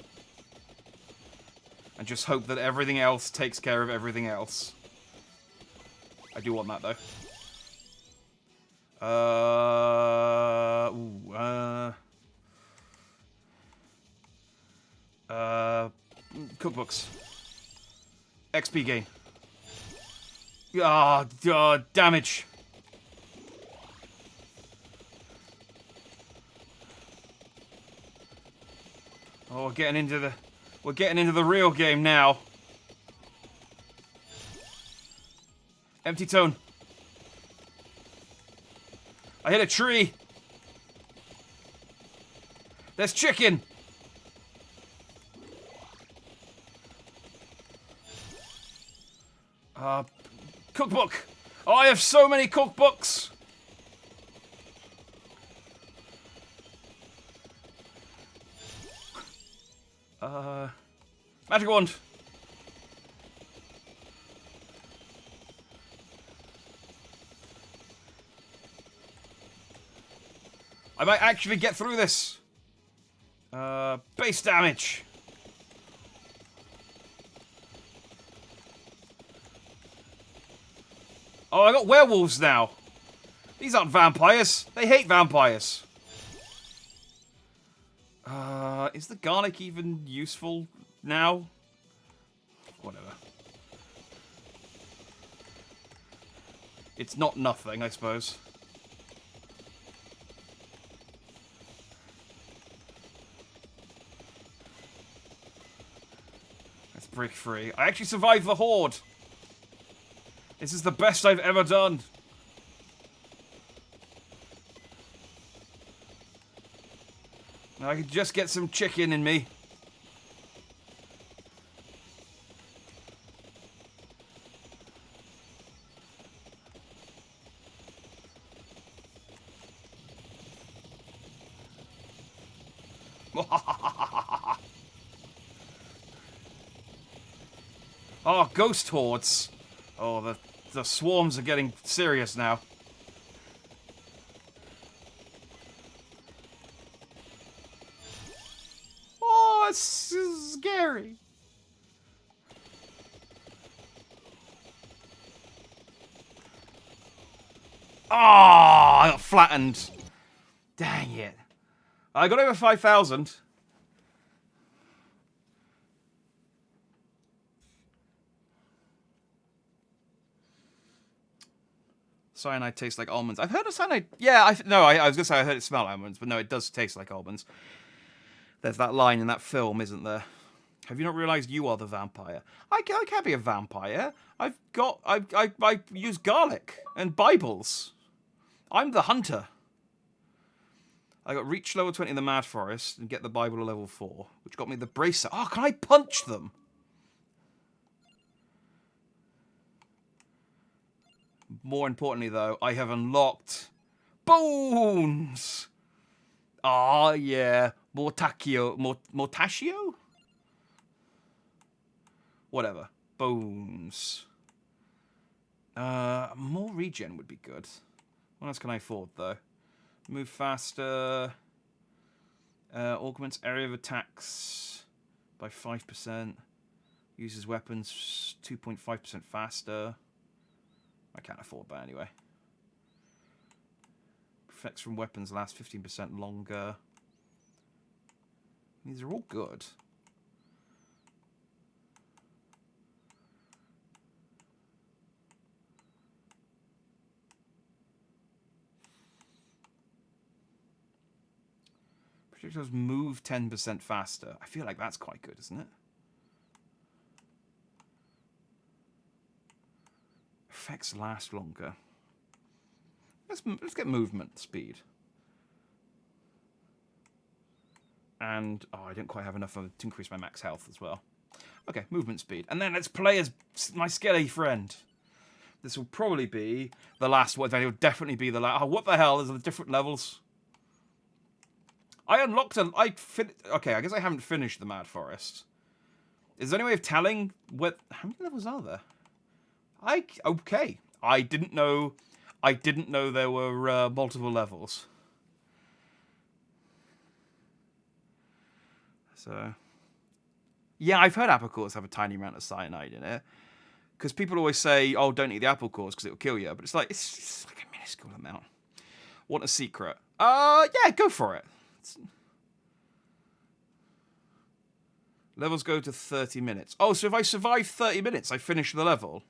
And just hope that everything else takes care of everything else. I do want that, though. Cookbooks. XP gain. Damage. Oh, we're getting into the real game now. Empty tone. I hit a tree. There's chicken. Cookbook. Oh, I have so many cookbooks. Magic wand. I might actually get through this. Base damage. Oh, I got werewolves now. These aren't vampires. They hate vampires. Is the garlic even useful now? Whatever. It's not nothing, I suppose. Let's break free. I actually survived the horde. This is the best I've ever done. Now I could just get some chicken in me. Oh, ghost hordes. Oh, the swarms are getting serious now. Oh, it's scary. Oh, I got flattened. Dang it. I got over 5,000. Cyanide tastes like almonds. I've heard of cyanide. Yeah, I was gonna say I heard it smell like almonds, but no, it does taste like almonds. There's that line in that film, isn't there? Have you not realised you are the vampire? I can't be a vampire. I use garlic and Bibles. I'm the hunter. I got reach level 20 in the Mad Forest and get the Bible to level 4, which got me the bracer. Oh, can I punch them? More importantly, though, I have unlocked bones. Oh, yeah. Mortaccio? Whatever. Bones. More regen would be good. What else can I afford, though? Move faster. Augments area of attacks by 5%. Uses weapons 2.5% faster. I can't afford that anyway. Effects from weapons last 15% longer. These are all good. Projectiles move 10% faster. I feel like that's quite good, isn't it? Effects last longer. Let's get movement speed. And I don't quite have enough to increase my max health as well. Okay, movement speed. And then let's play as my skelly friend. This will probably be the last one. It will definitely be the last. Oh, what the hell? There's the different levels. I unlocked okay, I guess I haven't finished the Mad Forest. Is there any way of telling what? How many levels are there? Okay. I didn't know there were multiple levels. So, yeah, I've heard apple cores have a tiny amount of cyanide in it. Because people always say, "Oh, don't eat the apple cores because it will kill you." But it's like a minuscule amount. Want a secret? Yeah, go for it. Levels go to 30 minutes. Oh, so if I survive 30 minutes, I finish the level.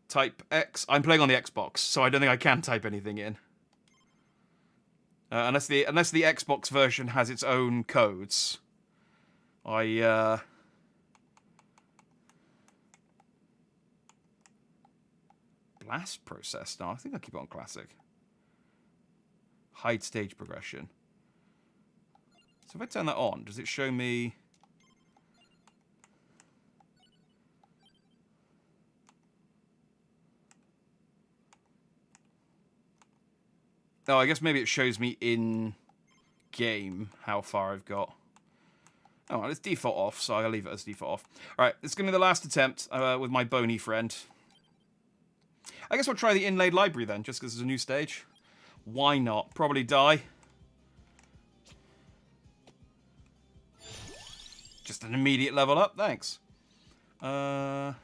Type X. I'm playing on the Xbox, so I don't think I can type anything in. Unless the Xbox version has its own codes. Blast process. No, I think I'll keep it on classic. Hide stage progression. So if I turn that on, does it show me? Oh, I guess maybe it shows me in game how far I've got. Oh, well, it's default off, so I'll leave it as default off. All right, this is going to be the last attempt with my bony friend. I guess we'll try the inlaid library then, just because it's a new stage. Why not? Probably die. Just an immediate level up, thanks. What have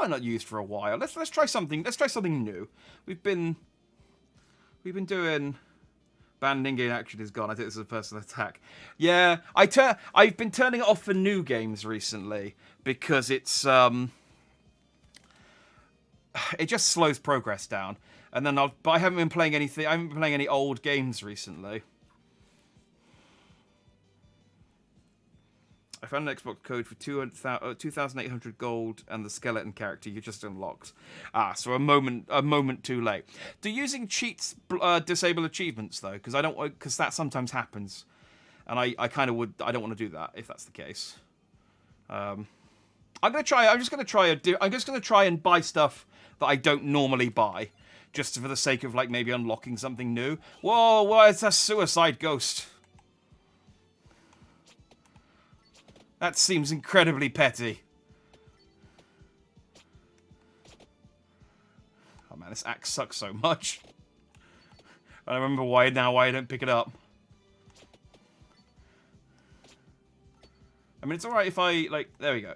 I not used for a while? Let's try something. Let's try something new. We've been doing. Banned in-game action is gone. I think this is a personal attack. Yeah, I've been turning it off for new games recently because it's it just slows progress down. And then but I haven't been playing anything. I haven't been playing any old games recently. I found an Xbox code for 2,800 gold and the skeleton character you just unlocked. So a moment too late. Do using cheats disable achievements though? Because that sometimes happens, and I don't want to do that if that's the case. I'm just gonna try and buy stuff that I don't normally buy, just for the sake of like maybe unlocking something new. Whoa, it's a suicide ghost. That seems incredibly petty. Oh man, this axe sucks so much. I don't remember why I don't pick it up. I mean, it's alright if I, like, there we go.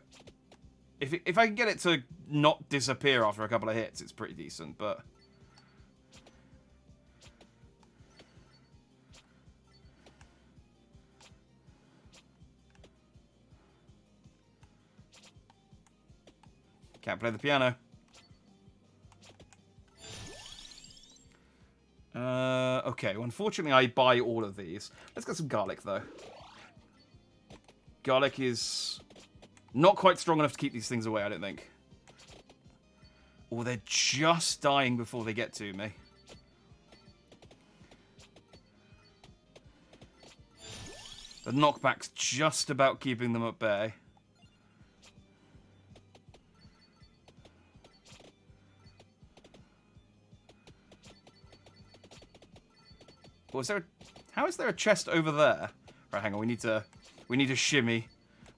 If I can get it to not disappear after a couple of hits, it's pretty decent, but... Can't play the piano. Okay, well, unfortunately I buy all of these. Let's get some garlic, though. Garlic is not quite strong enough to keep these things away, I don't think. Or they're just dying before they get to me. The knockback's just about keeping them at bay. How is there a chest over there? Right, hang on. We need to shimmy.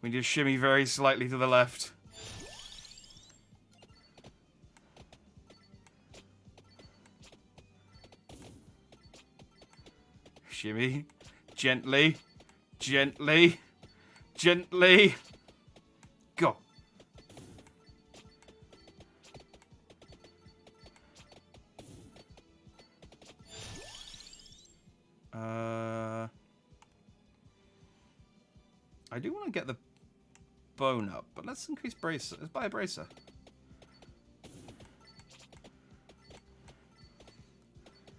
We need to shimmy very slightly to the left. Shimmy. Gently. Gently. Gently. Go. I do want to get the bone up, but let's increase bracer. Let's buy a bracer.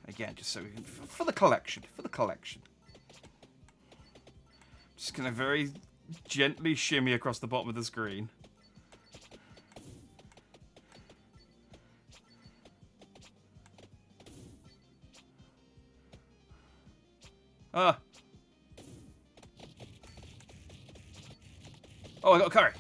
Again, just so we can... For the collection. For the collection. Just going to very gently shimmy across the bottom of the screen. Ah. Oh, I got a curry.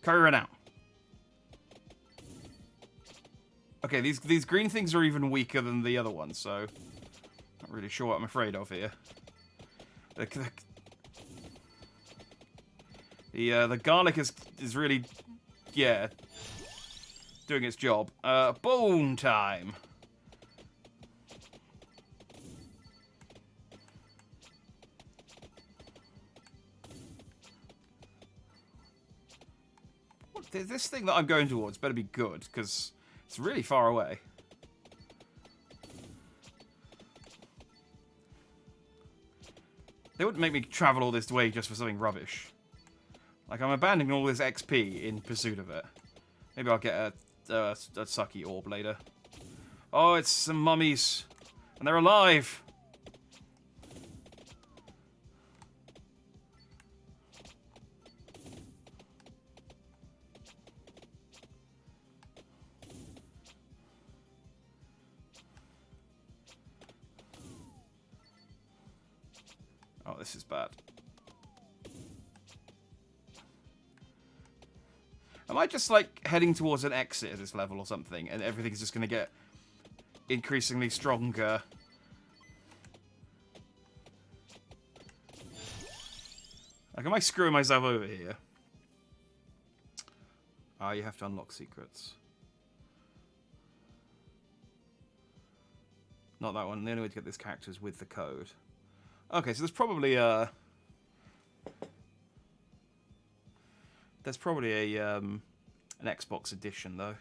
Curry ran out. Okay, these green things are even weaker than the other ones, so not really sure what I'm afraid of here. The garlic is really, yeah, doing its job. Bone time. What, this thing that I'm going towards better be good, because it's really far away. They wouldn't make me travel all this way just for something rubbish. Like, I'm abandoning all this XP in pursuit of it. Maybe I'll get a sucky orb later. Oh, it's some mummies. And they're alive. Oh, this is bad. Am I just, like, heading towards an exit at this level or something, and everything's just going to get increasingly stronger? Like, am I screwing myself over here? Ah, you have to unlock secrets. Not that one. The only way to get this character is with the code. Okay, so there's probably a... an Xbox edition, though.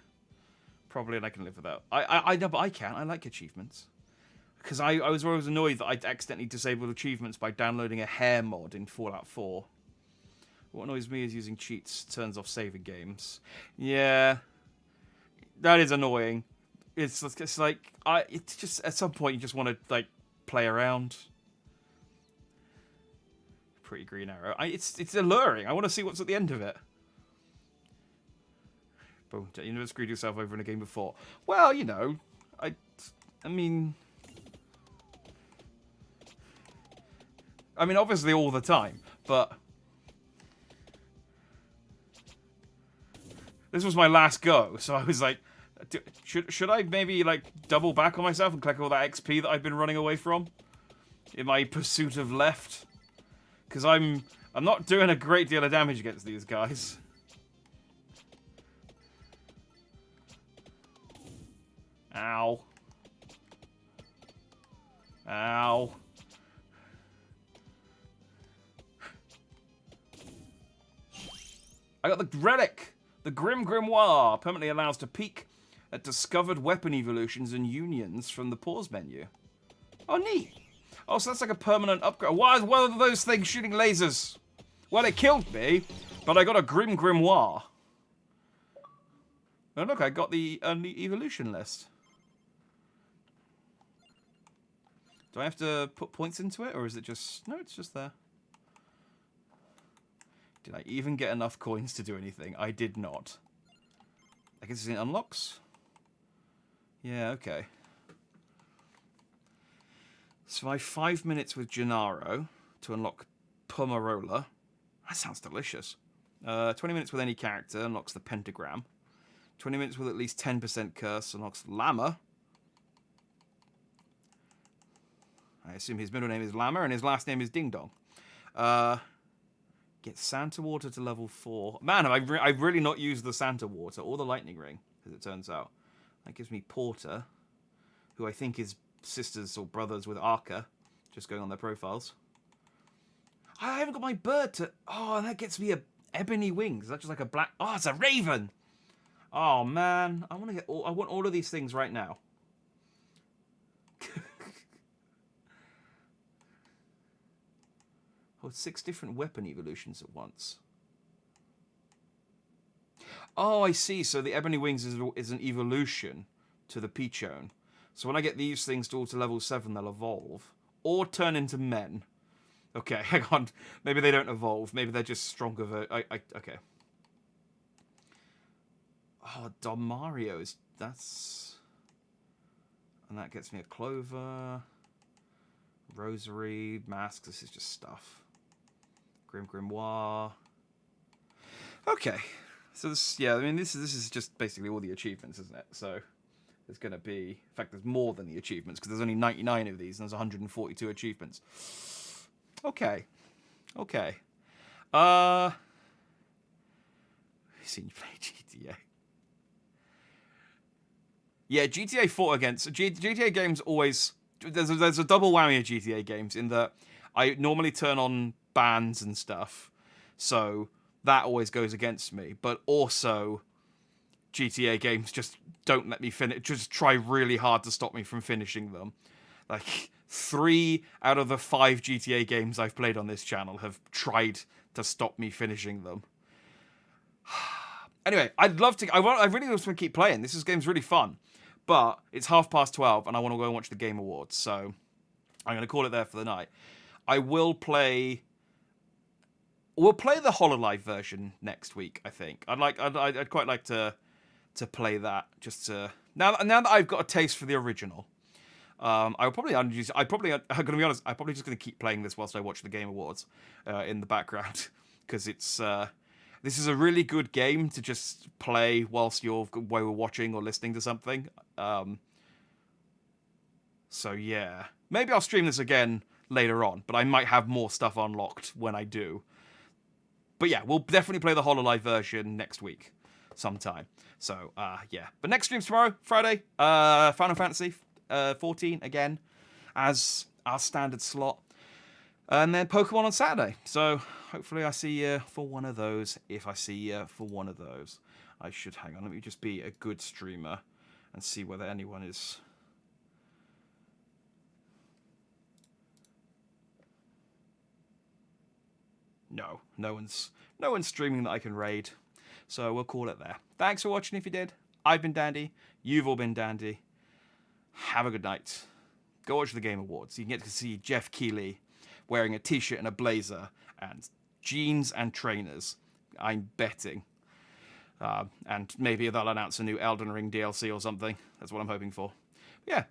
Probably, and I can live without. I know, but I can. I like achievements. Because I was always annoyed that I'd accidentally disabled achievements by downloading a hair mod in Fallout 4. What annoys me is using cheats turns off saving games. Yeah. That is annoying. It's like... it's just... At some point, you just want to, like, play around. Pretty green arrow. It's alluring. I want to see what's at the end of it. Boom. You never screwed yourself over in a game before. Well, you know, I mean, obviously all the time, but this was my last go, so I was like, should I maybe, like, double back on myself and collect all that XP that I've been running away from in my pursuit of left? Because I'm not doing a great deal of damage against these guys. Ow. Ow. I got the relic! The Grim Grimoire permanently allows to peek at discovered weapon evolutions and unions from the pause menu. Oh, neat. Oh, so that's like a permanent upgrade. Why are those things shooting lasers? Well, it killed me, But I got a Grim Grimoire. Oh, look, I got the evolution list. Do I have to put points into it, or is it just... No, it's just there. Did I even get enough coins to do anything? I did not. I guess it unlocks? Yeah, okay. So I have 5 minutes with Gennaro to unlock Pomarola. That sounds delicious. 20 minutes with any character unlocks the pentagram. 20 minutes with at least 10% curse unlocks Llama. I assume his middle name is Llama and his last name is Ding Dong. Get Santa Water to level 4. Man, I've really not used the Santa Water or the Lightning Ring, as it turns out. That gives me Porter, who I think is sisters or brothers with Arca, just going on their profiles. I haven't got my bird to... Oh, that gets me a ebony wings. Is that just like a black... Oh, it's a raven! Oh, man. I want to get all... I want all of these things right now. Oh, 6 different weapon evolutions at once. Oh, I see. So the ebony wings is an evolution to the Pichone. So when I get these things all to level 7, they'll evolve. Or turn into men. Okay, hang on. Maybe they don't evolve. Maybe they're just stronger. Okay. Oh, Don Mario's. That's... And that gets me a Clover. Rosary. Mask. This is just stuff. Grim Grimoire. Okay. So this... Yeah, I mean, this is just basically all the achievements, isn't it? So... There's going to be... In fact, there's more than the achievements, because there's only 99 of these, and there's 142 achievements. Okay. Okay. I've seen you play GTA. Yeah, GTA fought against... GTA games always... There's a double whammy of GTA games, in that I normally turn on bans and stuff, so that always goes against me, but also... GTA games just don't let me finish, just try really hard to stop me from finishing them. Like, 3 out of the 5 GTA games I've played on this channel have tried to stop me finishing them. Anyway, I'd love to... I really want to keep playing. This game's really fun. But it's 12:30, and I want to go and watch the Game Awards, so I'm going to call it there for the night. I will play... We'll play the HoloLive version next week, I think. I'd quite like to play that, just to... Now that I've got a taste for the original, I'm going to be honest, I'm probably just going to keep playing this whilst I watch the Game Awards in the background, because it's... This is a really good game to just play while we're watching or listening to something. So yeah. Maybe I'll stream this again later on, but I might have more stuff unlocked when I do. But yeah, we'll definitely play the HoloLive version next week sometime. So, yeah. But next stream's tomorrow, Friday. Final Fantasy 14 again, as our standard slot. And then Pokemon on Saturday. So, hopefully I see you for one of those. If I see you for one of those. I should, hang on, let me just be a good streamer and see whether anyone is... No one's streaming that I can raid. So we'll call it there. Thanks for watching if you did. I've been Dandy. You've all been Dandy. Have a good night. Go watch the Game Awards. You can get to see Jeff Keighley wearing a t-shirt and a blazer and jeans and trainers. I'm betting. And maybe they'll announce a new Elden Ring DLC or something. That's what I'm hoping for. Yeah.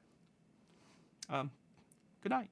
Good night.